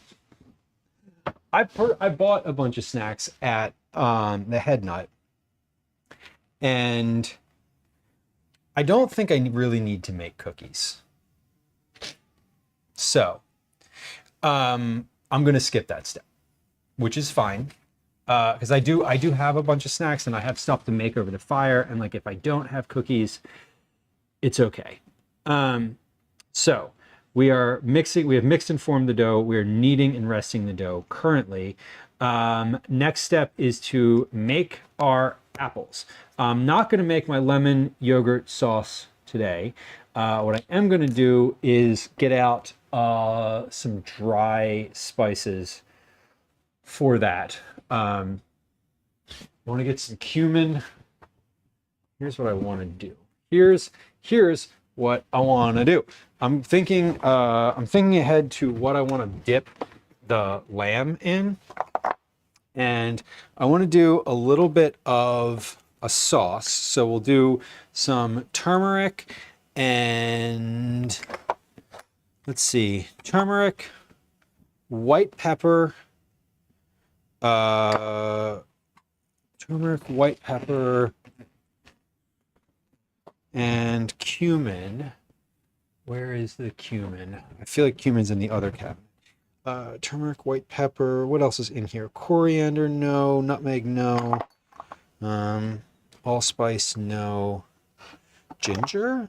I bought a bunch of snacks at the Head Nut, and I don't think I really need to make cookies. So I'm going to skip that step, which is fine. Because I do have a bunch of snacks and I have stuff to make over the fire. And like, if I don't have cookies, it's okay. So we have mixed and formed the dough. We are kneading and resting the dough currently. Next step is to make our apples. I'm not going to make my lemon yogurt sauce today. What I am going to do is get out some dry spices for that. I want to get some cumin. Here's what I want to do. Here's what I want to do. I'm thinking ahead to what I want to dip the lamb in. And I want to do a little bit of a sauce. So we'll do some turmeric and let's see, turmeric, white pepper, turmeric, white pepper, and cumin. Where is the cumin? I feel like cumin's in the other cabinet. Turmeric, white pepper. What else is in here? Coriander, no. Nutmeg, no. Allspice, no. Ginger?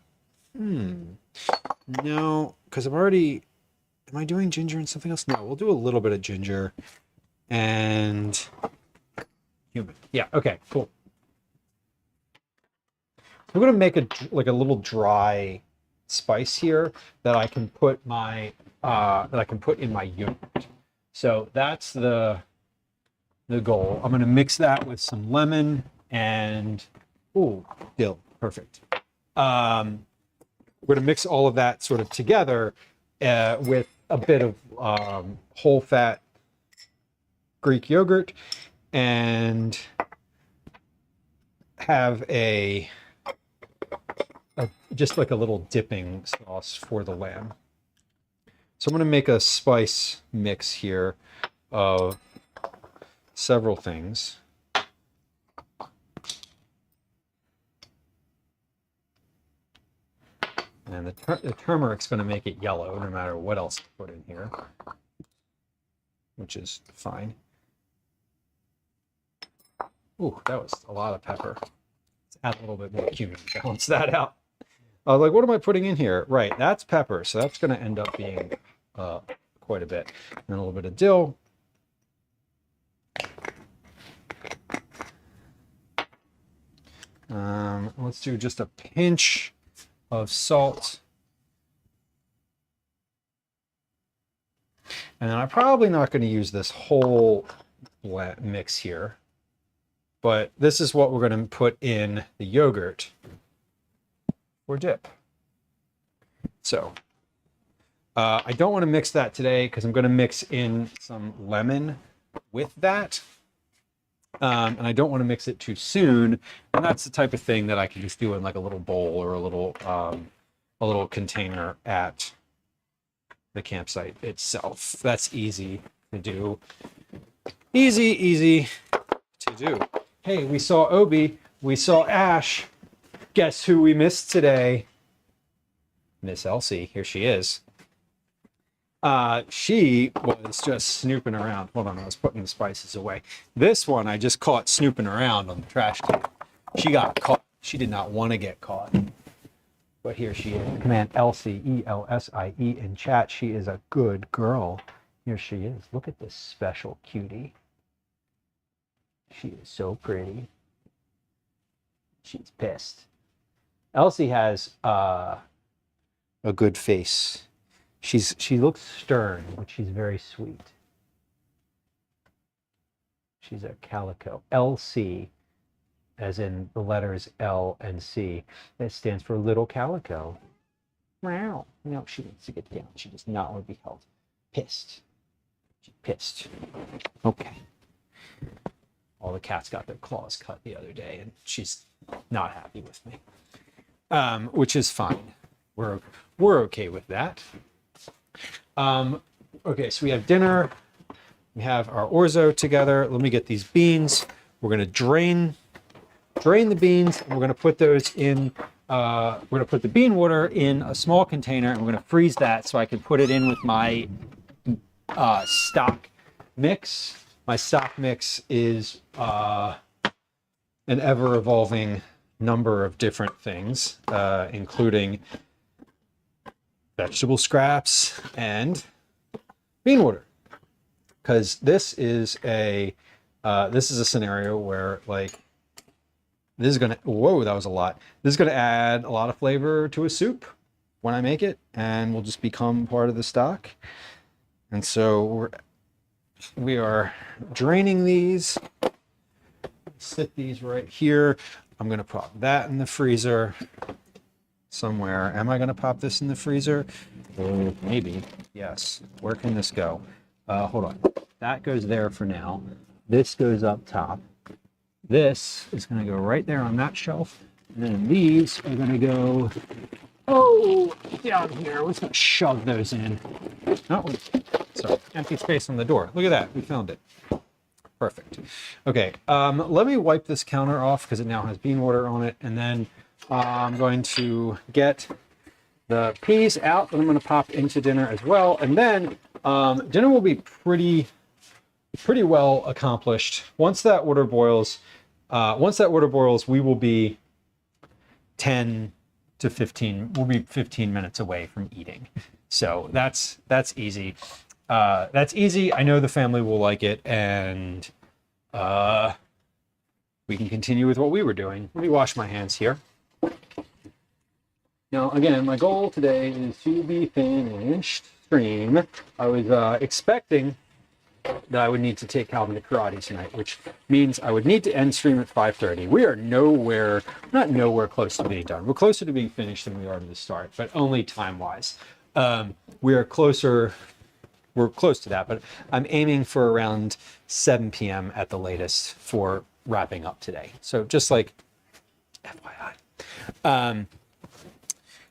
No, because am I doing ginger and something else? No, we'll do a little bit of ginger and cumin. Yeah, okay, cool. I'm gonna make a little dry spice here that I can put in my yogurt. So that's the goal. I'm gonna mix that with some lemon and dill. Perfect. We're gonna mix all of that sort of together with a bit of whole fat Greek yogurt and have just like a little dipping sauce for the lamb. So I'm going to make a spice mix here of several things. And the turmeric's going to make it yellow no matter what else I put in here, which is fine. Ooh, that was a lot of pepper. Let's add a little bit more cumin to balance that out. I was like, what am I putting in here? Right, that's pepper, so that's going to end up being quite a bit. And a little bit of dill. Let's do just a pinch of salt. And then I'm probably not going to use this whole mix here, but this is what we're going to put in the yogurt or dip. So I don't want to mix that today because I'm going to mix in some lemon with that. And I don't want to mix it too soon. And that's the type of thing that I can just do in like a little bowl or a little container at the campsite itself. That's easy to do. Easy to do. Hey, we saw Obi, we saw Ash. Guess who we missed today? Miss Elsie. Here she is. She was just snooping around. Hold on, I was putting the spices away. This one I just caught snooping around on the trash can. She got caught. She did not want to get caught. But here she is. Command Elsie, E-L-S-I-E in chat. She is a good girl. Here she is. Look at this special cutie. She is so pretty. She's pissed. Elsie has a good face. She looks stern, but she's very sweet. She's a calico. LC, as in the letters L and C. That stands for little calico. Wow. No, she needs to get down. She does not want to be held. Pissed. She's pissed. Okay. All the cats got their claws cut the other day, and she's not happy with me, which is fine. We're okay with that. Okay, so we have dinner. We have our orzo together. Let me get these beans. We're gonna drain the beans, and we're gonna put those in. We're gonna put the bean water in a small container, and we're gonna freeze that so I can put it in with my stock mix. My stock mix is an ever-evolving number of different things, including vegetable scraps and bean water. Because this is a scenario where, like, this is gonna, whoa, that was a lot. This is gonna add a lot of flavor to a soup when I make it, and will just become part of the stock. And so we are draining these. Sit these right here. I'm gonna pop that in the freezer somewhere. Am I gonna pop this in the freezer? Maybe. Yes. Where can this go? Hold on. That goes there for now. This goes up top. This is going to go right there on that shelf. And then these are going to go, down here. Let's not shove those in. Oh, sorry. Empty space on the door. Look at that. We found it. Perfect. Okay. Let me wipe this counter off because it now has bean water on it. And then I'm going to get the peas out that I'm going to pop into dinner as well. And then dinner will be pretty well accomplished. Once that water boils, we will be 10 to 15. We'll be 15 minutes away from eating. So that's easy. That's easy. I know the family will like it, and we can continue with what we were doing. Let me wash my hands here. Now, again, my goal today is to be finished stream. I was expecting that I would need to take Calvin to karate tonight, which means I would need to end stream at 5:30. We are not nowhere close to being done. We're closer to being finished than we are to the start, but only time-wise. We're close to that, but I'm aiming for around 7 p.m. at the latest for wrapping up today. So just like FYI.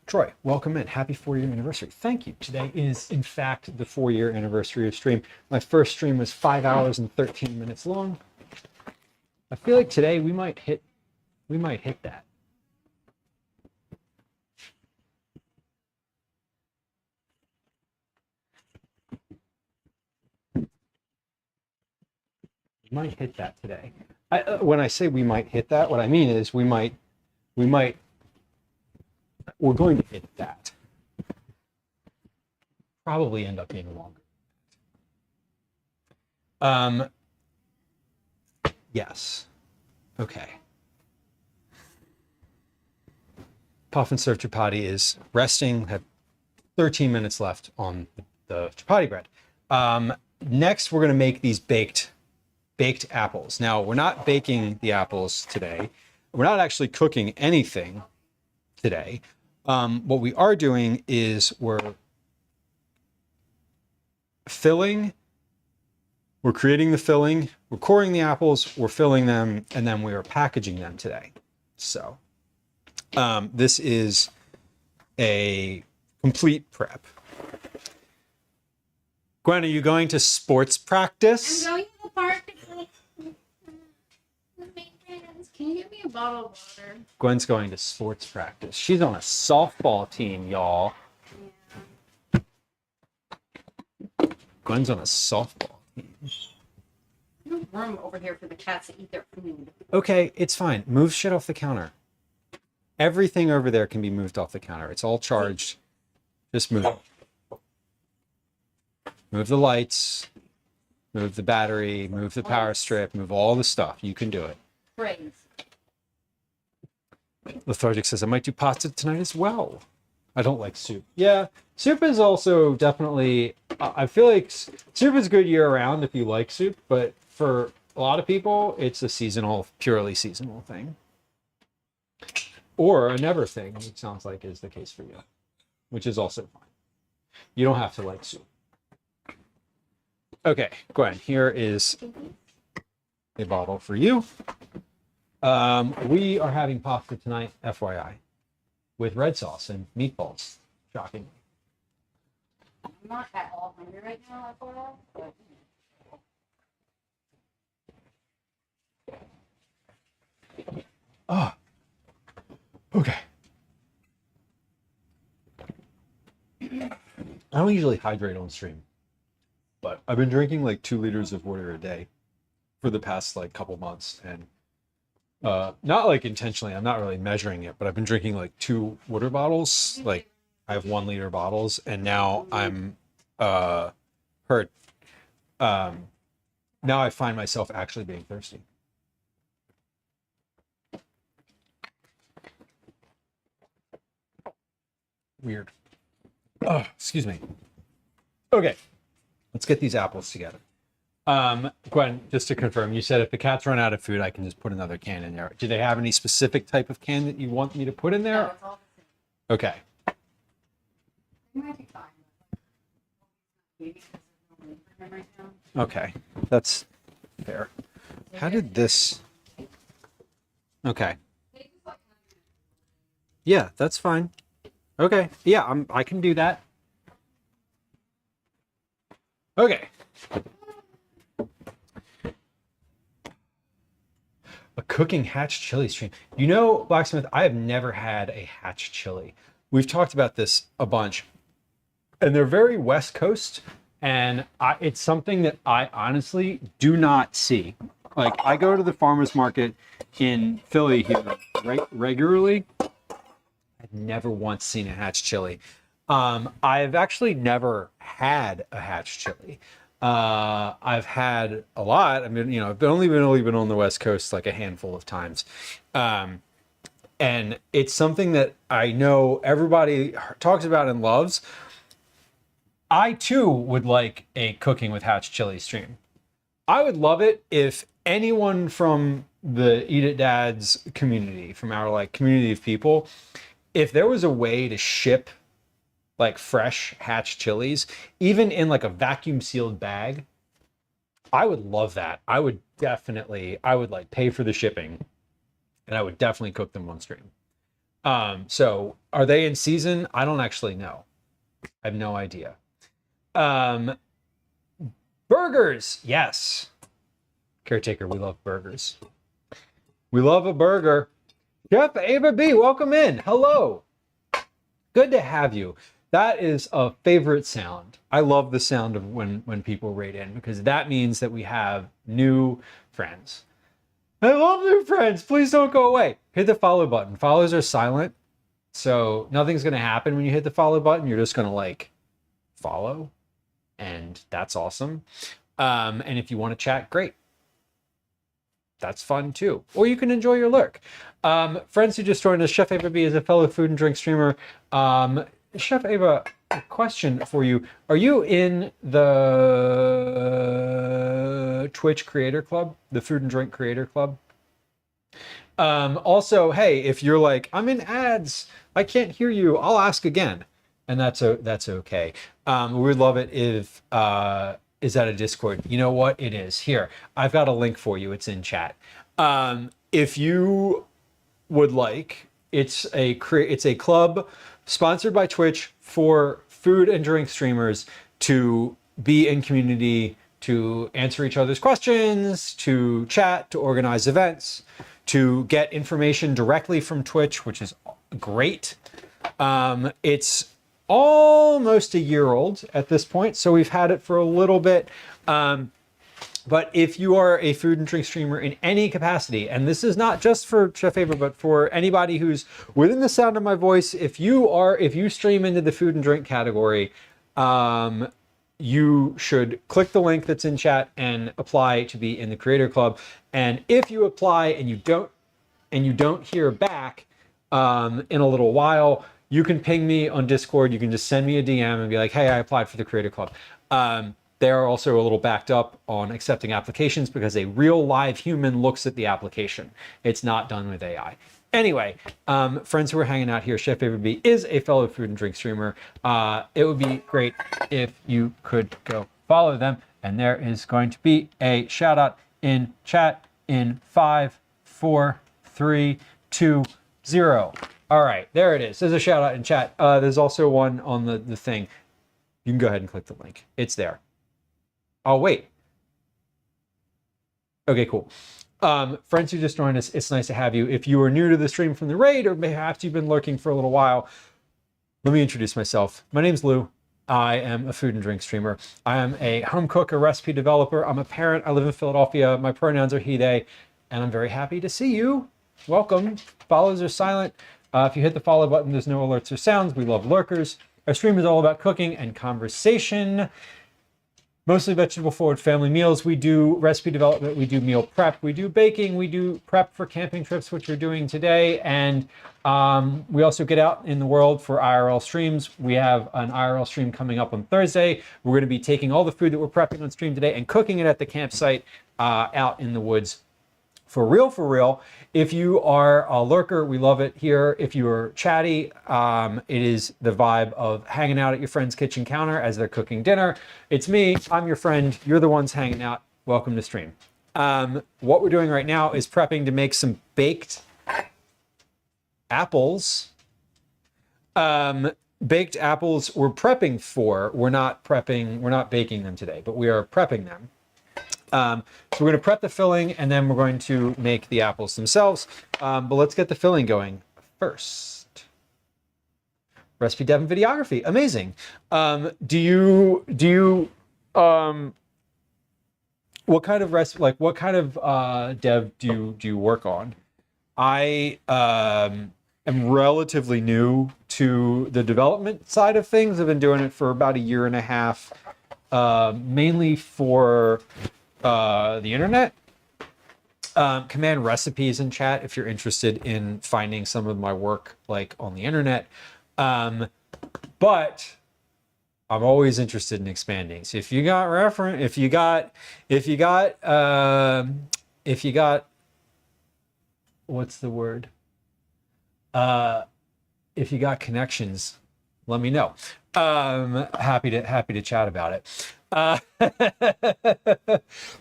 Troy, welcome in. Happy 4-year anniversary. Thank you. Today is, in fact, the 4-year anniversary of stream. My first stream was 5 hours and 13 minutes long. I feel like today we might hit that. We might hit that today. When I say we might hit that, what I mean is we're going to hit that. Probably end up being longer. Yes. Okay. Puff and Serve Chapati is resting. Have 13 minutes left on the chapati bread. Next, we're going to make these baked apples. Now, we're not baking the apples today. We're not actually cooking anything today. What we are doing is we're creating the filling, we're coring the apples, we're filling them, and then we are packaging them today. So this is a complete prep. Gwen, are you going to sports practice? I'm going to the park with my friends. Can you give me a bottle of water? Gwen's going to sports practice. She's on a softball team, y'all. Yeah. Gwen's on a softball team. No room over here for the cats to eat their food. Okay, it's fine. Move shit off the counter. Everything over there can be moved off the counter. It's all charged. Just move it. Move the lights, move the battery, move the power strip, move all the stuff. You can do it. Praise. Lethargic says, I might do pasta tonight as well. I don't like soup. Yeah, soup is also definitely, I feel like soup is good year round if you like soup, but for a lot of people, it's a purely seasonal thing. Or a never thing, it sounds like is the case for you, which is also fine. You don't have to like soup. Okay, Gwen, here is a bottle for you. We are having pasta tonight, FYI, with red sauce and meatballs, shockingly. I'm not at all hungry right now, but Ah, okay. I don't usually hydrate on stream, but I've been drinking like 2 liters of water a day for the past like couple months, and not like intentionally, I'm not really measuring it, but I've been drinking like 2 water bottles. Like I have 1 liter bottles, and now I'm hurt. Now I find myself actually being thirsty. Weird. Oh, excuse me. Okay, let's get these apples together. Gwen, just to confirm, you said if the cats run out of food, I can just put another can in there. Do they have any specific type of can that you want me to put in there? no, it's all the Okay. same. It might be fine. Maybe because there's no room for him right now. Okay, that's fair. How did this? Okay. Yeah, that's fine. Okay, yeah, I can do that. Okay. A cooking hatch chili stream. You know, Blacksmith, I have never had a hatch chili. We've talked about this a bunch, and they're very West Coast, and it's something that I honestly do not see. Like, I go to the farmer's market in Philly here regularly. I've never once seen a hatch chili. I've actually never had a hatch chili. I've had a lot. I mean, I've only been on the West Coast like a handful of times. And it's something that I know everybody talks about and loves. I too would like a cooking with hatch chili stream. I would love it if anyone from the Eat It Dads community, from our like community of people, if there was a way to ship like fresh hatch chilies, even in like a vacuum sealed bag, I would love that. I would like pay for the shipping, and I would definitely cook them on stream. So are they in season? I don't actually know. I have no idea. Burgers, yes. Caretaker, we love burgers. We love a burger. Chef Ava B, welcome in. Hello. Good to have you. That is a favorite sound. I love the sound of when people raid in, because that means that we have new friends. I love new friends. Please don't go away. Hit the follow button. Follows are silent, so nothing's going to happen when you hit the follow button. You're just going to like follow, and that's awesome. And if you want to chat, great. That's fun too. Or you can enjoy your lurk. Friends who just joined us, Chef Ava B is a fellow food and drink streamer. Chef Ava, a question for you. Are you in the Twitch Creator Club, the Food and Drink Creator Club? Also, hey, if you're like, I'm in ads, I can't hear you, I'll ask again. And that's okay. We would love it if, is that a Discord? You know what? It is. Here, I've got a link for you. It's in chat. If you would like, it's a club sponsored by Twitch for food and drink streamers to be in community, to answer each other's questions, to chat, to organize events, to get information directly from Twitch, which is great. It's almost a year old at this point, so we've had it for a little bit. But if you are a food and drink streamer in any capacity, and this is not just for Chef Ava, but for anybody who's within the sound of my voice, if you stream into the food and drink category, you should click the link that's in chat and apply to be in the Creator Club. And if you apply and you don't hear back in a little while, you can ping me on Discord. You can just send me a DM and be like, hey, I applied for the Creator Club. They are also a little backed up on accepting applications because a real live human looks at the application. It's not done with AI. Anyway, friends who are hanging out here, Chef David B is a fellow food and drink streamer. It would be great if you could go follow them. And there is going to be a shout out in chat in 5, 4, 3, 2, 0. All right, there it is. There's a shout out in chat. There's also one on the thing. You can go ahead and click the link. It's there. Oh, wait. Okay, cool. Friends who just joined us, it's nice to have you. If you are new to the stream from the raid, or perhaps you've been lurking for a little while, let me introduce myself. My name's Lou. I am a food and drink streamer. I am a home cook, a recipe developer. I'm a parent. I live in Philadelphia. My pronouns are he, they, and I'm very happy to see you. Welcome. Follows are silent. If you hit the follow button, there's no alerts or sounds. We love lurkers. Our stream is all about cooking and conversation. Mostly vegetable forward family meals. We do recipe development, we do meal prep, we do baking, we do prep for camping trips, which we're doing today. And we also get out in the world for IRL streams. We have an IRL stream coming up on Thursday. We're going to be taking all the food that we're prepping on stream today and cooking it at the campsite out in the woods. For real, if you are a lurker, we love it here. If you are chatty, it is the vibe of hanging out at your friend's kitchen counter as they're cooking dinner. It's me, I'm your friend, you're the ones hanging out. Welcome to stream. What we're doing right now is prepping to make some baked apples. Baked apples we're prepping for. We're not baking them today, but we are prepping them. So we're going to prep the filling and then we're going to make the apples themselves. But let's get the filling going first. Recipe dev and videography. Amazing. What kind of recipe, like what kind of dev do you work on? I am relatively new to the development side of things. I've been doing it for about 1.5 years, mainly for the internet. Command recipes in chat if you're interested in finding some of my work like on the internet. But I'm always interested in expanding. So if you got what's the word? If you got connections, let me know. Happy to chat about it.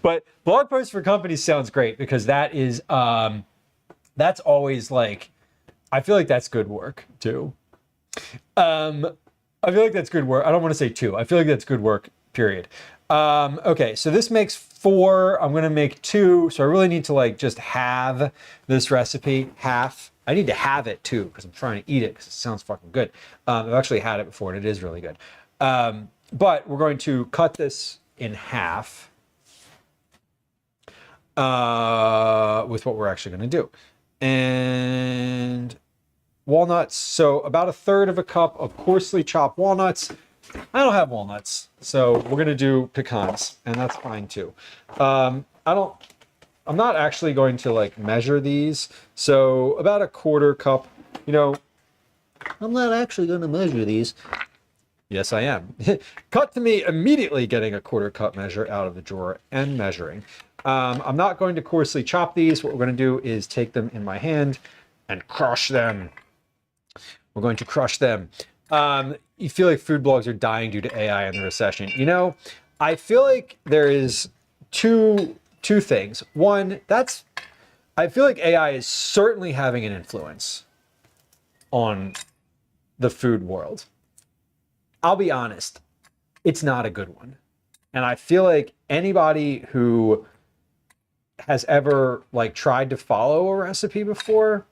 But blog posts for companies sounds great because that is that's always like, I feel like that's good work too. I feel like that's good work. I don't want to say 2. I feel like that's good work, period. Okay, so this makes 4. I'm gonna make 2, so I really need to like just have this recipe half. I need to have it too because I'm trying to eat it because it sounds fucking good. I've actually had it before and it is really good. But we're going to cut this in half with what we're actually going to do. And walnuts, so about 1/3 of a cup of coarsely chopped walnuts. I don't have walnuts, so we're going to do pecans, and that's fine too. I'm not actually going to like measure these, so about 1/4 cup, you know, I'm not actually going to measure these. Yes, I am. Cut to me immediately getting a 1/4 cup measure out of the drawer and measuring. I'm not going to coarsely chop these. What we're going to do is take them in my hand and crush them. We're going to crush them. You feel like food blogs are dying due to AI and the recession. You know, I feel like there is two things. One, I feel like AI is certainly having an influence on the food world. I'll be honest, it's not a good one. And I feel like anybody who has ever like tried to follow a recipe before,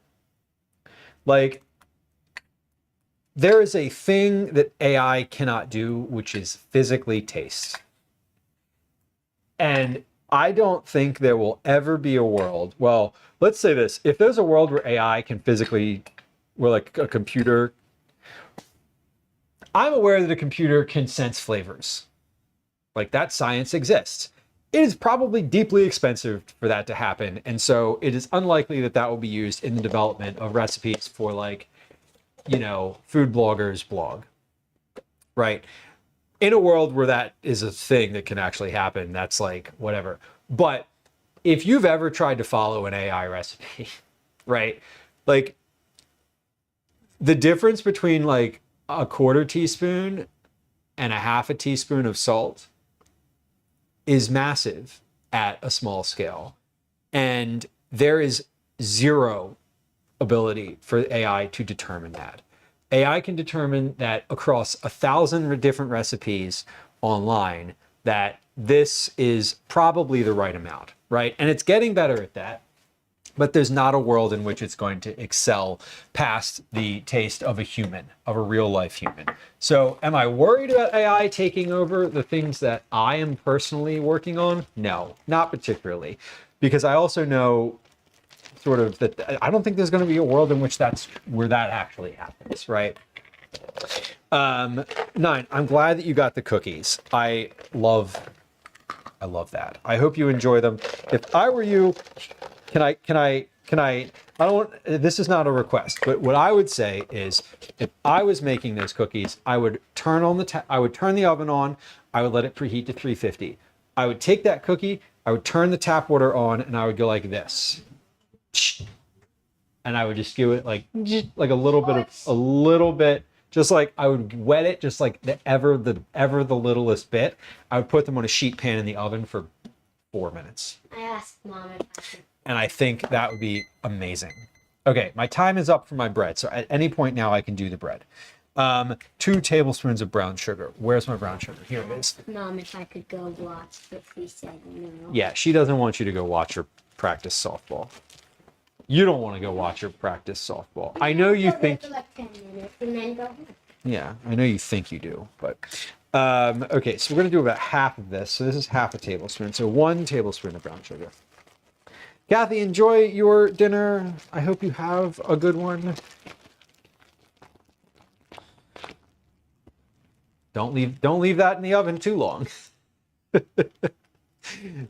like there is a thing that AI cannot do, which is physically taste. And I don't think there will ever be a world, well, let's say this, if there's a world where AI can physically, where like a computer, I'm aware that a computer can sense flavors. Like that science exists. It is probably deeply expensive for that to happen. And so it is unlikely that that will be used in the development of recipes for like, you know, food bloggers blog, right? in a world where that is a thing that can actually happen, that's like whatever. But if you've ever tried to follow an AI recipe, right? Like the difference between like a quarter teaspoon and a half a teaspoon of salt is massive at a small scale. And there is zero ability for AI to determine that. AI can determine that across 1,000 different recipes online that this is probably the right amount, right? And it's getting better at that, but there's not a world in which it's going to excel past the taste of a human, of a real life human. So am I worried about AI taking over the things that I am personally working on? No, not particularly, because I also know sort of that I don't think there's going to be a world in which that's where that actually happens, right? 9, I'm glad that you got the cookies. I love that. I hope you enjoy them. If I were you, can I, I don't want, this is not a request, but what I would say is if I was making those cookies, I would turn on I would turn the oven on, I would let it preheat to 350. I would take that cookie, I would turn the tap water on, and I would go like this. And I would just do it like a little bit, just like I would wet it, just like the littlest bit. I would put them on a sheet pan in the oven for 4 minutes. I asked Mom if I could. And I think that would be amazing. Okay, my time is up for my bread. So at any point now I can do the bread. 2 tablespoons of brown sugar. Where's my brown sugar? Here it is. Mom, if I could go watch, but she said no. Yeah, she doesn't want you to go watch her practice softball. You don't want to go watch her practice softball. I know you think. For like 10 minutes and then go home. Yeah, I know you think you do, but okay. So we're gonna do about half of this. So this is half a tablespoon. So 1 tablespoon of brown sugar. Kathy, enjoy your dinner. I hope you have a good one. Don't leave that in the oven too long.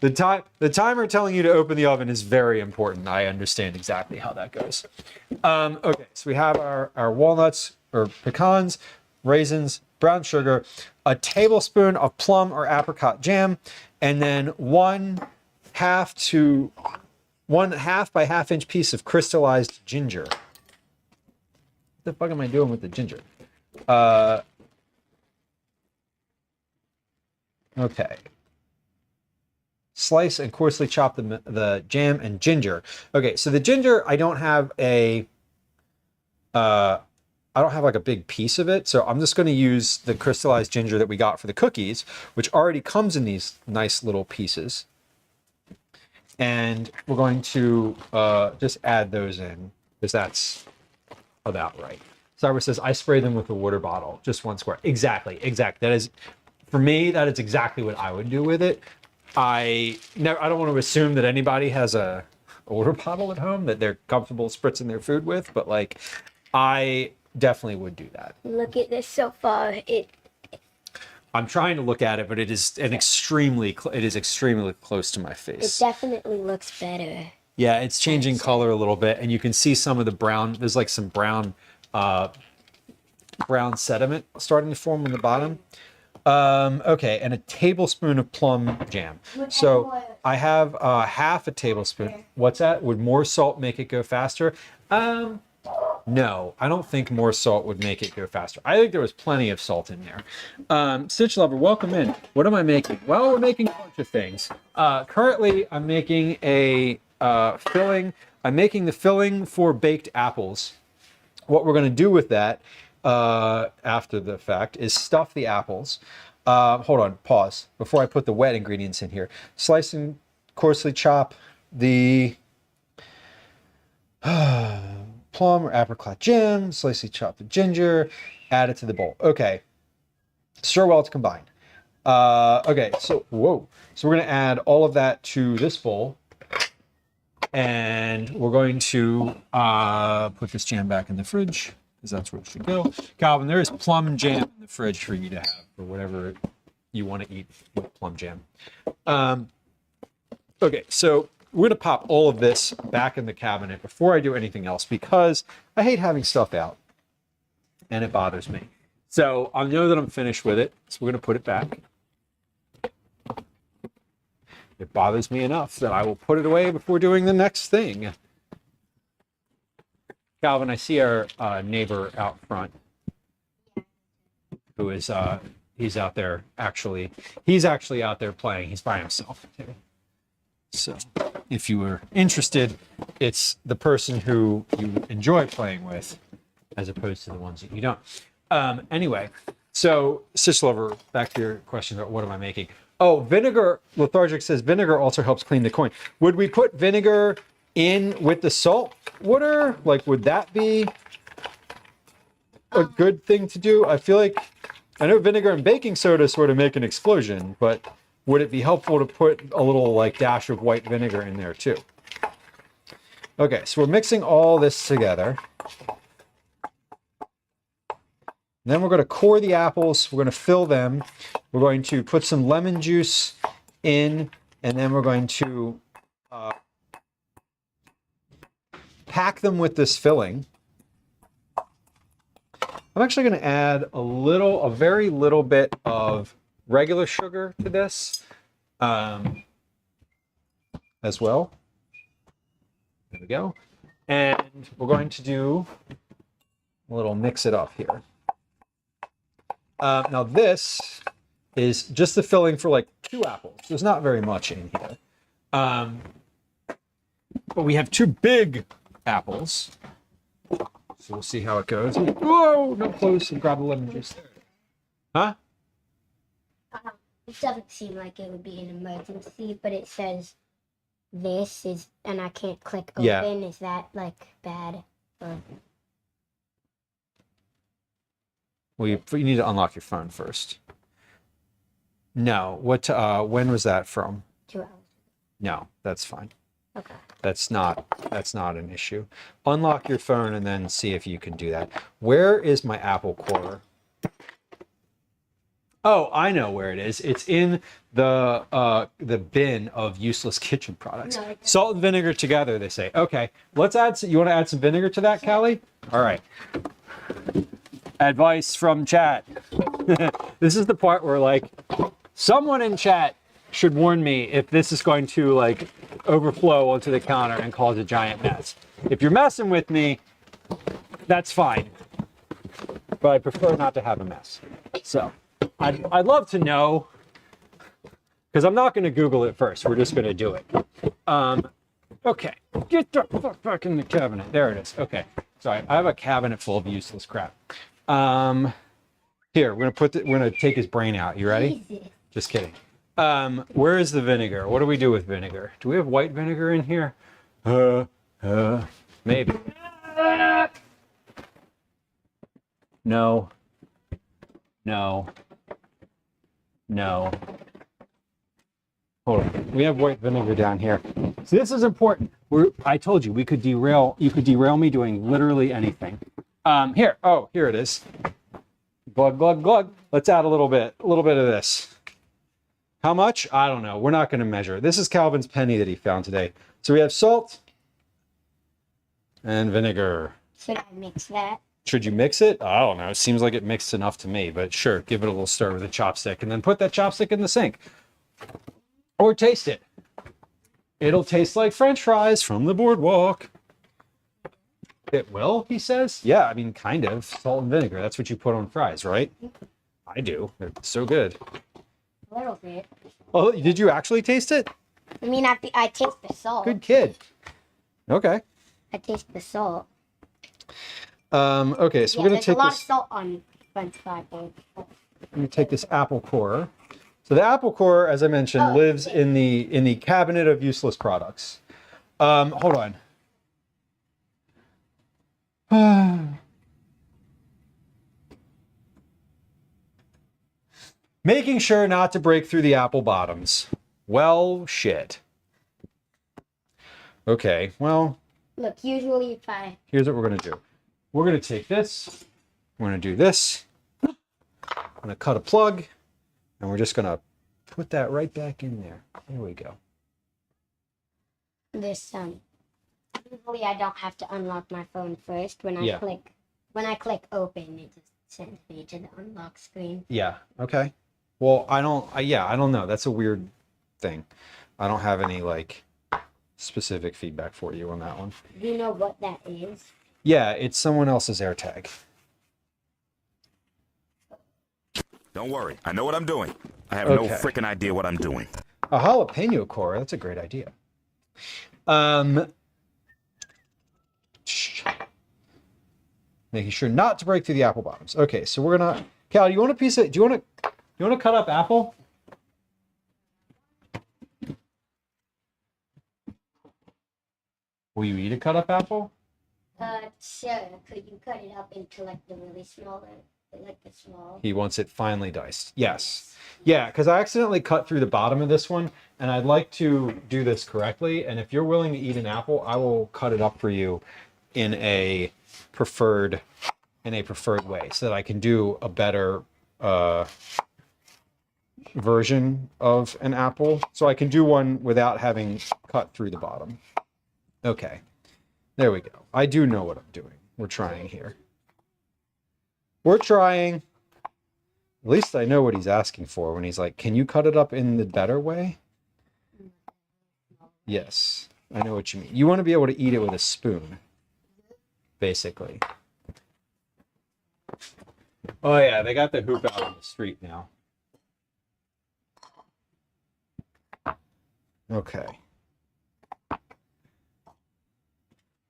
The timer telling you to open the oven is very important. I understand exactly how that goes. Okay, so we have our walnuts or pecans, raisins, brown sugar, a tablespoon of plum or apricot jam, and then 1/2 by 1/2 inch piece of crystallized ginger. What the fuck am I doing with the ginger? Okay. Slice and coarsely chop the jam and ginger. Okay, so the ginger, I don't have like a big piece of it, so I'm just going to use the crystallized ginger that we got for the cookies, which already comes in these nice little pieces. And we're going to just add those in, because that's about right. Cyber says, I spray them with a water bottle, just 1 square. Exactly. That is, for me, that is exactly what I would do with it. I don't want to assume that anybody has a water bottle at home that they're comfortable spritzing their food with, but like, I definitely would do that. Look at this so far. I'm trying to look at it, but it is extremely close to my face. It definitely looks better. Yeah, it's changing color a little bit, and you can see some of the brown. There's like some brown sediment starting to form on the bottom. Okay, and a tablespoon of plum jam. So I have 1/2 a tablespoon. What's that? Would more salt make it go faster? No, I don't think more salt would make it go faster. I think there was plenty of salt in there. Stitch Lover, welcome in. What am I making? Well, we're making a bunch of things. Currently, I'm making a filling. I'm making the filling for baked apples. What we're going to do with that after the fact is stuff the apples. Hold on, pause. Before I put the wet ingredients in here. Slice and coarsely chop the plum or apricot jam, slightly chop the ginger, add it to the bowl. Okay. Stir well to combine. Okay, so we're going to add all of that to this bowl. And we're going to put this jam back in the fridge, because that's where it should go. Calvin, there is plum jam in the fridge for you to have, or whatever you want to eat with plum jam. Okay, so we're going to pop all of this back in the cabinet before I do anything else, because I hate having stuff out, and it bothers me. So I know that I'm finished with it, so we're going to put it back. It bothers me enough that I will put it away before doing the next thing. Calvin, I see our neighbor out front, who is he's out there actually. He's actually out there playing. He's by himself too. So, if you were interested, it's the person who you enjoy playing with, as opposed to the ones that you don't. Anyway, so Stitch Lover, back to your question about what am I making? Oh, vinegar. Lethargic says vinegar also helps clean the coin. Would we put vinegar in with the salt water? Like, would that be a good thing to do? I feel like I know vinegar and baking soda sort of make an explosion, but would it be helpful to put a little like dash of white vinegar in there too? Okay, so we're mixing all this together. Then we're going to core the apples. We're going to fill them. We're going to put some lemon juice in, and then we're going to pack them with this filling. I'm actually going to add a very little bit of regular sugar to this as well. There we go. And we're going to do a little mix it up here. Now this is just the filling for like 2 apples. There's not very much in here. But we have 2 big apples. So we'll see how it goes. Whoa, no close and grab the lemon juice. Huh? It doesn't seem like it would be an emergency, but it says this is, and I can't click open. Yeah. Is that like bad? Or... Well, you need to unlock your phone first. No. What? When was that from? 2 hours. No, that's fine. Okay. That's not an issue. Unlock your phone and then see if you can do that. Where is my apple core? Oh, I know where it is. It's in the bin of useless kitchen products. No, Salt and vinegar together, they say. Okay, let's add. You want to add some vinegar to that, Callie? All right. Advice from chat. This is the part where like someone in chat should warn me if this is going to like overflow onto the counter and cause a giant mess. If you're messing with me, that's fine. But I prefer not to have a mess. So I'd love to know, because I'm not going to Google it first. We're just going to do it. Okay, get the fuck back in the cabinet. There it is. Okay, sorry. I have a cabinet full of useless crap. Here, we're gonna take his brain out. You ready? Jesus. Just kidding. Where is the vinegar? What do we do with vinegar? Do we have white vinegar in here? Maybe. No. No. No. Hold on. We have white vinegar down here. So this is important. I told you you could derail me doing literally anything. Here. Oh, here it is. Glug, glug, glug. Let's add a little bit of this. How much? I don't know. We're not going to measure. This is Calvin's penny that he found today. So we have salt and vinegar. Should I mix that? Should you mix it? I don't know. It seems like it mixed enough to me, but sure, give it a little stir with a chopstick and then put that chopstick in the sink. Or taste it. It'll taste like French fries from the boardwalk. It will, he says. Yeah, I mean, kind of. Salt and vinegar. That's what you put on fries, right? I do. They're so good. A little bit. Oh, did you actually taste it? I mean, I taste the salt. Good kid. Okay. I taste the salt. Okay, so we're going to take there's a lot this. of salt on French fry. Let me take this apple core. So the apple core, as I mentioned, lives in the cabinet of useless products. Hold on. Making sure not to break through the apple bottoms. Well, shit. Okay, well. Look, usually if I... Here's what we're going to do. We're going to take this. We're going to do this. I'm going to cut a plug. And we're just going to put that right back in there. There we go. This, usually I don't have to unlock my phone first. When I click open, it just sends me to the unlock screen. Yeah. Okay. Well, I don't know. That's a weird thing. I don't have any like specific feedback for you on that one. Do you know what that is? Yeah, it's someone else's AirTag. Don't worry. I know what I'm doing. I have no Okay. freaking idea what I'm doing. A jalapeno core. That's a great idea. Making sure not to break through the apple bottoms. Okay, so we're gonna. Cal, you want a piece of? Do you want to cut up apple? Will you eat a cut up apple? Sure. Could you cut it up into like the really smaller, like the small? He wants it finely diced. Yes. Yeah, because I accidentally cut through the bottom of this one, and I'd like to do this correctly. And if you're willing to eat an apple, I will cut it up for you in a preferred way, so that I can do a better version of an apple. So I can do one without having cut through the bottom. Okay. There we go. I do know what I'm doing. We're trying here. We're trying. At least I know what he's asking for when he's like, can you cut it up in the better way? Yes, I know what you mean. You want to be able to eat it with a spoon, basically. Oh yeah, they got the hoop out on the street now. Okay.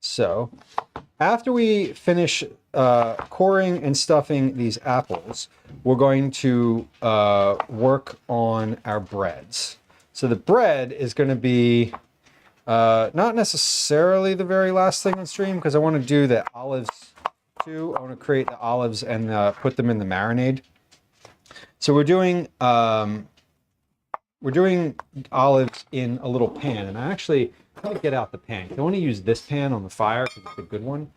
So, after we finish coring and stuffing these apples, we're going to work on our breads. So the bread is going to be not necessarily the very last thing on stream, because I want to do the olives too. I want to create the olives and put them in the marinade. So we're doing olives in a little pan, and I actually gotta get out the pan. I want to use this pan on the fire because it's a good one.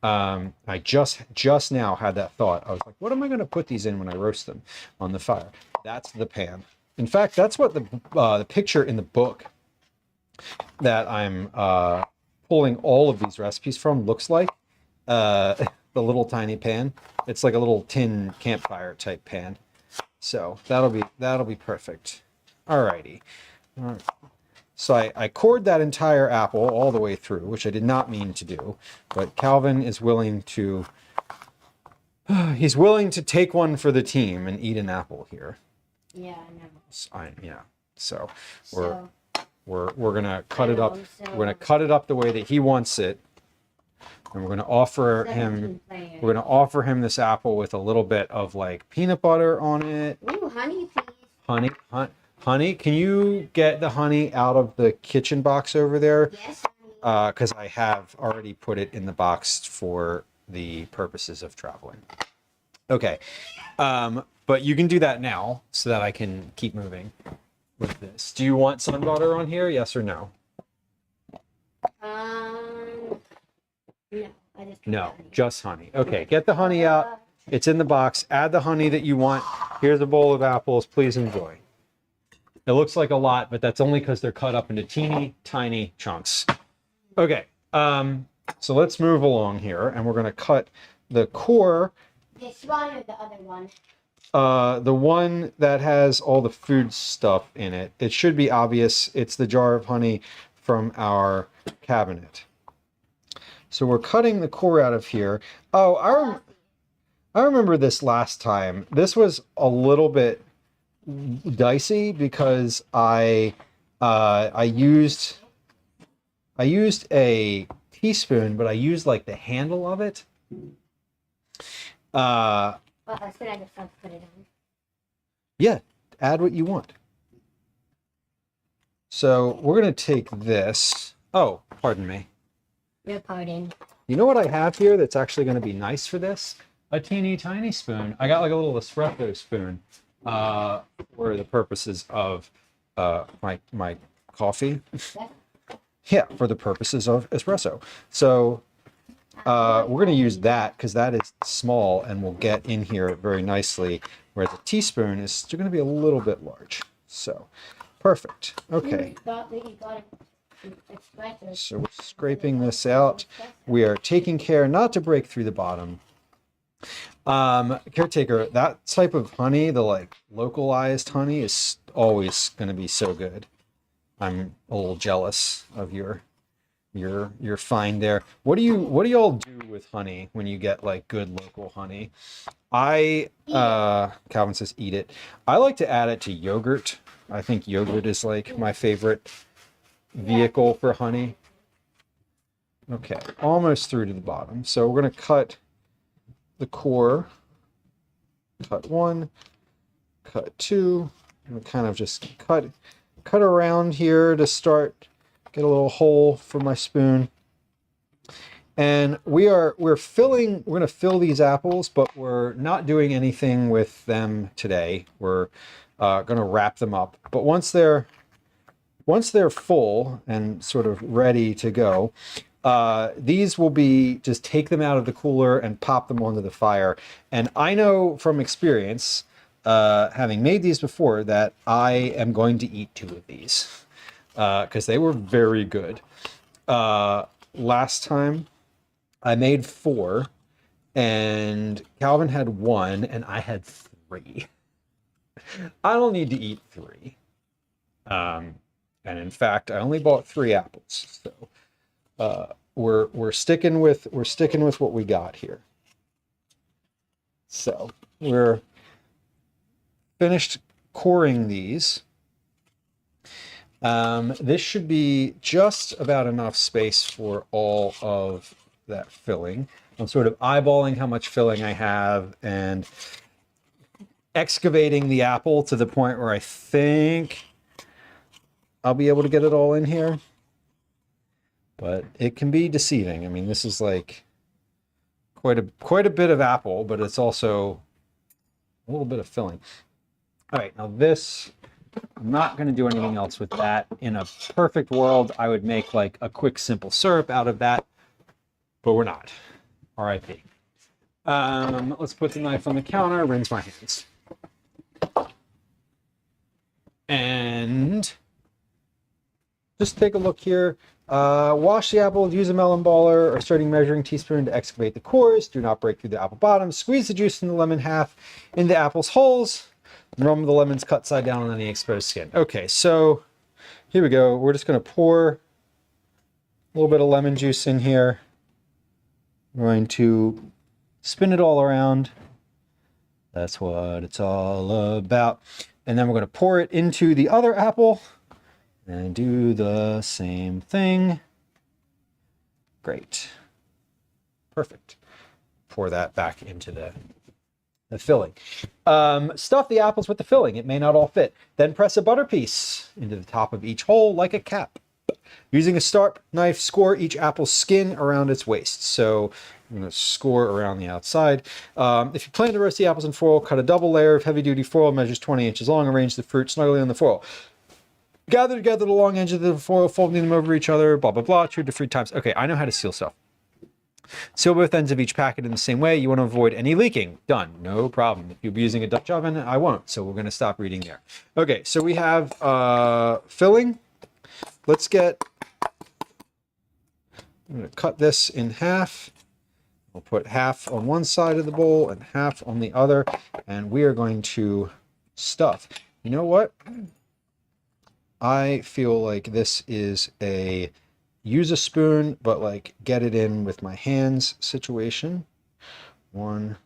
I just now had that thought. I was like, what am I going to put these in when I roast them on the fire? That's the pan. In fact, that's what the picture in the book that I'm pulling all of these recipes from looks like. The little tiny pan. It's like a little tin campfire type pan. So that'll be perfect. Alrighty. All right. So I cored that entire apple all the way through, which I did not mean to do, but Calvin is willing to. He's willing to take one for the team and eat an apple here. Yeah, I know. So we're gonna cut it up. We're gonna cut it up the way that he wants it, and we're gonna offer him. We're gonna offer him this apple with a little bit of like peanut butter on it. Ooh, honey, please. Honey, can you get the honey out of the kitchen box over there? Yes. Because I have already put it in the box for the purposes of traveling. Okay. But you can do that now so that I can keep moving with this. Do you want sun butter on here? Yes or no? No. I just No, just honey. Okay, get the honey out. It's in the box. Add the honey that you want. Here's a bowl of apples. Please enjoy. It looks like a lot, but that's only because they're cut up into teeny tiny chunks. Okay, so let's move along here, and we're going to cut the core. This one or the other one? The one that has all the food stuff in it. It should be obvious. It's the jar of honey from our cabinet. So we're cutting the core out of here. Oh, I remember this last time. This was a little bit dicey because I used a teaspoon, but I used like the handle of it. Well, I said I just have to put it on. Yeah, add what you want. So we're gonna take this. Oh, pardon me. Your pardon. You know what I have here that's actually gonna be nice for this? A teeny tiny spoon. I got like a little espresso spoon. For the purposes of my coffee. Yeah, for the purposes of espresso. So we're going to use that because that is small and will get in here very nicely, whereas a teaspoon is still going to be a little bit large. So perfect. Okay. So we're scraping this out. We are taking care not to break through the bottom. Caretaker, that type of honey, the like localized honey, is always going to be so good. I'm a little jealous of your find there. What do you all do with honey when you get like good local honey? Calvin says eat it. I like to add it to yogurt. I think yogurt is like my favorite vehicle for honey. Okay, almost through to the bottom. So we're going to cut the core. Cut 1, cut 2, and kind of just cut around here to start, get a little hole for my spoon. And we're going to fill these apples, but we're not doing anything with them today. We're going to wrap them up. But once they're full and sort of ready to go, these will be, just take them out of the cooler and pop them onto the fire. And I know from experience, having made these before, that I am going to eat 2 of these because they were very good. Last time I made 4 and Calvin had 1 and I had 3. I don't need to eat 3. And in fact, I only bought 3 apples. So we're sticking with what we got here. So we're finished coring these. This should be just about enough space for all of that filling. I'm sort of eyeballing how much filling I have and excavating the apple to the point where I think I'll be able to get it all in here. But it can be deceiving. I mean, this is like quite a bit of apple, but it's also a little bit of filling. All right, now this, I'm not going to do anything else with that. In a perfect world, I would make like a quick simple syrup out of that, but we're not. R.I.P. Let's put the knife on the counter, rinse my hands. And just take a look here. Wash the apple, use a melon baller or starting measuring teaspoon to excavate the cores. Do not break through the apple bottom. Squeeze the juice in the lemon half into apple's holes. Remember the lemons cut side down on any exposed skin. Okay, so here we go. We're just going to pour a little bit of lemon juice in here. We're going to spin it all around. That's what it's all about. And then we're going to pour it into the other apple and do the same thing. Great. Perfect. Pour that back into the filling. Stuff the apples with the filling. It may not all fit. Then press a butter piece into the top of each hole like a cap. Using a sharp knife, score each apple's skin around its waist. So I'm going to score around the outside. If you plan to roast the apples in foil, cut a double layer of heavy-duty foil, measures 20 inches long, arrange the fruit snugly on the foil. Gather together the long edges of the foil, folding them over each other, blah, blah, blah, 2 to 3 times. Okay, I know how to seal stuff. Seal both ends of each packet in the same way. You want to avoid any leaking. Done. No problem. If you'll be using a Dutch oven, I won't. So we're going to stop reading there. Okay, so we have filling. Let's get... I'm going to cut this in half. We'll put half on one side of the bowl and half on the other. And we are going to stuff. You know what? I feel like this is a use a spoon, but like get it in with my hands situation. One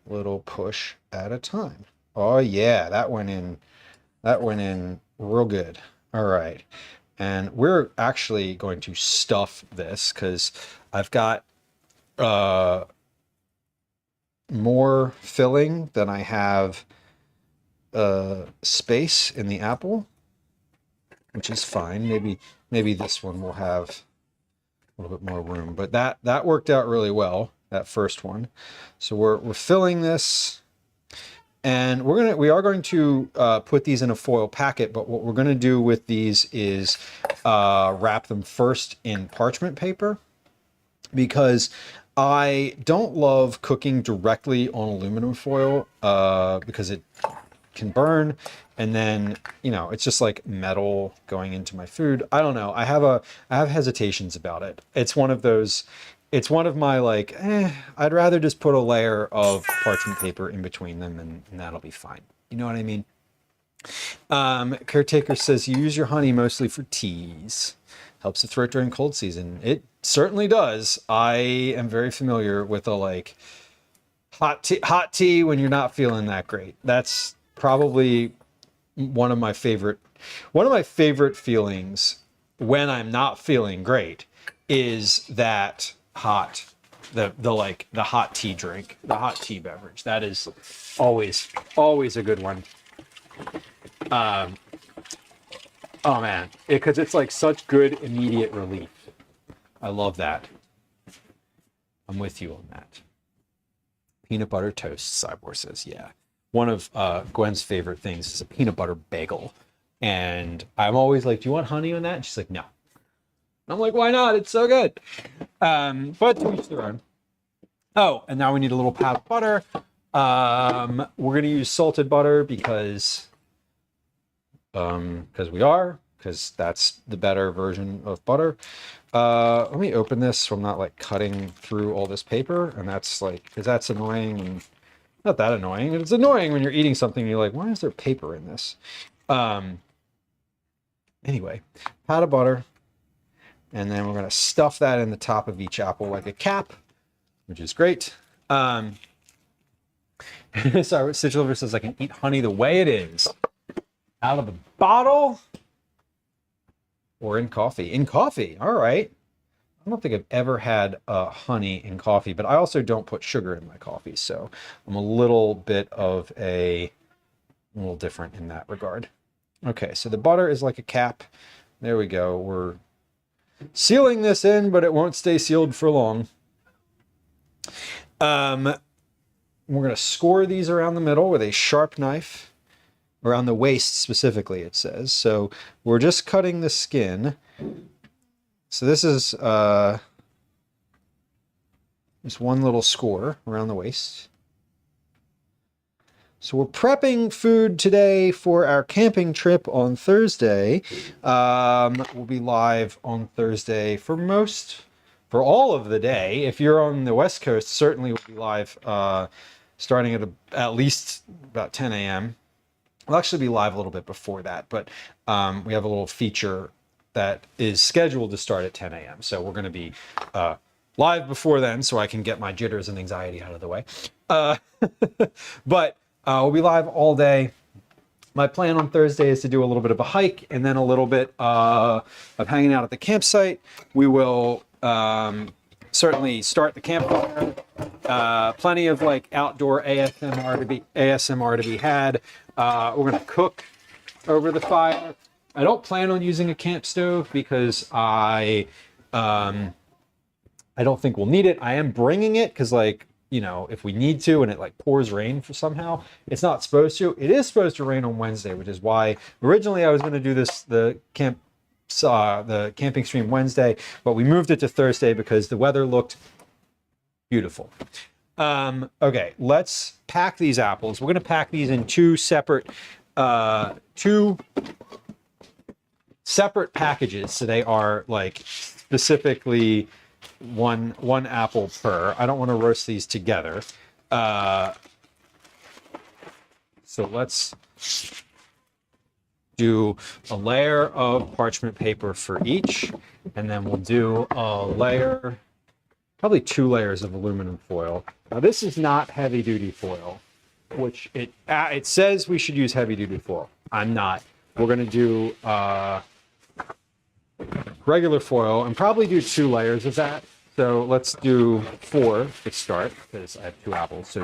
little push at a time. Oh yeah, that went in real good. All right. And we're actually going to stuff this because I've got more filling than I have space in the apple, which is fine. Maybe this one will have a little bit more room, but that worked out really well, that first one. So we're filling this, and we are going to put these in a foil packet, but what we're going to do with these is wrap them first in parchment paper, because I don't love cooking directly on aluminum foil because it can burn, and then it's just like metal going into my food. I don't know. I have hesitations about it. It's one of those it's one of my like, I'd rather just put a layer of parchment paper in between them and that'll be fine. You know what I mean? Caretaker says you use your honey mostly for teas. Helps the throat during cold season. It certainly does. I am very familiar with a like hot tea when you're not feeling that great. That's probably one of my favorite feelings when I'm not feeling great is that the hot tea drink, the hot tea beverage. That is always a good one. Oh man, because it's like such good immediate relief. I love that. I'm with you on that. Peanut butter toast, Cyborg says, yeah. One of Gwen's favorite things is a peanut butter bagel. And I'm always like, do you want honey on that? And she's like, no. And I'm like, why not? It's so good. But to each their own. Oh, and now we need a little pat of butter. We're going to use salted butter because that's the better version of butter. Let me open this so I'm not like cutting through all this paper. And that's like, because that's annoying and not that annoying. It's annoying when you're eating something and you're like, why is there paper in this? Anyway, pat of butter. And then we're going to stuff that in the top of each apple like a cap, which is great. Sorry, Sigil says I can eat honey the way it is. Out of the bottle or in coffee? In coffee, all right. I don't think I've ever had honey in coffee, but I also don't put sugar in my coffee, so I'm a little different in that regard. Okay, so the butter is like a cap. There we go. We're sealing this in, but it won't stay sealed for long. We're going to score these around the middle with a sharp knife. Around the waist specifically, it says. So we're just cutting the skin. So this is just one little score around the waist. So we're prepping food today for our camping trip on Thursday. We'll be live on Thursday for all of the day. If you're on the West Coast, certainly we'll be live starting at least about 10 a.m. We'll actually be live a little bit before that, but we have a little feature that is scheduled to start at 10 a.m. So we're going to be live before then so I can get my jitters and anxiety out of the way. But we'll be live all day. My plan on Thursday is to do a little bit of a hike and then a little bit of hanging out at the campsite. We will certainly start the campfire. Plenty of like outdoor ASMR to be had. We're going to cook over the fire. I don't plan on using a camp stove because I don't think we'll need it. I am bringing it because, like, you know, if we need to and it like pours rain for somehow, it's not supposed to. It is supposed to rain on Wednesday, which is why originally I was going to do the camping stream Wednesday, but we moved it to Thursday because the weather looked beautiful. Okay, let's pack these apples. We're going to pack these in two separate packages. So they are like specifically one apple per. I don't want to roast these together. So let's do a layer of parchment paper for each, and then we'll do a layer, probably 2 layers of aluminum foil. Now this is not heavy duty foil, which it says we should use heavy duty foil. I'm not. We're going to do regular foil and probably do 2 layers of that. So let's do 4 to start because I have 2 apples, so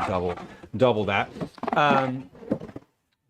double that.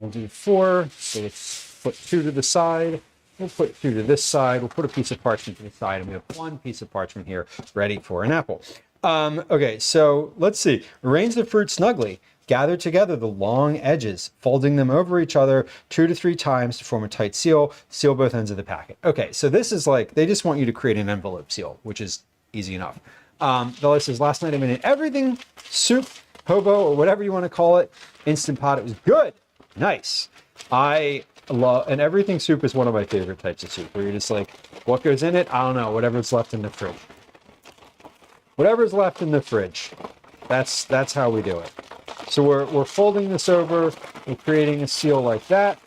We'll do 4. So let's put 2 to the side. We'll put 2 to this side. We'll put a piece of parchment to the side, and we have 1 piece of parchment here ready for an apple. Okay, so let's see. Arrange the fruit snugly. Gather together the long edges, folding them over each other 2 to 3 times to form a tight seal. Seal both ends of the packet. Okay, so this is like, they just want you to create an envelope seal, which is easy enough. Bella says, last night I made an everything soup, hobo, or whatever you want to call it, Instant Pot. It was good. Nice. I love, and everything soup is one of my favorite types of soup, where you're just like, what goes in it? I don't know, whatever's left in the fridge. whatever's left in the fridge. That's how we do it. So we're folding this over, we're creating a seal like that,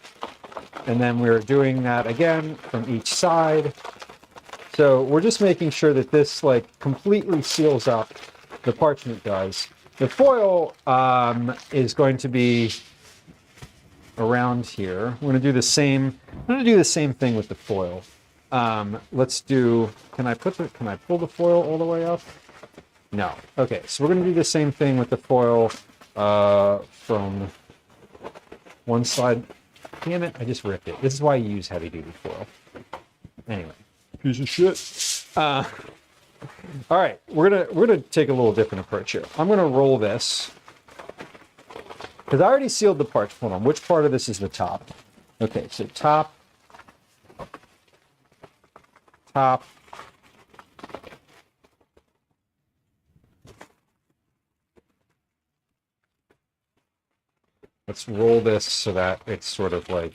and then we're doing that again from each side. So we're just making sure that this like completely seals up. The parchment does. The foil is going to be around here. We're going to do the same. I'm going to do the same thing with the foil. Let's do. Can I pull the foil all the way up? No. Okay. So we're going to do the same thing with the foil from one side. Damn it! I just ripped it. This is why you use heavy duty foil. Anyway, piece of shit. All right, we're gonna take a little different approach here. I'm gonna roll this because I already sealed the parts. Hold on, which part of this is the top? Okay, so top. Let's roll this so that it's sort of like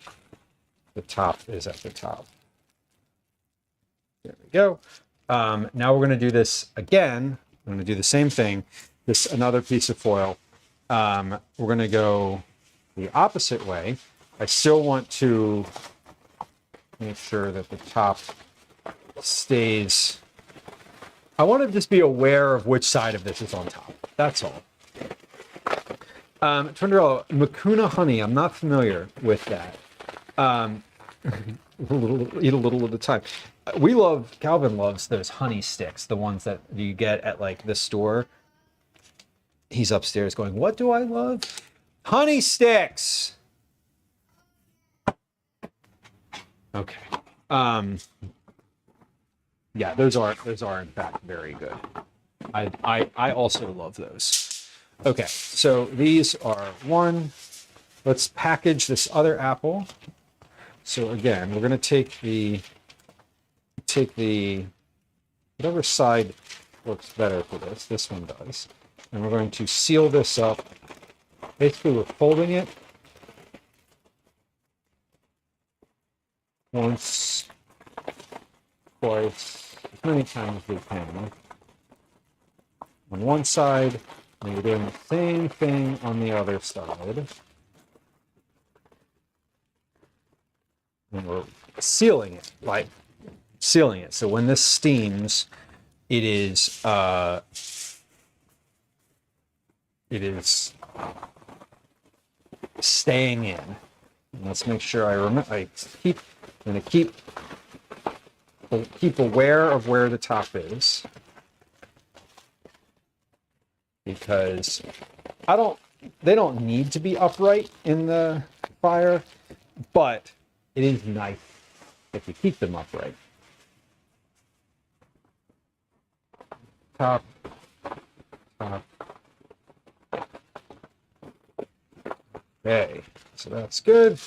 the top is at the top. There we go. Now we're going to do this again. I'm going to do the same thing. This another piece of foil. We're going to go the opposite way. I still want to make sure that the top stays. I want to just be aware of which side of this is on top. That's all. Tundra, Makuna honey. I'm not familiar with that. Eat a little at a time. Calvin loves those honey sticks, the ones that you get at like the store. He's upstairs going, what do I love? Honey sticks. Okay. Yeah, those are in fact very good. I also love those. Okay, so these are one. Let's package this other apple. So again, we're going to take the whatever side works better for this. This one does. And we're going to seal this up. Basically, we're folding it once, twice, as many times as we can. On one side, and we're doing the same thing on the other side. And we're sealing it, like sealing it. So when this steams, it is staying in. And let's make sure I remember. I'm gonna keep aware of where the top is, because they don't need to be upright in the fire, but it is nice if you keep them upright. Top. Okay, so that's good.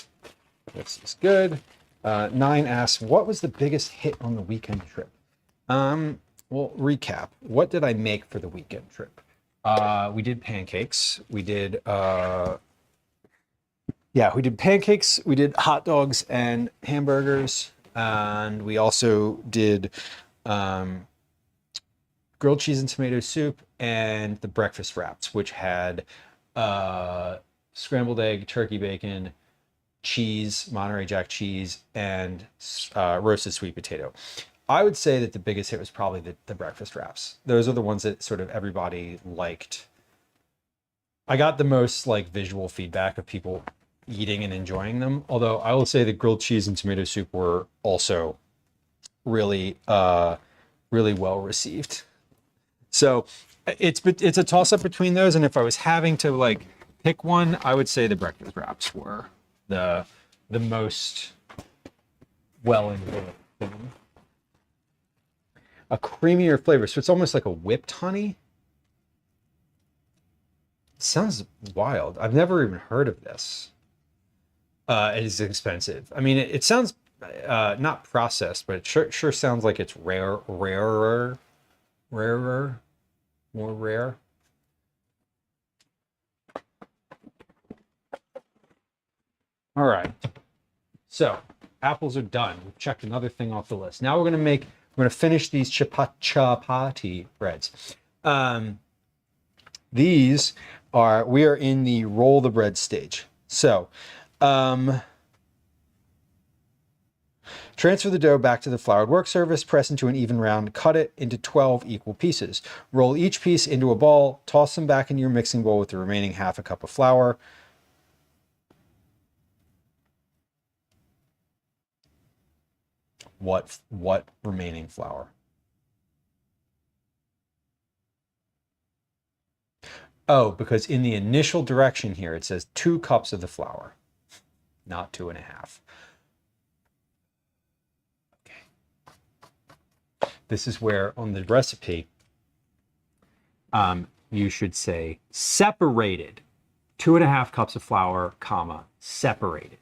This is good. 9 asks, what was the biggest hit on the weekend trip? Well, recap. What did I make for the weekend trip? We did pancakes. We did pancakes. We did hot dogs and hamburgers. And we also did grilled cheese and tomato soup and the breakfast wraps, which had scrambled egg, turkey bacon, cheese, Monterey Jack cheese, and roasted sweet potato. I would say that the biggest hit was probably the breakfast wraps. Those are the ones that sort of everybody liked. I got the most like visual feedback of people eating and enjoying them. Although I will say the grilled cheese and tomato soup were also really, really well received. So it's a toss up between those. And if I was having to like pick one, I would say the breakfast wraps were the most well enjoyed. A creamier flavor, so it's almost like a whipped honey. Sounds wild. I've never even heard of this. It is expensive. I mean, it sounds not processed, but it sure sounds like it's rarer, more rare. All right. So apples are done. We've checked another thing off the list. Now we're going to finish these chapati breads. These are, we are in the roll the bread stage. So, transfer the dough back to the floured work surface, press into an even round, cut it into 12 equal pieces. Roll each piece into a ball, toss them back into your mixing bowl with the remaining half a cup of flour. What remaining flour? Oh, because in the initial direction here, it says 2 cups of the flour, not 2.5. Okay. This is where on the recipe, you should say separated, 2.5 cups of flour, comma, separated.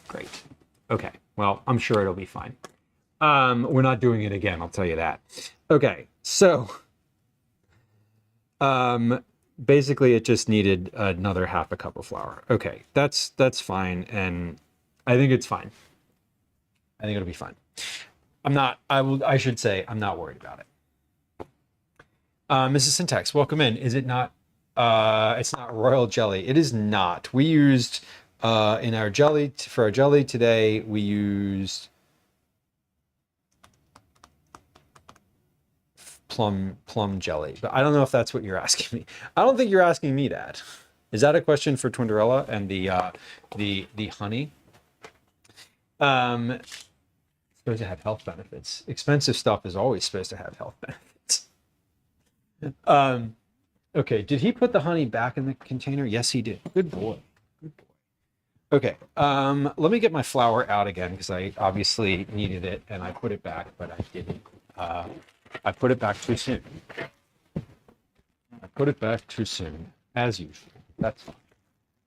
Great. Okay. Well, I'm sure it'll be fine. We're not doing it again, I'll tell you that. Okay. So, basically it just needed another half a cup of flour. Okay. That's fine. And I think it's fine. I think it'll be fine. I should say I'm not worried about it. Mrs. Syntax, welcome in. Is it not, it's not royal jelly. It is not. We used, in our jelly, for our jelly today, we used plum jelly, but I don't know if that's what you're asking me. I don't think you're asking me that. Is that a question for Twinderella and the honey? Supposed to have health benefits. Expensive stuff is always supposed to have health benefits. Okay, did he put the honey back in the container? Yes, he did. Good boy. Good boy. Okay, let me get my flour out again because I obviously needed it and I put it back, but I didn't. I put it back too soon. I put it back too soon, as usual. That's fine.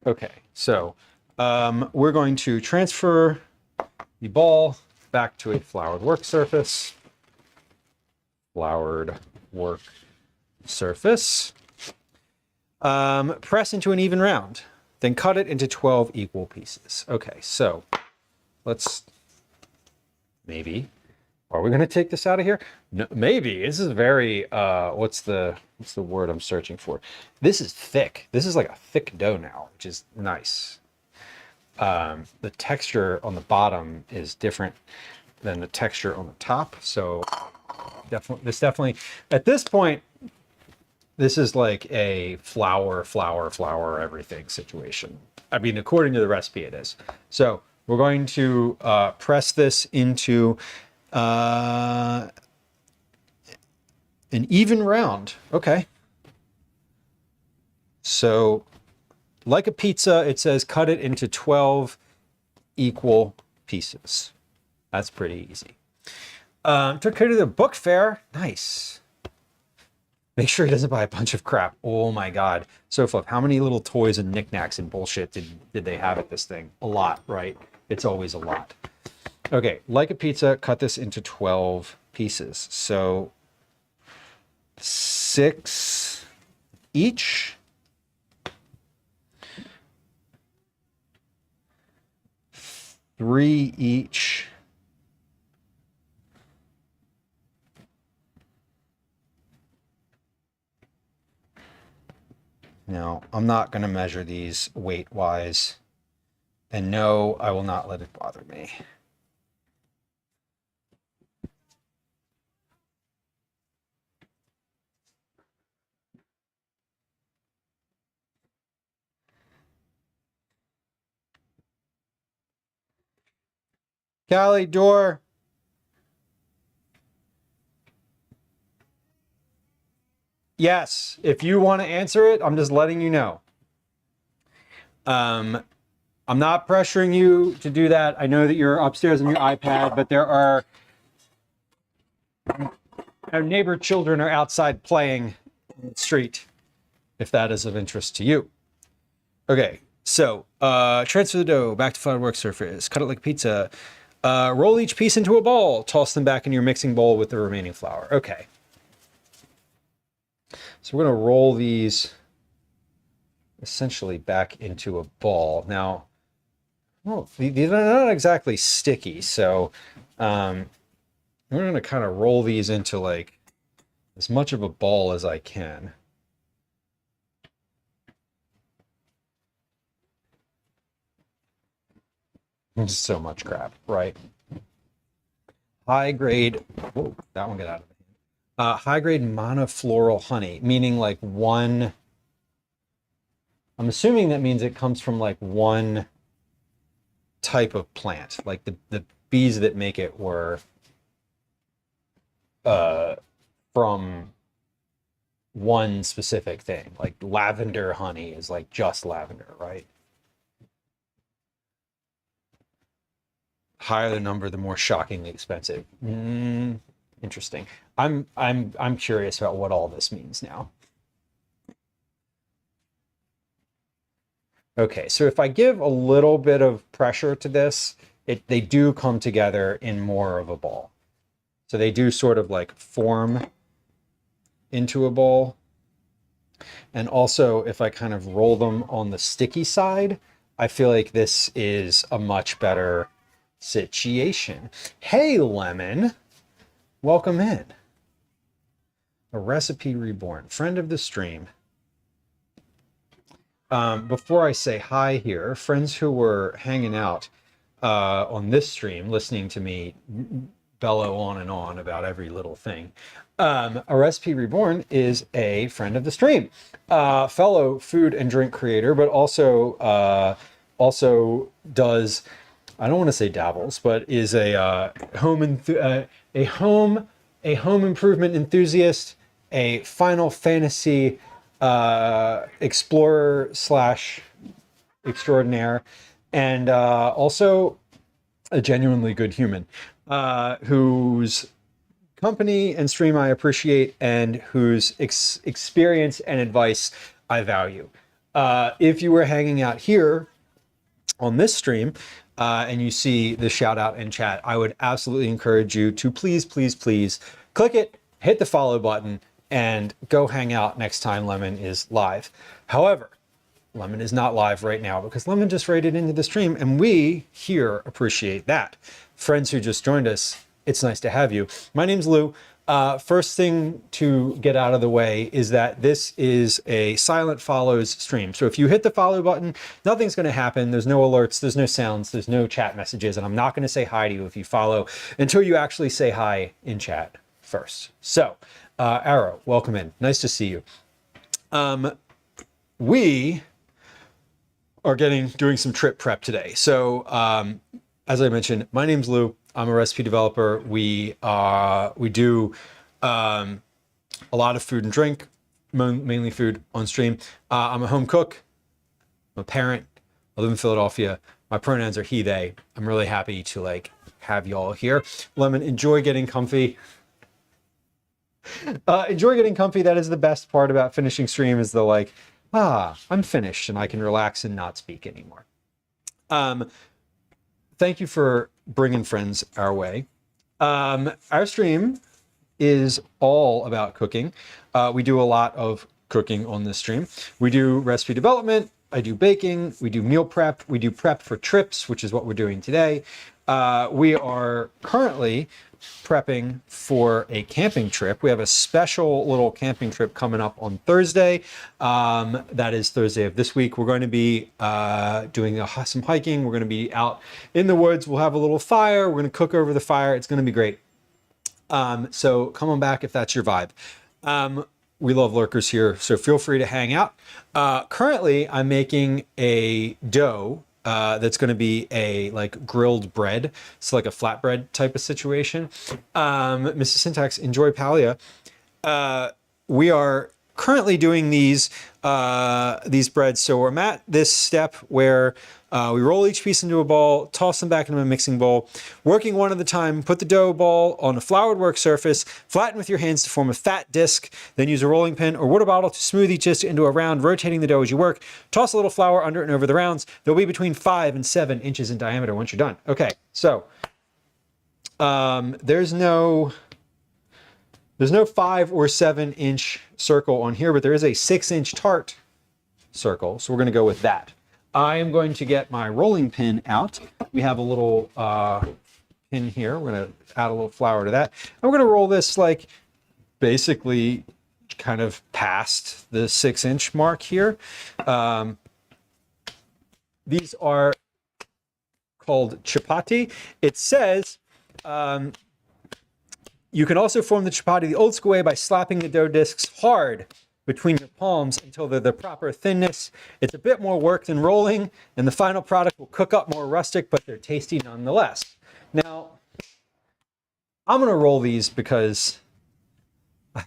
Okay, so we're going to transfer the ball back to a floured work surface. Floured work surface. Press into an even round, then cut it into 12 equal pieces. Okay, so let's maybe. Are we going to take this out of here? No, maybe. This is very, what's the word I'm searching for? This is thick. This is like a thick dough now, which is nice. The texture on the bottom is different than the texture on the top. So definitely, at this point, this is like a flour, everything situation. I mean, according to the recipe, it is. So we're going to press this into an even round. Okay. So like a pizza, it says cut it into 12 equal pieces. That's pretty easy. Took care of the book fair. Nice. Make sure he doesn't buy a bunch of crap. Oh my God. So Fluff, how many little toys and knickknacks and bullshit did they have at this thing? A lot, right? It's always a lot. Okay, like a pizza, cut this into 12 pieces. So 6 each. 3 each. Now, I'm not going to measure these weight-wise. And no, I will not let it bother me. Callie, door. Yes, if you want to answer it, I'm just letting you know. I'm not pressuring you to do that. I know that you're upstairs on your iPad, but there are our neighbor children are outside playing in the street, if that is of interest to you. Okay, so transfer the dough back to floured work surface. Cut it like pizza. Roll each piece into a ball. Toss them back in your mixing bowl with the remaining flour. Okay. So we're going to roll these essentially back into a ball. Now, well, these are not exactly sticky, so we're going to kind of roll these into like as much of a ball as I can. Just so much crap, right? High grade, whoa, that one got out of the hand. High grade monofloral honey, meaning like one, I'm assuming that means it comes from like one type of plant, like the bees that make it were from one specific thing. Like lavender honey is like just lavender, right? Higher the number, the more shockingly expensive. Interesting. I'm curious about what all this means now. Okay, so if I give a little bit of pressure to this, they do come together in more of a ball. So they do sort of like form into a ball. And also, if I kind of roll them on the sticky side, I feel like this is a much better situation. Hey, Lemon, welcome in. A recipe reborn, friend of the stream. Before I say hi here, friends who were hanging out on this stream, listening to me bellow on and on about every little thing. A Recipe Reborn is a friend of the stream, fellow food and drink creator, but also does, I don't want to say dabbles, but is a home improvement enthusiast, a Final Fantasy explorer slash extraordinaire, and also a genuinely good human whose company and stream I appreciate and whose experience and advice I value. If you were hanging out here on this stream and you see the shout out in chat, I would absolutely encourage you to please click it, hit the follow button, and go hang out next time Lemon is live. However, Lemon is not live right now because Lemon just raided into the stream, and we here appreciate that. Friends who just joined us, it's nice to have you. My name's Lou. First thing to get out of the way is that this is a silent follows stream. So if you hit the follow button, nothing's going to happen. There's no alerts, there's no sounds, there's no chat messages, and I'm not going to say hi to you if you follow until you actually say hi in chat first. So, Arrow, welcome in. Nice to see you. We are doing some trip prep today. So, as I mentioned, my name's Lou. I'm a recipe developer. We do a lot of food and drink, mainly food on stream. I'm a home cook. I'm a parent. I live in Philadelphia. My pronouns are he, they. I'm really happy to have y'all here. Lemon, enjoy getting comfy. Enjoy getting comfy. That is the best part about finishing stream is the I'm finished and I can relax and not speak anymore. Thank you for bringing friends our way. Our stream is all about cooking. We do a lot of cooking on this stream. We do recipe development. I do baking. We do meal prep. We do prep for trips, which is what we're doing today. We are currently prepping for a camping trip. We have a special little camping trip coming up on Thursday. That is Thursday of this week. We're going to be doing some hiking. We're going to be out in the woods. We'll have a little fire. We're going to cook over the fire. It's going to be great. So come on back if that's your vibe. We love lurkers here, so feel free to hang out. Currently, I'm making a dough that's going to be a grilled bread. It's like a flatbread type of situation. Mrs. Syntax, enjoy Palia. We are currently doing these breads. So we're at this step where we roll each piece into a ball, toss them back into a mixing bowl, working one at a time, put the dough ball on a floured work surface, flatten with your hands to form a fat disc, then use a rolling pin or water bottle to smooth each disc into a round, rotating the dough as you work. Toss a little flour under and over the rounds. They'll be between 5 and 7 inches in diameter once you're done. Okay, so there's no 5 or 7 inch circle on here, but there is a 6-inch tart circle. So we're going to go with that. I am going to get my rolling pin out. We have a little pin here. We're going to add a little flour to that. And we're going to roll this like basically kind of past the 6-inch mark here. These are called chapati. It says you can also form the chapati the old school way by slapping the dough discs hard between your palms until they're the proper thinness. It's a bit more work than rolling, and the final product will cook up more rustic, but they're tasty nonetheless. Now, I'm gonna roll these because I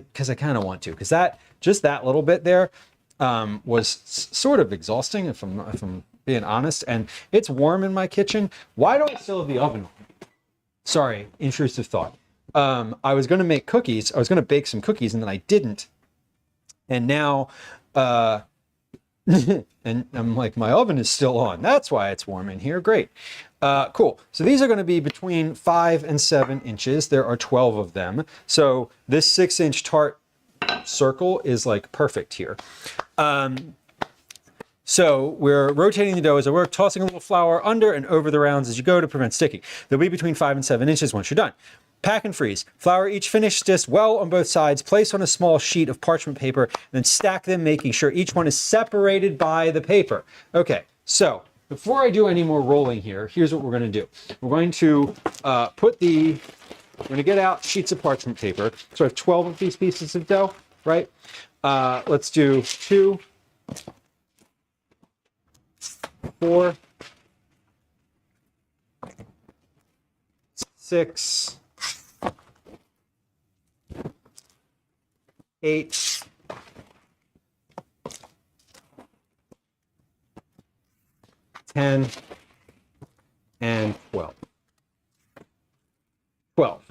kind of want to, because just that little bit there was sort of exhausting, if I'm being honest, and it's warm in my kitchen. Why do I still have the oven on? Sorry, intrusive thought. I was going to make cookies. I was going to bake some cookies, and then I didn't. And now, and I'm like, my oven is still on. That's why it's warm in here. Great. Cool. So these are going to be between 5 and 7 inches. There are 12 of them. So this 6-inch tart circle is like perfect here. So we're rotating the dough as I work, tossing a little flour under and over the rounds as you go to prevent sticking. They'll be between 5 and 7 inches once you're done. Pack and freeze. Flour each finished disc well on both sides. Place on a small sheet of parchment paper, then stack them, making sure each one is separated by the paper. Okay, so before I do any more rolling here, here's what we're going to do. We're going to we're going to get out sheets of parchment paper. So I have 12 of these pieces of dough, right? Let's do 2, 4, 6, 8, 10, and 12. 12.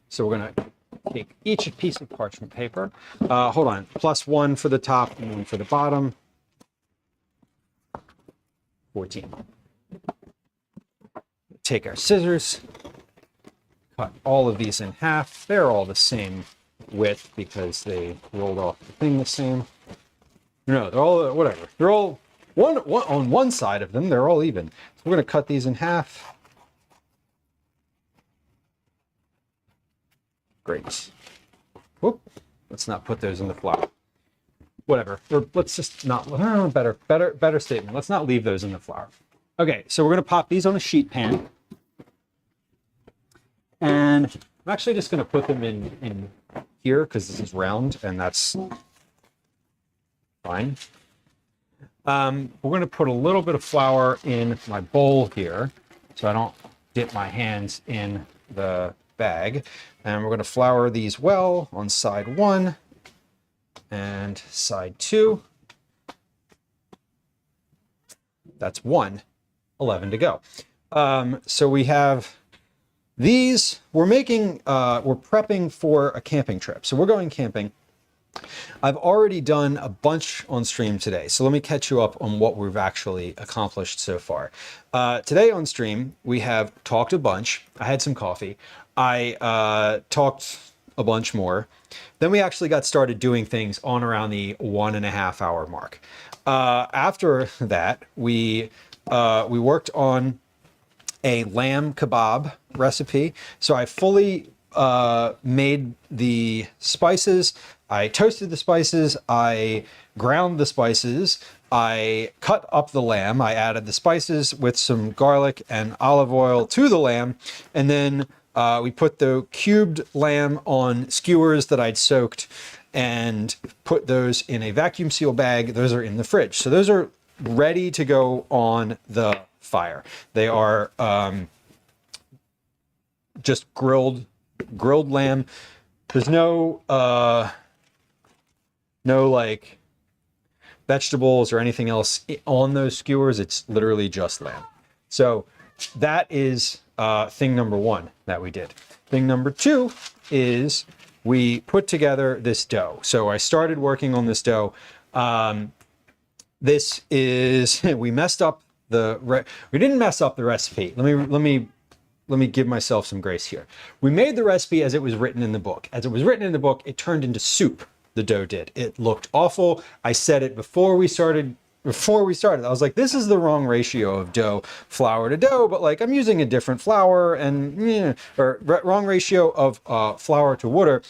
So we're going to take each piece of parchment paper. Hold on. +1 for the top and 1 for the bottom. 14. Take our scissors. Cut all of these in half. They're all the same width because they rolled off the thing the same. No, they're all whatever. They're all one on one side of them. They're all even. So we're going to cut these in half. Great. Whoop. Let's not put those in the flour. Whatever. Or let's just not. Better statement. Let's not leave those in the flour. Okay. So we're going to pop these on a sheet pan. And I'm actually just going to put them in here because this is round and that's fine. We're going to put a little bit of flour in my bowl here so I don't dip my hands in the bag. And we're going to flour these well on side 1 and side 2. That's 1. 11 to go. So we have these. We're prepping for a camping trip. So we're going camping. I've already done a bunch on stream today. So let me catch you up on what we've actually accomplished so far. Today on stream, we have talked a bunch. I had some coffee. I talked a bunch more. Then we actually got started doing things on around the 1.5 hour mark. After that, we worked on a lamb kebab recipe. So I fully made the spices. I toasted the spices. I ground the spices. I cut up the lamb. I added the spices with some garlic and olive oil to the lamb. And then we put the cubed lamb on skewers that I'd soaked and put those in a vacuum seal bag. Those are in the fridge. So those are ready to go on the fire. They are just grilled lamb. There's no like vegetables or anything else on those skewers. It's literally just lamb. So that is thing number 1 that we did. Thing number 2 is we put together this dough. So I started working on this dough. This is we messed up we didn't mess up the recipe. Let me give myself some grace here. We made the recipe as it was written in the book. As it was written in the book, it turned into soup. the dough did. It looked awful. I said it before we started. I was like, this is the wrong ratio of flour to dough, but like I'm using a different flour and wrong ratio of flour to water.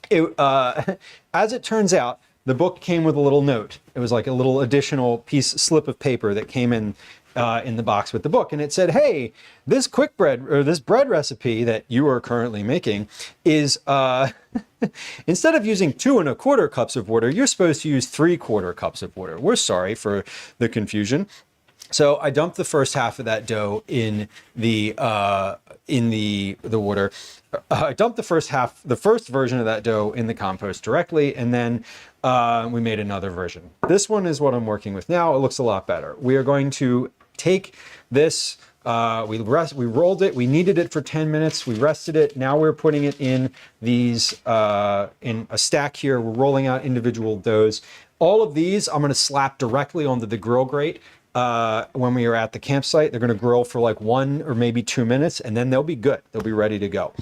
As it turns out, the book came with a little note. It was like a little additional slip of paper that came in the box with the book, and it said, "Hey, this quick bread or this bread recipe that you are currently making is instead of using 2 1/4 cups of water, you're supposed to use 3/4 cups of water. We're sorry for the confusion." So I dumped the first half of that dough in the water. I dumped the first version of that dough in the compost directly, and then we made another version. This one is what I'm working with now. It looks a lot better. We are going to take this. We rolled it. We kneaded it for 10 minutes. We rested it. Now we're putting it in these in a stack here. We're rolling out individual doughs. All of these I'm going to slap directly onto the grill grate. When we are at the campsite, they're going to grill for like 1 or maybe 2 minutes, and then they'll be good. They'll be ready to go.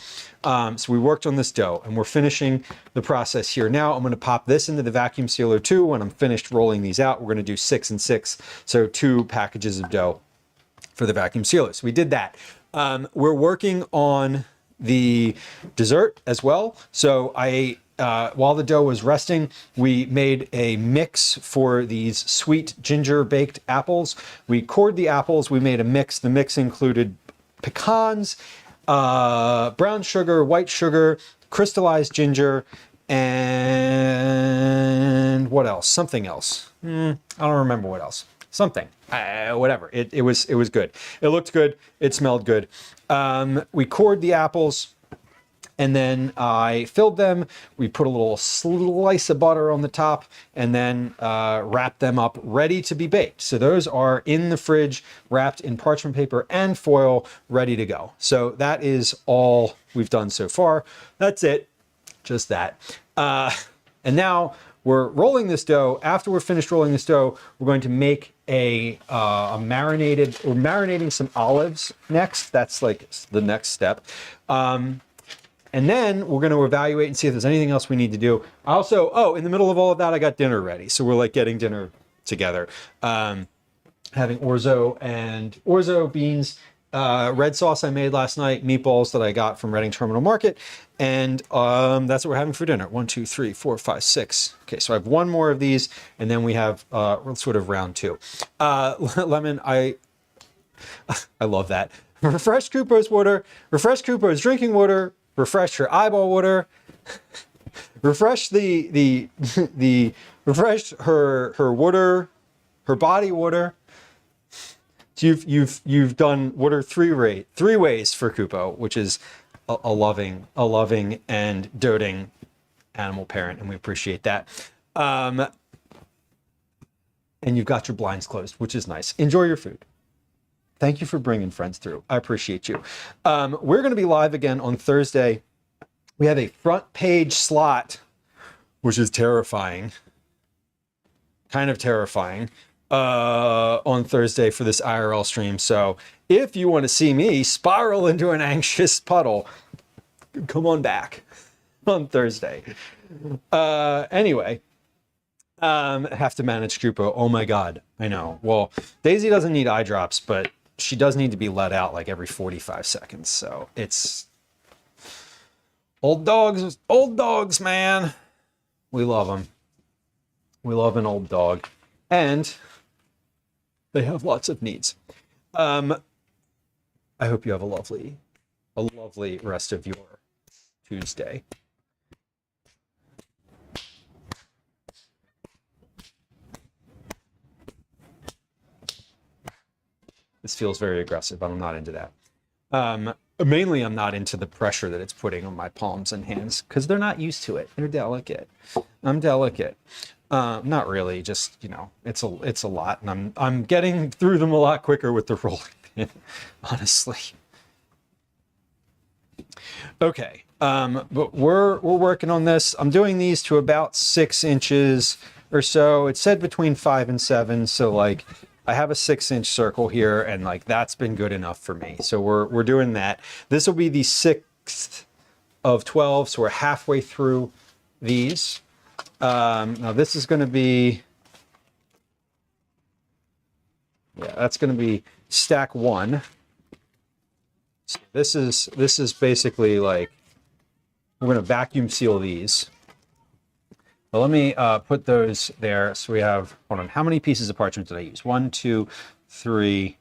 So we worked on this dough, and we're finishing the process here now. I'm going to pop this into the vacuum sealer too. When I'm finished rolling these out, we're going to do 6 and 6, so 2 packages of dough for the vacuum sealer. So we did that. We're working on the dessert as well. So while the dough was resting, we made a mix for these sweet ginger baked apples. We cored the apples, we made a mix. The mix included pecans, brown sugar, white sugar, crystallized ginger, and what else? Something else. I don't remember what else. Something. Whatever. It was good. It looked good. It smelled good. We cored the apples. And then I filled them. We put a little slice of butter on the top and then wrapped them up ready to be baked. So those are in the fridge, wrapped in parchment paper and foil, ready to go. So that is all we've done so far. That's it. Just that. And now we're rolling this dough. After we're finished rolling this dough, we're going to make we're marinating some olives next. That's like the next step. And then we're going to evaluate and see if there's anything else we need to do. Also, in the middle of all of that, I got dinner ready. So we're like getting dinner together. Having orzo beans, red sauce I made last night, meatballs that I got from Reading Terminal Market. And that's what we're having for dinner. 1, 2, 3, 4, 5, 6. Okay, so I have 1 more of these, and then we have sort of round 2. Lemon, I love that. Refresh Krupo's water, refresh Krupo's drinking water, refresh her eyeball water, refresh refresh her water, her body water. You've done water 3 ways for Krupo, which is a loving and doting animal parent, and we appreciate that. And you've got your blinds closed, which is nice. Enjoy your food. Thank you for bringing friends through. I appreciate you. We're going to be live again on Thursday. We have a front page slot, which is terrifying, kind of terrifying, on Thursday for this IRL stream. So if you want to see me spiral into an anxious puddle, come on back on Thursday. Anyway. Have to manage Krupo. Oh my God. I know. Well, Daisy doesn't need eye drops, but she does need to be let out like every 45 seconds. So it's old dogs, man. We love them. We love an old dog, and they have lots of needs. I hope you have a lovely rest of your Tuesday. This feels very aggressive, but I'm not into that. Mainly, I'm not into the pressure that it's putting on my palms and hands because they're not used to it. They're delicate. I'm delicate. Not really. Just, it's a lot, and I'm getting through them a lot quicker with the rolling pin, honestly. Okay, but we're working on this. I'm doing these to about 6 inches or so. It said between 5 and 7, so like. I have a 6-inch circle here, and like that's been good enough for me. So we're doing that. This will be the 6th of 12, so we're halfway through these. Now this is going to be, yeah, that's going to be stack 1. So this is basically like, we're going to vacuum seal these. But let me put those there. So we have, hold on, how many pieces of parchment did I use? 1, 2, 3,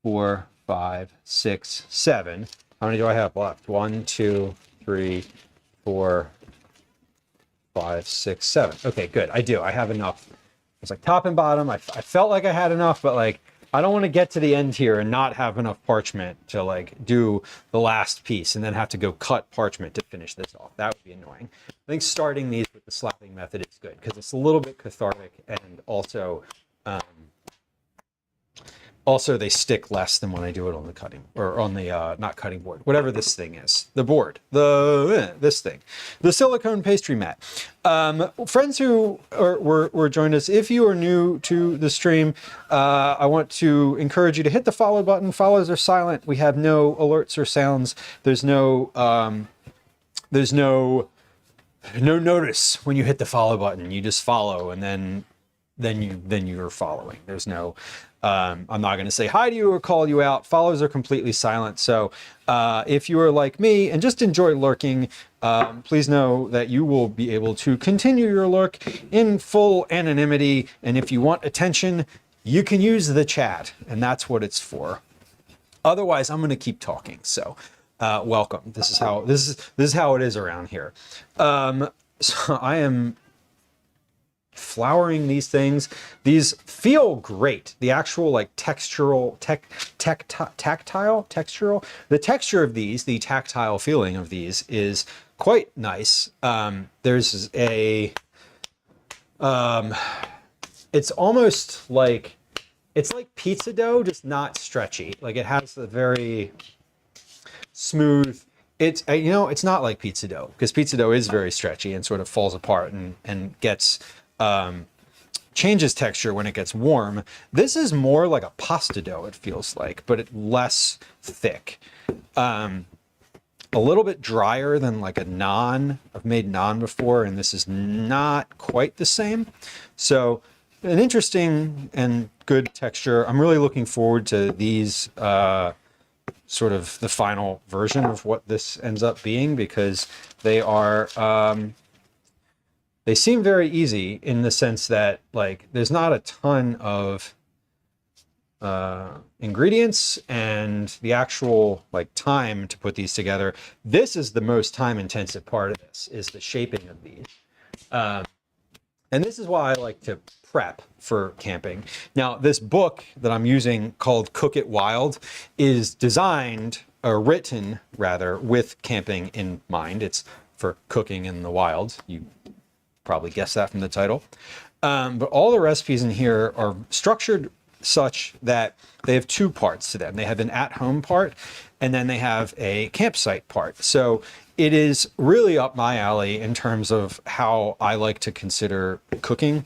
4, 5, 6, 7. How many do I have left? 1, 2, 3, 4, 5, 6, 7. Okay, good. I do. I have enough. It's like top and bottom. I felt like I had enough, but like I don't want to get to the end here and not have enough parchment to like do the last piece and then have to go cut parchment to finish this off. That would be annoying. I think starting these with the slapping method is good because it's a little bit cathartic, and also they stick less than when I do it on the cutting, or on the not cutting board, whatever this thing is, the board, this thing, the silicone pastry mat. Friends who were joined us, if you are new to the stream, I want to encourage you to hit the follow button. Follows are silent. We have no alerts or sounds. There's no notice when you hit the follow button. You just follow, and then you're following. There's no I'm not going to say hi to you or call you out. Follows are completely silent. So if you are like me and just enjoy lurking, please know that you will be able to continue your lurk in full anonymity. And if you want attention, you can use the chat, and that's what it's for. Otherwise, I'm going to keep talking. So welcome. This is how it is around here. So I am flouring these things. These feel great. The actual like textural, textural, the texture of these, the tactile feeling of these is quite nice. There's a, it's almost like, it's like pizza dough, just not stretchy. Like it has a very smooth, it's, it's not like pizza dough, because pizza dough is very stretchy and sort of falls apart and gets, changes texture when it gets warm. This is more like a pasta dough, it feels like, but it's less thick. A little bit drier than like a naan. I've made naan before, and this is not quite the same. So an interesting and good texture. I'm really looking forward to these, sort of the final version of what this ends up being, because they are, they seem very easy in the sense that like there's not a ton of ingredients, and the actual like time to put these together. This is the most time intensive part of this, is the shaping of these. And this is why I like to prep for camping. Now, this book that I'm using called Cook It Wild is designed, or written rather, with camping in mind. It's for cooking in the wild. You probably guessed that from the title. But all the recipes in here are structured such that they have two parts to them. They have an at-home part, and then they have a campsite part. So it is really up my alley in terms of how I like to consider cooking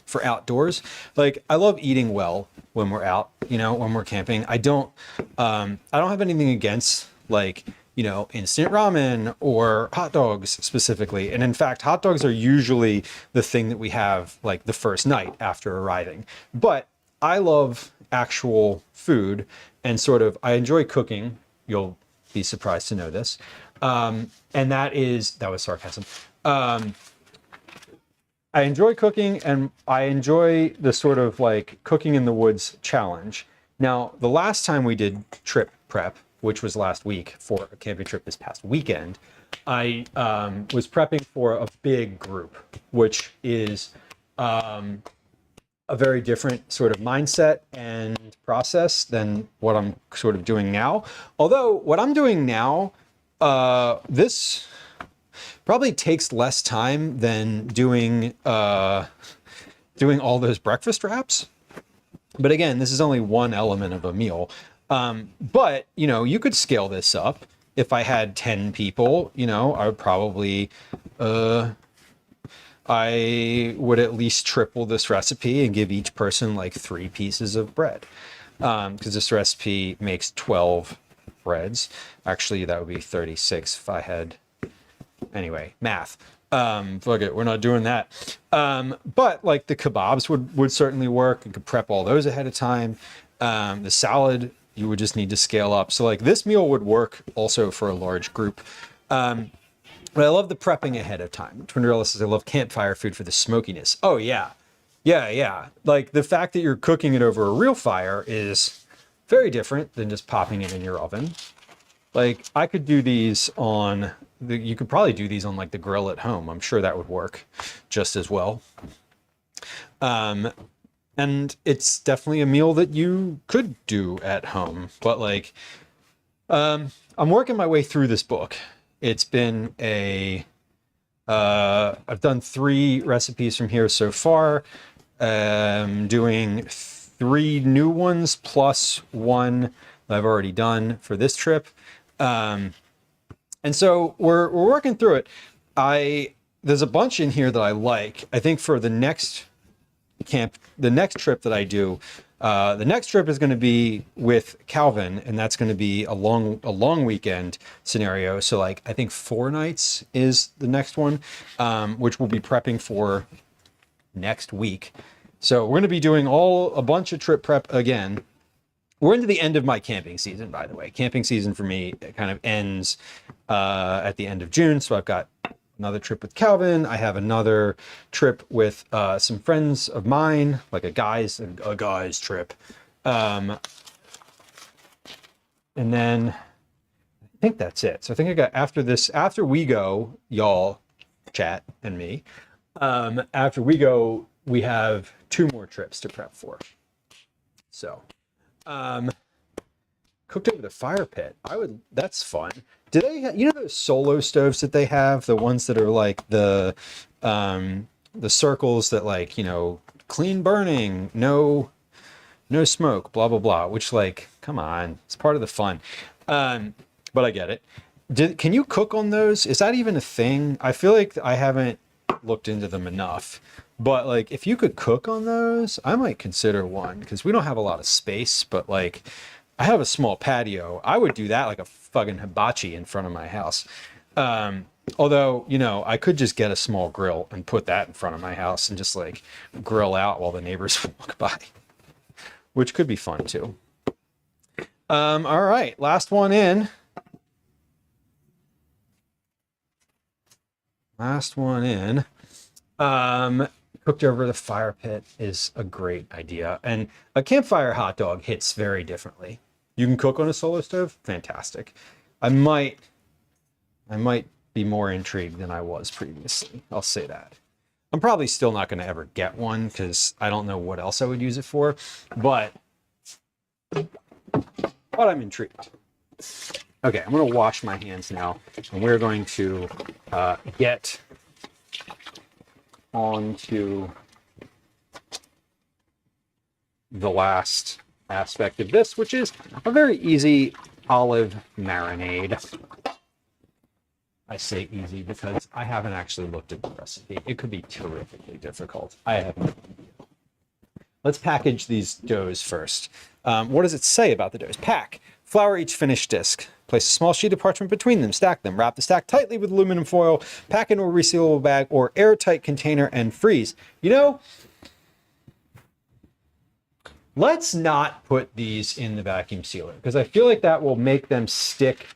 for outdoors. Like, I love eating well when we're out, when we're camping. I don't have anything against like, instant ramen or hot dogs specifically. And in fact, hot dogs are usually the thing that we have like the first night after arriving. But I love actual food, and sort of, I enjoy cooking. You'll be surprised to know this. And that was sarcasm. I enjoy cooking, and I enjoy the sort of like cooking in the woods challenge. Now, the last time we did trip prep, which was last week for a camping trip this past weekend, I was prepping for a big group, which is a very different sort of mindset and process than what I'm sort of doing now. Although what I'm doing now, this probably takes less time than doing all those breakfast wraps. But again, this is only one element of a meal. But, you could scale this up. If I had 10 people, I would probably, I would at least triple this recipe and give each person like 3 pieces of bread. Because this recipe makes 12 breads. Actually, that would be 36 if I had Anyway, math. Fuck it, we're not doing that. But like the kebabs would certainly work. You could prep all those ahead of time. The salad, you would just need to scale up. So like this meal would work also for a large group. But I love the prepping ahead of time. Twinderella says, I love campfire food for the smokiness. Oh, yeah. Yeah. Like the fact that you're cooking it over a real fire is very different than just popping it in your oven. Like I could do these on, you could probably do these on like the grill at home. I'm sure that would work just as well. And it's definitely a meal that you could do at home. But like, I'm working my way through this book. It's been I've done 3 recipes from here so far. Doing 3 new ones plus 1 that I've already done for this trip. And so we're working through it. There's a bunch in here that I like. I think for the next trip that I do, the next trip is going to be with Calvin, and that's going to be a long weekend scenario. So like I think 4 nights is the next one, which we'll be prepping for next week. So we're going to be doing a bunch of trip prep again. We're into the end of my camping season, by the way. Camping season for me kind of ends at the end of June. So I've got another trip with Calvin. I have another trip with some friends of mine, like a guys trip. And then I think that's it. So I think I got after we go, y'all, chat and me, after we go, we have 2 more trips to prep for. So, cooked over the fire pit. That's fun. Do they, those solo stoves that they have, the ones that are like the circles that like, clean burning, no smoke, blah, blah, blah, which like, come on, it's part of the fun. But I get it. Can you cook on those? Is that even a thing? I feel like I haven't looked into them enough, but like, if you could cook on those, I might consider one because we don't have a lot of space, but like, I have a small patio. I would do that like a fucking hibachi in front of my house. Although, I could just get a small grill and put that in front of my house and just like grill out while the neighbors walk by, which could be fun too. All right, last one in. Cooked over the fire pit is a great idea. And a campfire hot dog hits very differently. You can cook on a solo stove? Fantastic. I might be more intrigued than I was previously. I'll say that. I'm probably still not going to ever get one because I don't know what else I would use it for, but I'm intrigued. Okay, I'm going to wash my hands now, and we're going to get on to the last aspect of this, which is a very easy olive marinade. I say easy because I haven't actually looked at the recipe. It could be terrifically difficult. I have no idea. Let's package these doughs first. What does it say about the doughs? Pack. Flour each finished disc. Place a small sheet of parchment between them. Stack them. Wrap the stack tightly with aluminum foil. Pack in a resealable bag or airtight container and freeze. Let's not put these in the vacuum sealer because I feel like that will make them stick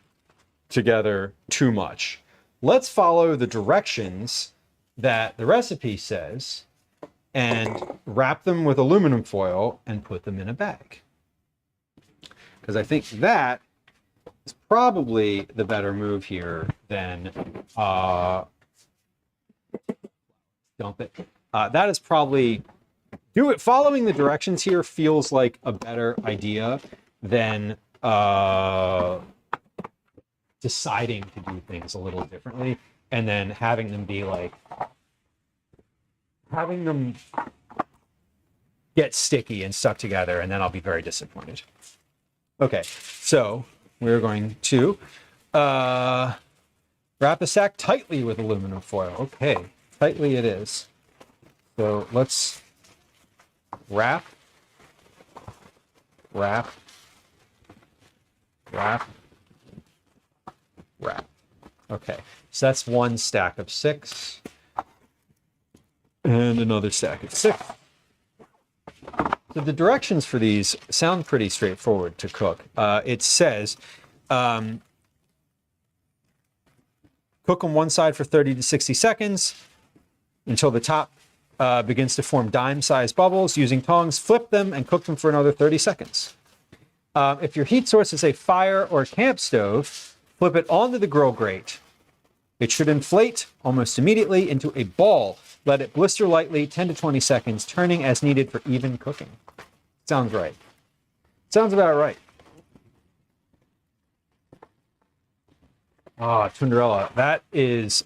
together too much. Let's follow the directions that the recipe says and wrap them with aluminum foil and put them in a bag. Because I think that is probably the better move here than dump it. That is probably following the directions here feels like a better idea than deciding to do things a little differently and then having them get sticky and stuck together, and then I'll be very disappointed. Okay, so we're going to wrap the sack tightly with aluminum foil. Okay, tightly it is. So let's wrap. Okay, so that's one stack of 6. And another stack of 6. So the directions for these sound pretty straightforward to cook. It says, cook on one side for 30 to 60 seconds until the top begins to form dime-sized bubbles. Using tongs, flip them and cook them for another 30 seconds. If your heat source is a fire or camp stove, flip it onto the grill grate. It should inflate almost immediately into a ball. Let it blister lightly 10 to 20 seconds, turning as needed for even cooking. Sounds right. Sounds about right. Ah, Tunderella. That is...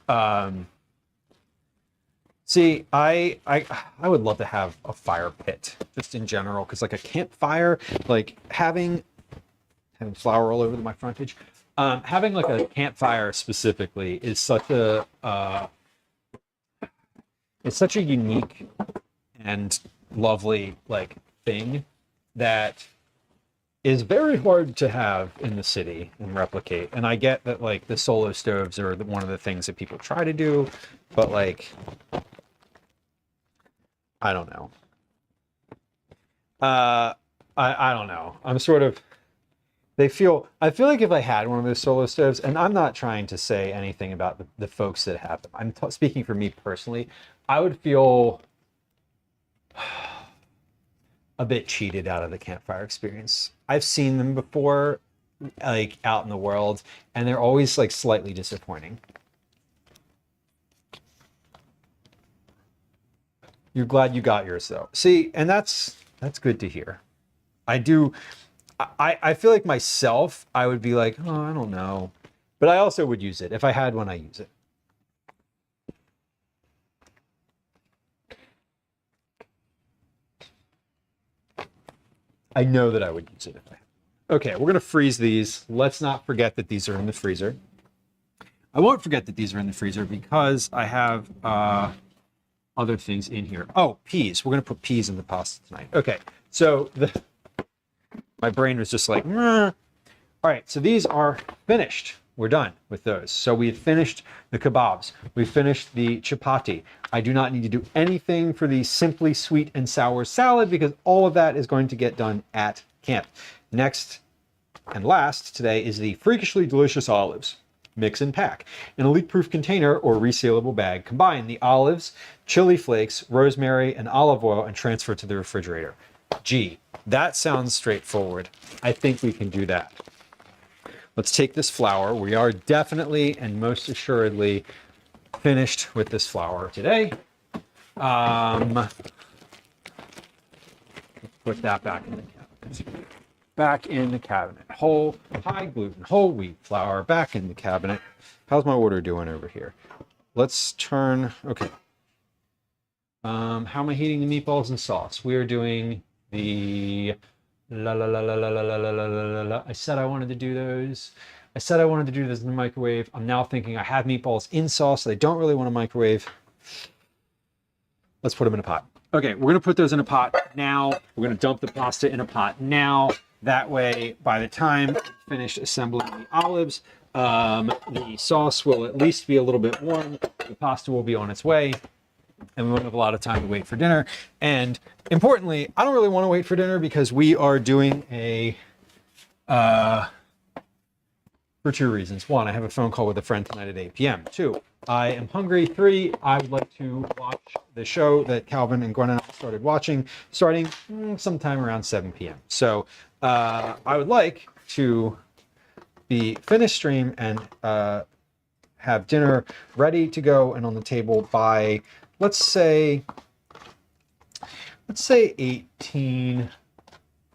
See, I would love to have a fire pit, just in general, because like a campfire, like having flour all over my frontage, having like a campfire specifically is such a it's such a unique and lovely like thing that is very hard to have in the city and replicate. And I get that like the solo stoves are one of the things that people try to do, but like I don't know. I don't know. I'm sort of I feel like if I had one of those solo stoves, and I'm not trying to say anything about the folks that have them. I'm speaking for me personally. I would feel a bit cheated out of the campfire experience. I've seen them before, like out in the world, and they're always like slightly disappointing. You're glad you got yours though. See, and that's good to hear. I feel like myself, I would be like, oh, I don't know. But I also would use it. If I had one, I use it. I know that I would use it if I had. Okay, we're going to freeze these. Let's not forget that these are in the freezer. I won't forget that these are in the freezer because I have other things in here. Oh, peas. We're going to put peas in the pasta tonight. Okay, so my brain was just like, meh. All right, so these are finished. We're done with those. So we've finished the kebabs. We've finished the chapati. I do not need to do anything for the simply sweet and sour salad because all of that is going to get done at camp. Next and last today is the freakishly delicious olives. Mix and pack. In a leak-proof container or resealable bag, combine the olives, chili flakes, rosemary, and olive oil and transfer to the refrigerator. Gee, that sounds straightforward. I think we can do that. Let's take this flour. We are definitely and most assuredly finished with this flour today. Put that back in the cabinet. Back in the cabinet. Whole, high gluten, whole wheat flour back in the cabinet. How's my order doing over here? Let's turn, okay. How am I heating the meatballs and sauce? We are doing the I said I wanted to do those. I said I wanted to do this in the microwave. I'm now thinking I have meatballs in sauce that I don't really want to microwave. Let's put them in a pot. Okay, we're gonna put those in a pot now. We're gonna dump the pasta in a pot now. That way, by the time we finish assembling the olives, the sauce will at least be a little bit warm. The pasta will be on its way. And we won't have a lot of time to wait for dinner. And importantly, I don't really want to wait for dinner because we are doing a, for 2 reasons. 1, I have a phone call with a friend tonight at 8 p.m. 2, I am hungry. 3, I would like to watch the show that Calvin and Gwen and I started watching, starting sometime around 7 p.m. So I would like to be finished stream and have dinner ready to go and on the table by let's say 18.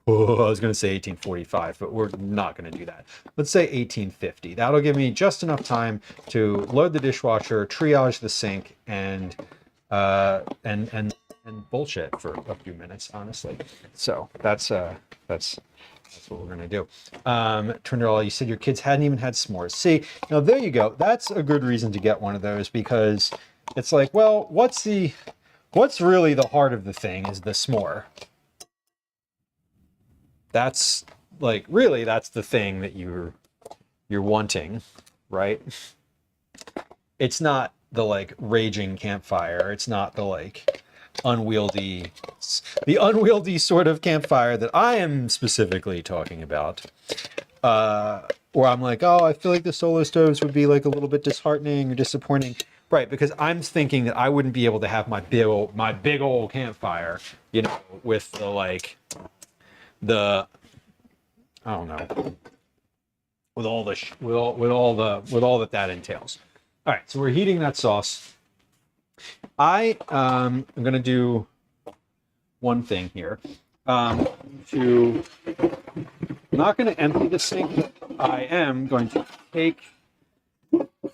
Oh, I was going to say 1845, but we're not going to do that. Let's say 1850. That'll give me just enough time to load the dishwasher, triage the sink, and bullshit for a few minutes, honestly. So that's what we're going to do. Trinderella, you said your kids hadn't even had s'mores. See, now there you go. That's a good reason to get one of those because it's like, well, what's really the heart of the thing is the s'more. That's like, really, that's the thing that you're wanting, right? it's not the like raging campfire. It's not the like unwieldy sort of campfire that I am specifically talking about. Where I'm like, oh, I feel like the solo stoves would be like a little bit disheartening or disappointing. Right, because I'm thinking that I wouldn't be able to have my big old campfire, you know, with the like I don't know, with all that entails. All right, so we're heating that sauce. I'm gonna do one thing here. I'm not going to empty the sink. I am going to take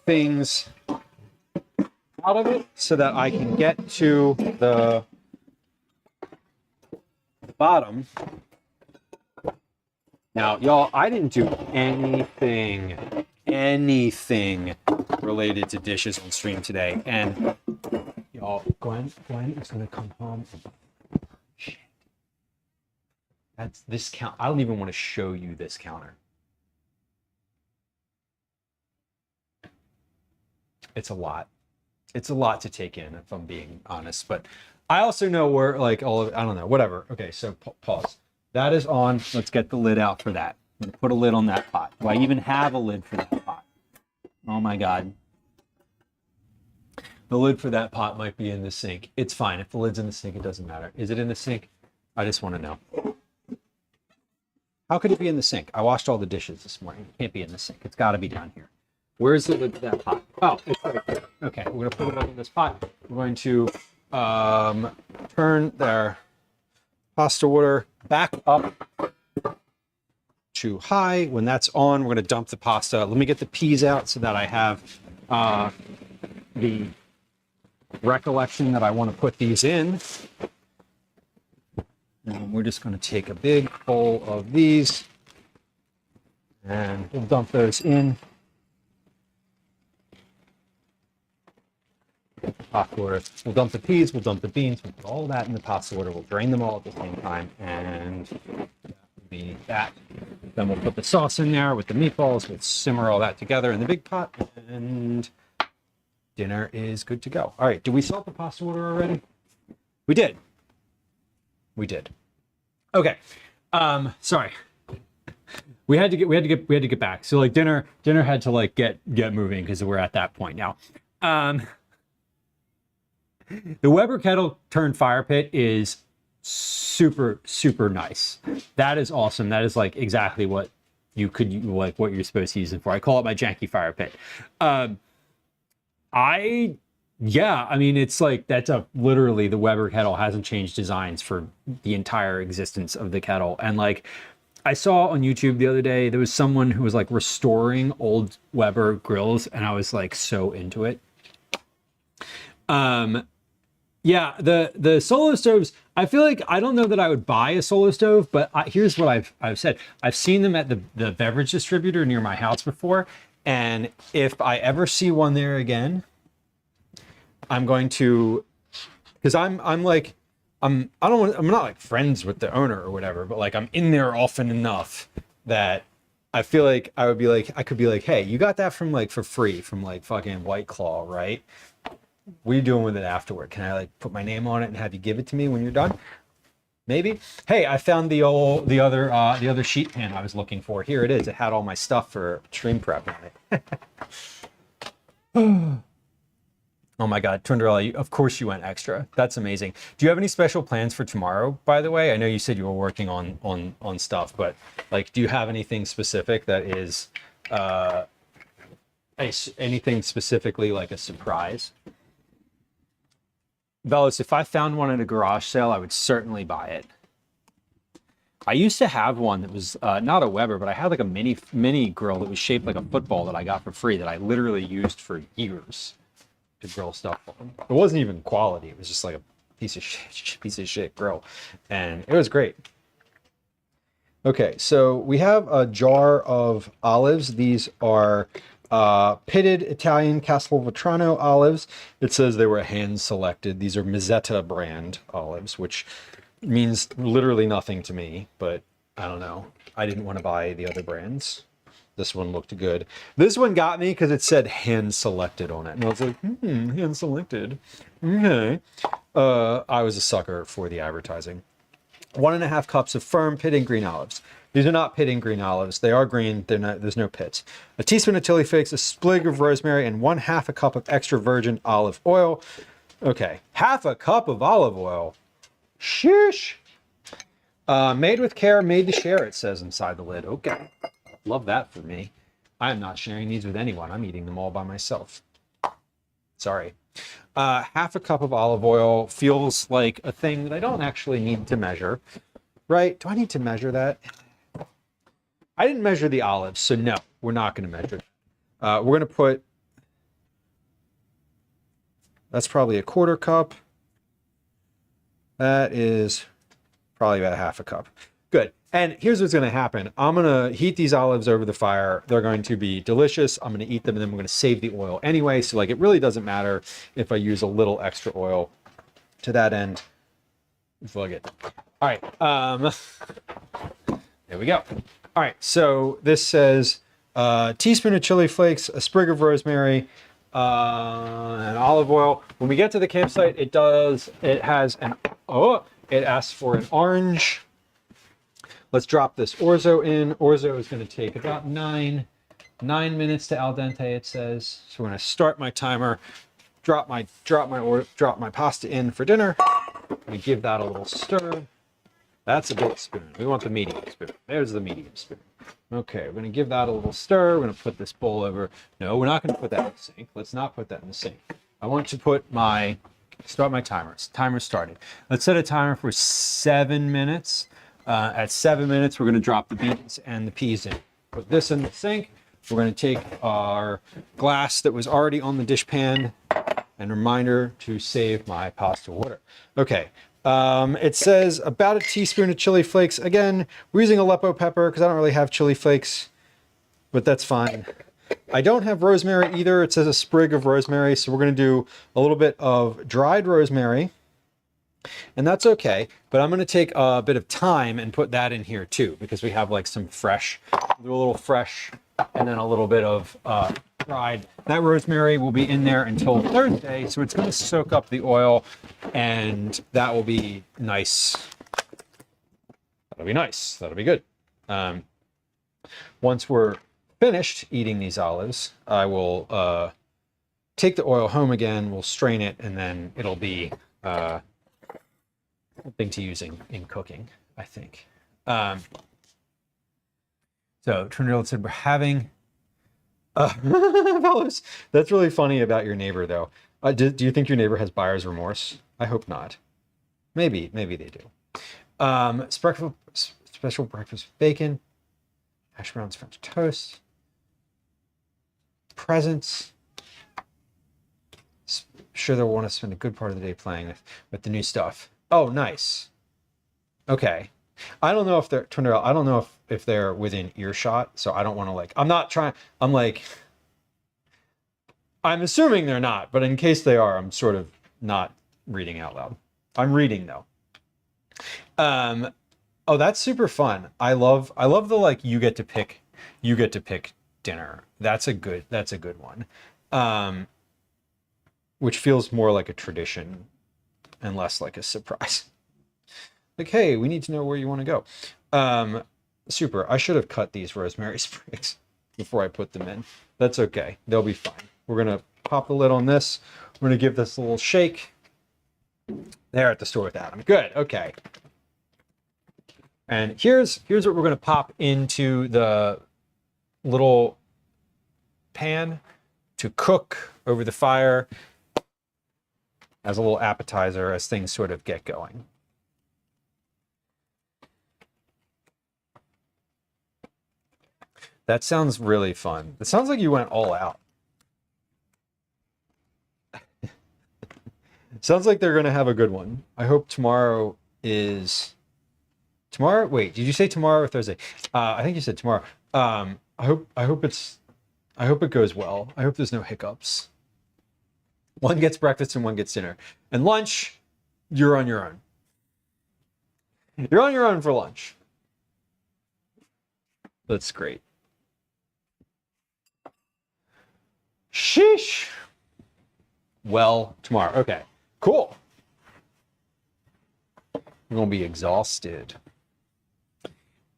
things out of it so that I can get to the bottom. Now, y'all, I didn't do anything related to dishes on stream today, and y'all, Gwen is going to come home. Shit. That's this count. I don't even want to show you this counter. It's a lot. It's a lot to take in, if I'm being honest. But I also know where, like, all of, I don't know, whatever. Okay, so pause. That is on. Let's get the lid out for that. I'm going to put a lid on that pot. Do I even have a lid for that pot? Oh my God. The lid for that pot might be in the sink. It's fine. If the lid's in the sink, it doesn't matter. Is it in the sink? I just want to know. How could it be in the sink? I washed all the dishes this morning. It can't be in the sink. It's got to be down here. Where's the lid for that pot? Oh, it's right there. Okay, we're going to put it up in this pot. We're going to turn their pasta water back up to high. When that's on, we're going to dump the pasta. Let me get the peas out so that I have the recollection that I want to put these in. And we're just going to take a big bowl of these and we'll dump those in. Pasta water. We'll dump the peas, we'll dump the beans, we'll put all that in the pasta water. We'll drain them all at the same time, and that will be that. Then we'll put the sauce in there with the meatballs. We'll simmer all that together in the big pot, and dinner is good to go. All right, did we salt the pasta water already? We did. We did. Okay. Sorry. We had to get back. So like dinner had to like get moving because we're at that point now. The Weber kettle turned fire pit is super, super nice. That is awesome. That is like exactly what you could like what you're supposed to use it for. I call it my janky fire pit. I mean, it's like that's literally the Weber kettle hasn't changed designs for the entire existence of the kettle. And like I saw on YouTube the other day, there was someone who was like restoring old Weber grills, and I was like so into it. Yeah, the solo stoves, I feel like I don't know that I would buy a solo stove, but here's what I've said. I've seen them at the beverage distributor near my house before, and if I ever see one there again, I'm going to, because I'm not like friends with the owner or whatever, but like I'm in there often enough that I feel like I could be like, hey, you got that from like for free from like fucking White Claw, right? What are you doing with it afterward? Can I like put my name on it and have you give it to me when you're done? Maybe. Hey, I found the other sheet pan I was looking for. Here it is. It had all my stuff for stream prep on it. Oh my God, Tundrella, of course you went extra. That's amazing. Do you have any special plans for tomorrow, by the way? I know you said you were working on stuff, but like, do you have anything specific that is anything specifically like a surprise? Velos, if I found one at a garage sale, I would certainly buy it. I used to have one that was not a Weber, but I had like a mini grill that was shaped like a football that I got for free that I literally used for years to grill stuff on. It wasn't even quality. It was just like a piece of shit grill, and it was great. Okay, so we have a jar of olives. These are pitted Italian Castelvetrano olives. It says they were hand selected. These are Mezzetta brand olives, which means literally nothing to me, but I don't know. I didn't want to buy the other brands. This one looked good. This one got me because it said hand selected on it. And I was like, hand selected. Okay. I was a sucker for the advertising. 1.5 cups of firm pitting green olives. These are not pitting green olives. They are green. They're not, there's no pits. A teaspoon of chili flakes, a sprig of rosemary, and 1/2 cup of extra virgin olive oil. Okay. 1/2 cup of olive oil. Sheesh. Made with care, made to share, it says inside the lid. Okay. Love that for me. I am not sharing these with anyone. I'm eating them all by myself. Sorry. 1/2 cup of olive oil feels like a thing that I don't actually need to measure, right? Do I need to measure that? I didn't measure the olives, so no, we're not going to measure. We're going to put, that's probably 1/4 cup. That is probably about 1/2 cup. Good. And here's what's going to happen. I'm going to heat these olives over the fire. They're going to be delicious. I'm going to eat them, and then we're going to save the oil anyway. So like, it really doesn't matter if I use a little extra oil to that end. Plug it. All right. There we go. All right. So this says a teaspoon of chili flakes, a sprig of rosemary, and olive oil. When we get to the campsite, it asks for an orange. Let's drop this orzo in. Orzo is going to take about 9 minutes to al dente, it says. So we're going to start my timer, drop my pasta in for dinner. I'm going to give that a little stir. That's a big spoon. We want the medium spoon. There's the medium spoon. Okay, we're going to give that a little stir. We're going to put this bowl over. No, we're not going to put that in the sink. Let's not put that in the sink. I want to start my timer. Timer started. Let's set a timer for 7 minutes. At 7 minutes, we're going to drop the beans and the peas in. Put this in the sink. We're going to take our glass that was already on the dish pan, and reminder to save my pasta water. Okay. It says about a teaspoon of chili flakes. Again, we're using Aleppo pepper because I don't really have chili flakes, but that's fine. I don't have rosemary either. It says a sprig of rosemary, so we're going to do a little bit of dried rosemary. And that's okay, but I'm going to take a bit of thyme and put that in here too, because we have like some fresh, a little fresh, and then a little bit of dried. That rosemary will be in there until Thursday, so it's going to soak up the oil, and that will be nice. That'll be nice. That'll be good. Once we're finished eating these olives, I will take the oil home again, we'll strain it, and then it'll be thing to use in cooking, I think. So Trinidad said we're having fellows. That's really funny about your neighbor though. Do you think your neighbor has buyer's remorse? I hope not. Maybe they do. Special breakfast bacon, hash browns, French toast, presents. Sure, they'll want to spend a good part of the day playing with the new stuff. Oh, nice. Okay. I don't know if they're I don't know if they're within earshot, so I don't want to like, I'm assuming they're not, but in case they are, I'm sort of not reading out loud. I'm reading though. Oh, that's super fun. I love the like you get to pick dinner. That's a good one. Which feels more like a tradition and less like a surprise. Like, hey, we need to know where you want to go. Super. I should have cut these rosemary sprigs before I put them in. That's okay. They'll be fine. We're going to pop the lid on this. We're going to give this a little shake. There at the store with Adam. Good. Okay. And here's what we're going to pop into the little pan to cook over the fire as a little appetizer as things sort of get going. That sounds really fun. It sounds like you went all out. Sounds like they're going to have a good one. I hope tomorrow is... Tomorrow? Wait, did you say tomorrow or Thursday? I think you said tomorrow. I hope it goes well. I hope there's no hiccups. One gets breakfast and one gets dinner. And lunch, you're on your own. You're on your own for lunch. That's great. Sheesh. Well, tomorrow. Okay, cool. I'm gonna be exhausted.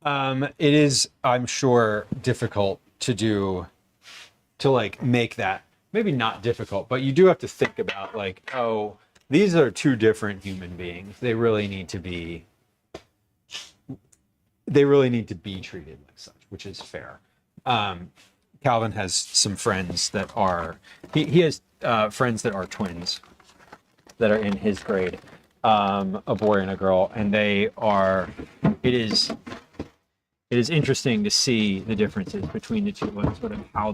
It is, I'm sure, difficult to like make that, maybe not difficult, but you do have to think about like, oh, these are two different human beings. They really need to be treated like such, which is fair. Calvin has some friends that are, he has friends that are twins that are in his grade, a boy and a girl, and they are, it is interesting to see the differences between the two, and sort of how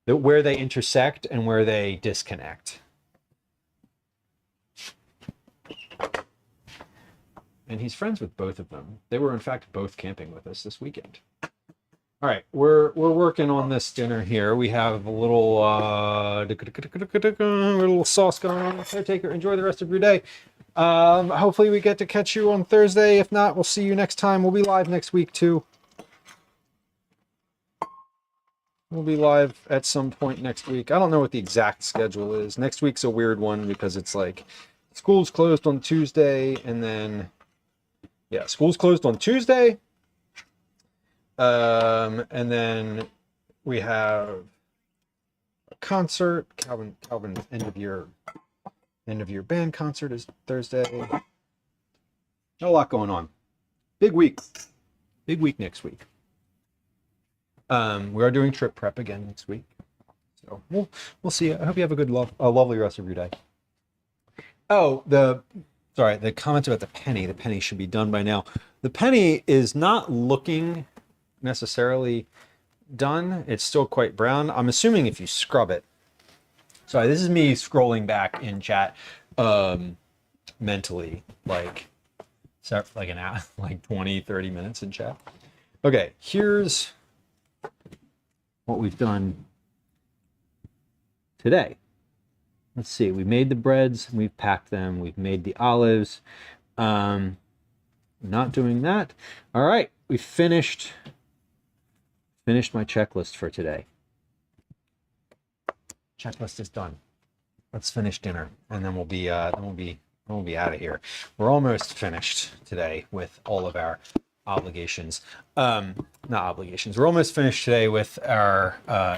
where they intersect and where they disconnect. And he's friends with both of them. They were in fact both camping with us this weekend. All right, we're working on this dinner here. We have a little sauce going on. Caretaker, enjoy the rest of your day. Hopefully we get to catch you on Thursday. If not, we'll see you next time. We'll be live next week too. We'll be live at some point next week. I don't know what the exact schedule is. Next week's a weird one because it's like school's closed on Tuesday, and then yeah, school's closed on Tuesday. And then we have a concert. Calvin's end of year band concert is Thursday. A lot going on. Big week next week. We are doing trip prep again next week, so we'll see. I hope you have a lovely rest of your day. Oh, the comment about the penny. The penny should be done by now. The penny is not looking necessarily done. It's still quite brown. I'm assuming if you scrub it. Sorry, this is me scrolling back in chat mentally, like an hour, like 20-30 minutes in chat. Okay, here's what we've done today. Let's see, we made the breads, we've packed them, we've made the olives. Not doing that. All right, we finished my checklist for today. Checklist is done. Let's finish dinner, and then we'll be out of here. We're almost finished today with all of our obligations. Not obligations. We're almost finished today with our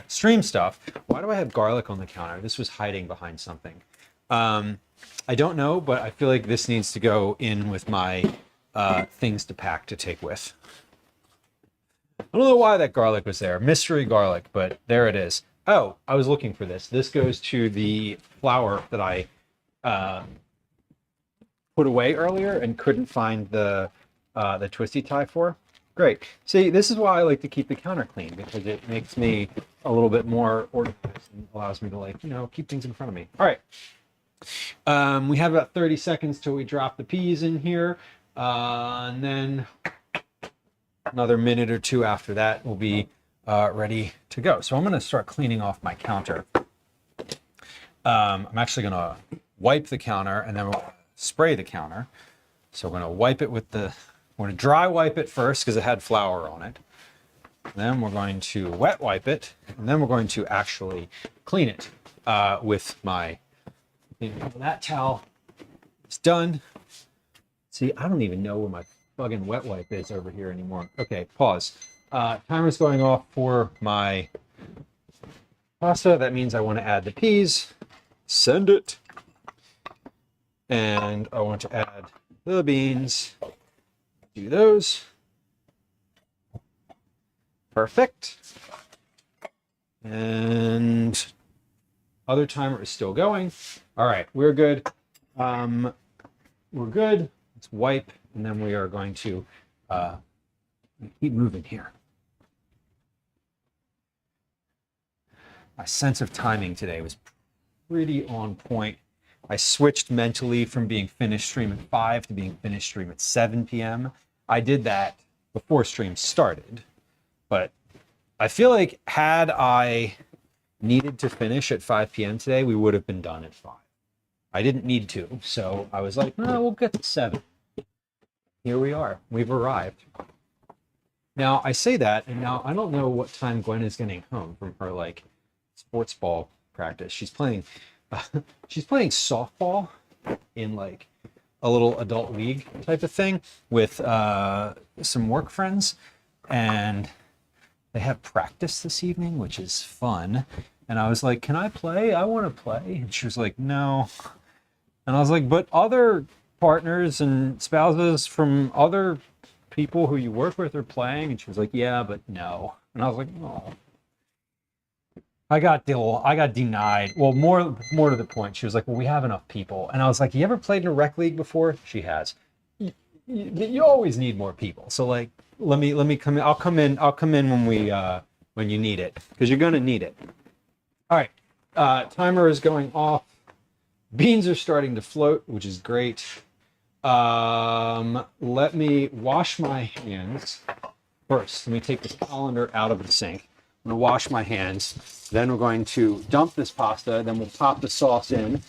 stream stuff. Why do I have garlic on the counter? This was hiding behind something. I don't know, but I feel like this needs to go in with my things to pack to take with. I don't know why that garlic was there. Mystery garlic, but there it is. Oh, I was looking for this. This goes to the flour that I put away earlier and couldn't find the twisty tie for. Great. See, this is why I like to keep the counter clean, because it makes me a little bit more organized and allows me to, like, keep things in front of me. All right. We have about 30 seconds till we drop the peas in here. And then another minute or two after that, we'll be ready to go. So I'm going to start cleaning off my counter. I'm actually going to wipe the counter and then we'll spray the counter. So we're going to wipe it with we're going to dry wipe it first because it had flour on it. Then we're going to wet wipe it, and then we're going to actually clean it with my, that towel is done. See, I don't even know where my fucking wet wipe is over here anymore. Okay, pause. Timer's going off for my pasta. That means I want to add the peas. Send it. And I want to add the beans. Do those. Perfect. And other timer is still going. All right, we're good. We're good. Let's wipe, and then we are going to keep moving here. My sense of timing today was pretty on point. I switched mentally from being finished stream at 5 to being finished stream at 7 p.m. I did that before stream started, but I feel like had I needed to finish at 5 p.m. today, we would have been done at 5. I didn't need to, so I was like, no, we'll get to 7. Here we are. We've arrived. Now, I say that, and now I don't know what time Gwen is getting home from her, like, sports ball practice. She's playing she's playing softball in like a little adult league type of thing with some work friends, and they have practice this evening, which is fun. And I was like, can I play? I want to play. And she was like, no. And I was like, but other partners and spouses from other people who you work with are playing. And she was like, yeah, but no. And I was like, oh. I got denied. Well, more to the point, she was like, well, we have enough people. And I was like, you ever played in a rec league before? She has. You always need more people. So like, let me come in. I'll come in when you need it, because you're gonna need it. All right, timer is going off. Beans are starting to float, which is great. Let me wash my hands first. Let me take this colander out of the sink. I'm gonna wash my hands. Then we're going to dump this pasta. Then we'll pop the sauce in.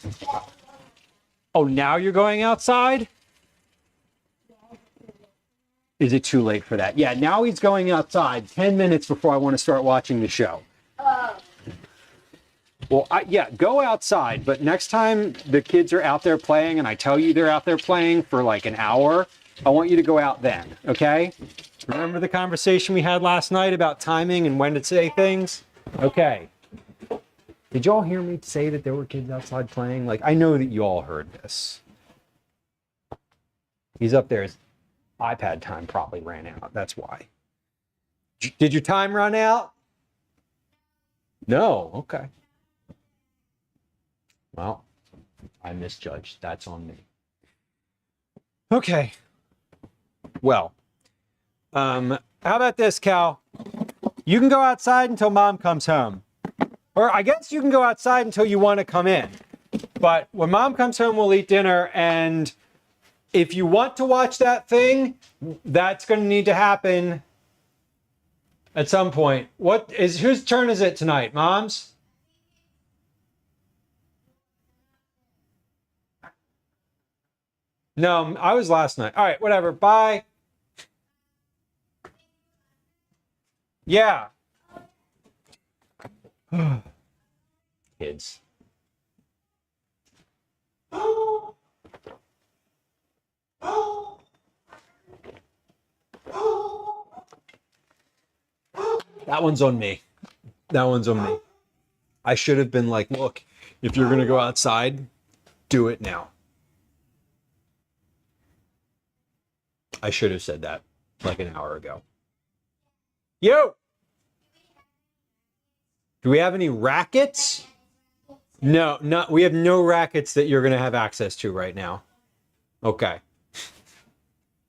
Oh, now you're going outside? Is it too late for that? Yeah, now he's going outside 10 minutes before I want to start watching the show. Well, yeah, go outside. But next time the kids are out there playing and I tell you they're out there playing for like an hour, I want you to go out then, okay? Remember the conversation we had last night about timing and when to say things? Okay. Did y'all hear me say that there were kids outside playing? Like, I know that you all heard this. He's up there. His iPad time probably ran out. That's why. Did your time run out? No. Okay. Well, I misjudged. That's on me. Okay. Well, how about this, Cal? You can go outside until Mom comes home. Or I guess you can go outside until you want to come in. But when Mom comes home, we'll eat dinner. And if you want to watch that thing, that's going to need to happen at some point. Whose turn is it tonight? Mom's? No, I was last night. All right, whatever. Bye. Yeah. Kids. That one's on me. That one's on me. I should have been like, look, if you're going to go outside, do it now. I should have said that like an hour ago. Yo! Do we have any rackets? No, we have no rackets that you're going to have access to right now. Okay.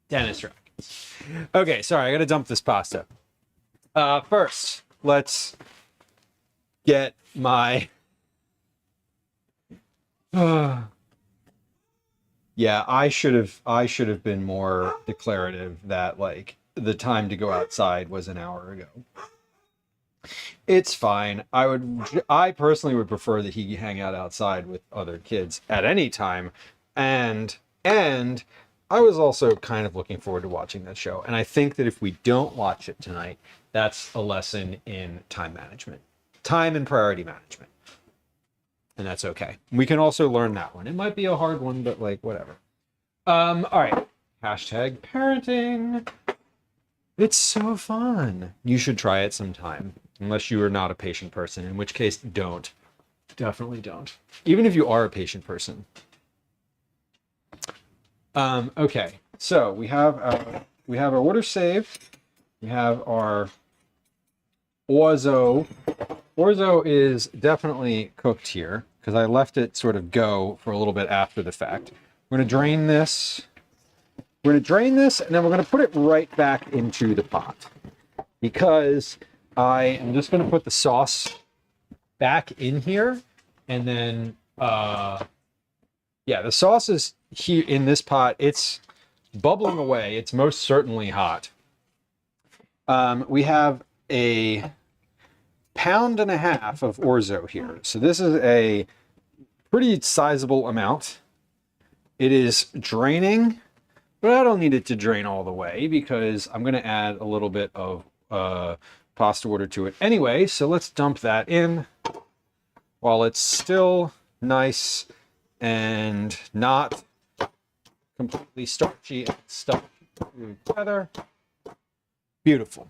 Tennis rackets. Okay, sorry, I got to dump this pasta. First, let's get my... Yeah, I should have been more declarative that like the time to go outside was an hour ago. It's fine. I personally would prefer that he hang out outside with other kids at any time. And I was also kind of looking forward to watching that show. And I think that if we don't watch it tonight, that's a lesson in time management, time and priority management. And that's okay. We can also learn that one. It might be a hard one, but like whatever. All right. Hashtag parenting. It's so fun. You should try it sometime. Unless you are not a patient person, in which case don't. Definitely don't. Even if you are a patient person. Okay. So we have our order saved. We have our orzo. Orzo is definitely cooked here because I left it sort of go for a little bit after the fact. We're going to drain this. We're going to drain this, and then we're going to put it right back into the pot because I am just going to put the sauce back in here, and then, yeah, the sauce is here in this pot. It's bubbling away. It's most certainly hot. We have a pound and a half of orzo here. So this is a pretty sizable amount. It is draining, but I don't need it to drain all the way because I'm going to add a little bit of pasta water to it anyway. So let's dump that in. while it's still nice and not completely starchy and stuck together. Beautiful.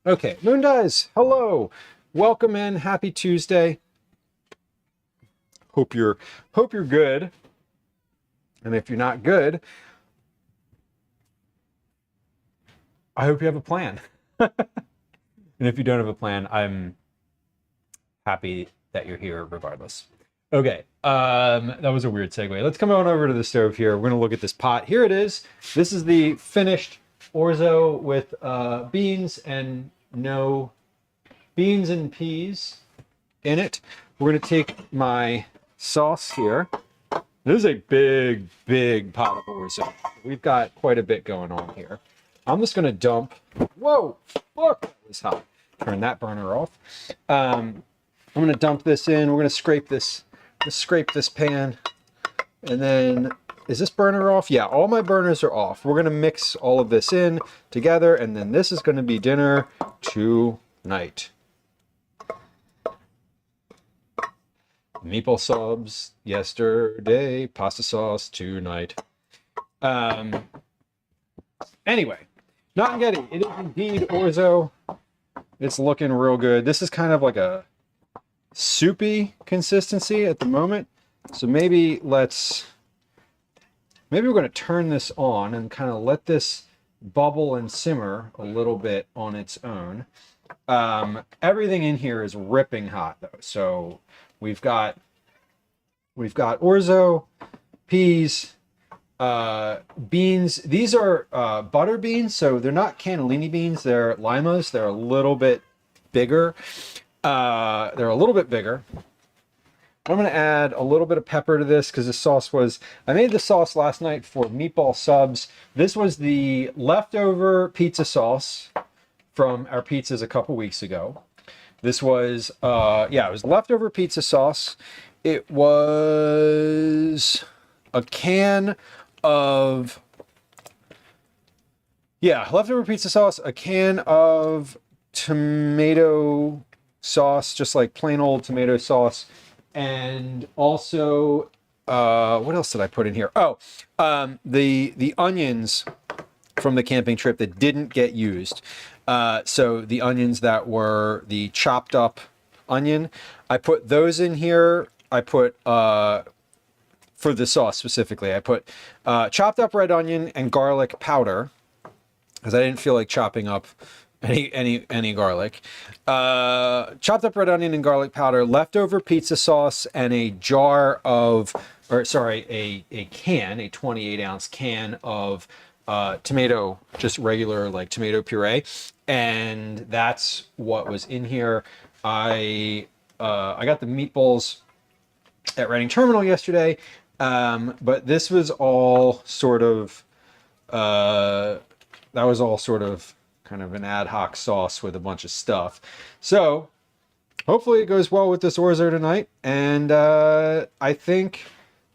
Okay, Moon Dies, hello. Welcome in. Happy Tuesday. Hope you're good. And if you're not good, I hope you have a plan. And if you don't have a plan, I'm happy that you're here regardless. Okay, that was a weird segue. Let's come on over to the stove here. We're gonna look at this pot. Here it is. This is the finished orzo with beans and peas in it. We're gonna take my sauce here. This is a big pot of orzo. We've got quite a bit going on here. I'm just gonna dump. Whoa, fuck, that was hot. Turn that burner off. I'm gonna dump this in. We're gonna scrape this pan, and then is this burner off? Yeah, all my burners are off. We're gonna mix all of this in together, and then this is gonna be dinner tonight. Meatball subs yesterday, pasta sauce tonight. Anyway, not getting it is indeed orzo. It's looking real good. This is kind of like a soupy consistency at the moment. So maybe we're going to turn this on and kind of let this bubble and simmer a little bit on its own. Everything in here is ripping hot though. So we've got orzo, peas, beans. These are butter beans, so they're not cannellini beans. They're limas. They're a little bit bigger. I'm going to add a little bit of pepper to this because I made the sauce last night for meatball subs. This was the leftover pizza sauce from our pizzas a couple weeks ago. This was, it was leftover pizza sauce. It was a can of, leftover pizza sauce, a can of tomato sauce, just like plain old tomato sauce. And also, what else did I put in here? The onions from the camping trip that didn't get used. So the onions that were the chopped up onion, I put those in here. I put, for the sauce specifically, I put chopped up red onion and garlic powder because I didn't feel like chopping up any garlic. Chopped up red onion and garlic powder, leftover pizza sauce, and a can, a 28-ounce can of tomato, just regular like tomato puree. And that's what was in here. I got the meatballs at Reading Terminal yesterday, but this was all sort of kind of an ad hoc sauce with a bunch of stuff. So hopefully it goes well with this orzo tonight. And I think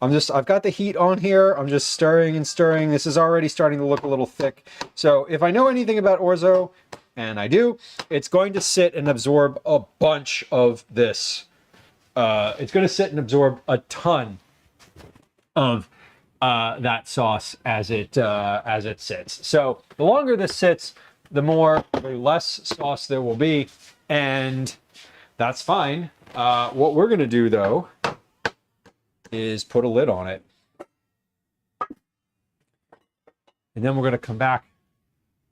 I've got the heat on here. I'm just stirring and stirring. This is already starting to look a little thick. So if I know anything about orzo, and I do, it's going to sit and absorb a bunch of this. It's going to sit and absorb a ton of that sauce as it sits. So the longer this sits, the less sauce there will be, and that's fine. What we're going to do though is put a lid on it, and then we're going to come back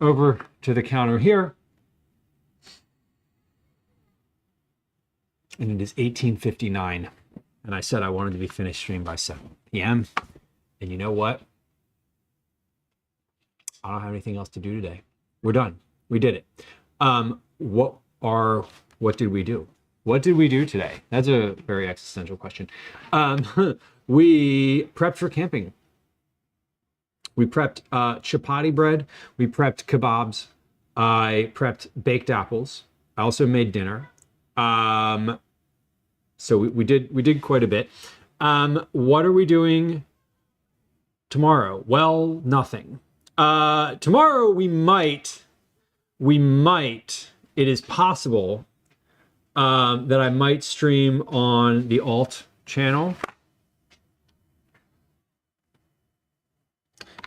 over to the counter here, and it is 18:59, and I said I wanted to be finished stream by 7 p.m. and you know what? I don't have anything else to do today. We're done. We did it. What did we do? What did we do today? That's a very existential question. We prepped for camping. We prepped chapati bread. We prepped kebabs. I prepped baked apples. I also made dinner. So we did quite a bit. What are we doing tomorrow? Well, nothing. Tomorrow we might, it is possible, that I might stream on the alt channel.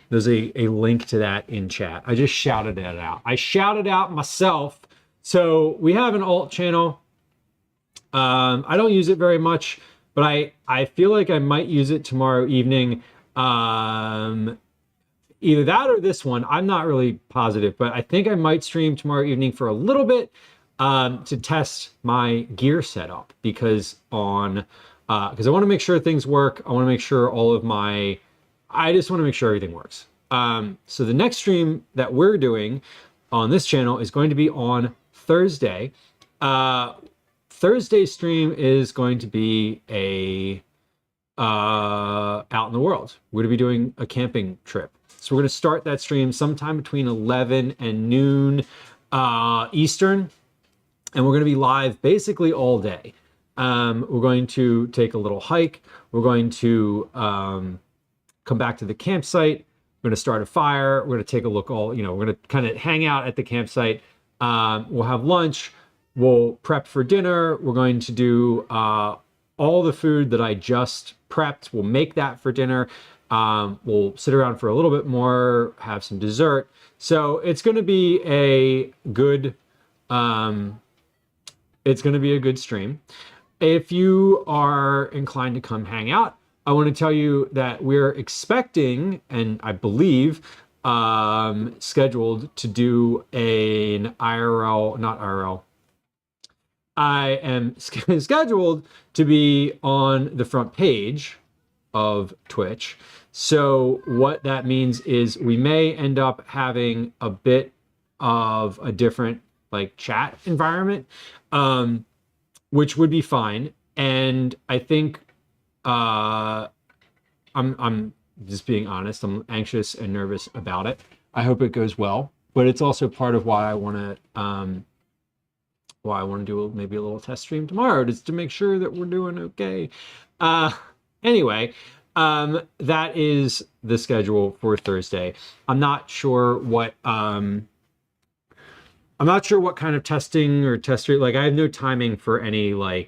There's a link to that in chat. I just shouted it out. I shouted out myself. So we have an alt channel. I don't use it very much, but I feel like I might use it tomorrow evening. Either that or this one. I'm not really positive, but I think I might stream tomorrow evening for a little bit to test my gear setup because I want to make sure things work. I want to make sure I just want to make sure everything works. So the next stream that we're doing on this channel is going to be on Thursday. Thursday's stream is going to be out in the world. We're going to be doing a camping trip. So we're going to start that stream sometime between 11 and noon Eastern. And we're going to be live basically all day. We're going to take a little hike. We're going to come back to the campsite. We're going to start a fire. We're going to take a look we're going to kind of hang out at the campsite. We'll have lunch. We'll prep for dinner. We're going to do all the food that I just prepped. We'll make that for dinner. We'll sit around for a little bit more, have some dessert. So it's going to be a good, stream. If you are inclined to come hang out, I want to tell you that we're expecting, and I believe, scheduled to do an IRL, not IRL. I am scheduled to be on the front page of Twitch. So what that means is we may end up having a bit of a different chat environment, which would be fine. And I think I'm just being honest. I'm anxious and nervous about it. I hope it goes well, but it's also part of why I want to do maybe a little test stream tomorrow, just to make sure that we're doing okay. Anyway, that is the schedule for Thursday. I'm not sure what kind of testing or test stream. I have no timing for anything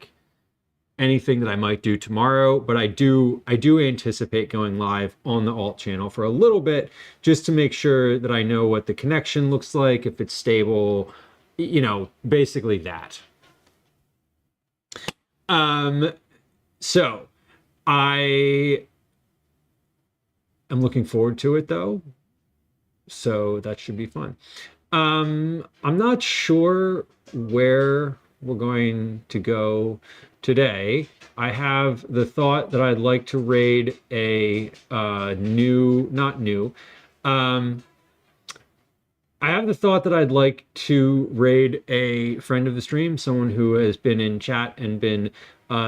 that I might do tomorrow, but I do anticipate going live on the alt channel for a little bit, just to make sure that I know what the connection looks like, if it's stable, basically that. So I am looking forward to it though. So that should be fun. I'm not sure where we're going to go today. I have the thought that I'd like to raid I have the thought that I'd like to raid a friend of the stream, someone who has been in chat and been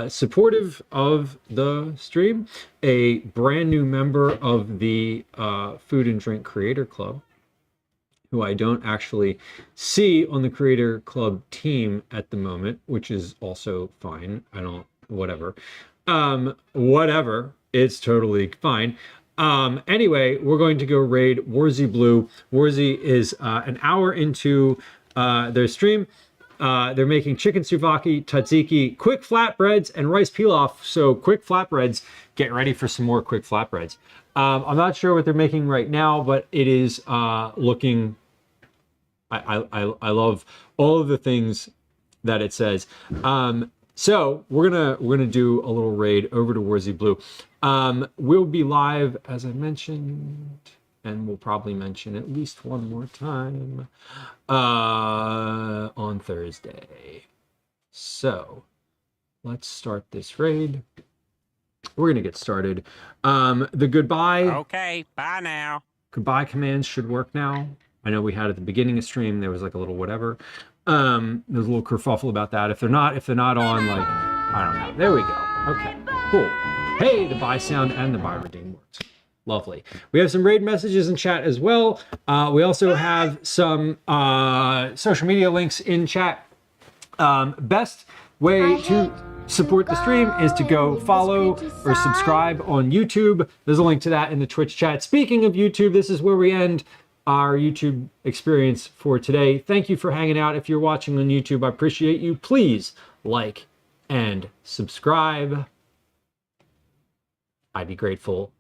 supportive of the stream, a brand new member of the Food and Drink Creator Club, who I don't actually see on the Creator Club team at the moment, which is also fine. Whatever, it's totally fine. Anyway, we're going to go raid Warzy Blue. Warzy is an hour into their stream. They're making chicken souvlaki, tzatziki, quick flatbreads, and rice pilaf. So quick flatbreads, get ready for some more quick flatbreads. I'm not sure what they're making right now, but it is looking... I love all of the things that it says. So we're gonna do a little raid over to Warzy Blue. We'll be live, as I mentioned, and we'll probably mention at least one more time on Thursday. So let's start this raid. We're gonna get started. The goodbye. Okay, bye now. Goodbye commands should work now. I know we had at the beginning of stream, there was a little whatever. There's a little kerfuffle about that. If they're not on, I don't know. There we go. Okay, cool. Hey, the buy sound and the buy redeem works. Lovely. We have some raid messages in chat as well. We also have some social media links in chat. Best way to support the stream is to go follow or subscribe on YouTube. There's a link to that in the Twitch chat. Speaking of YouTube, this is where we end our YouTube experience for today. Thank you for hanging out. If you're watching on YouTube, I appreciate you. Please like, and subscribe. I'd be grateful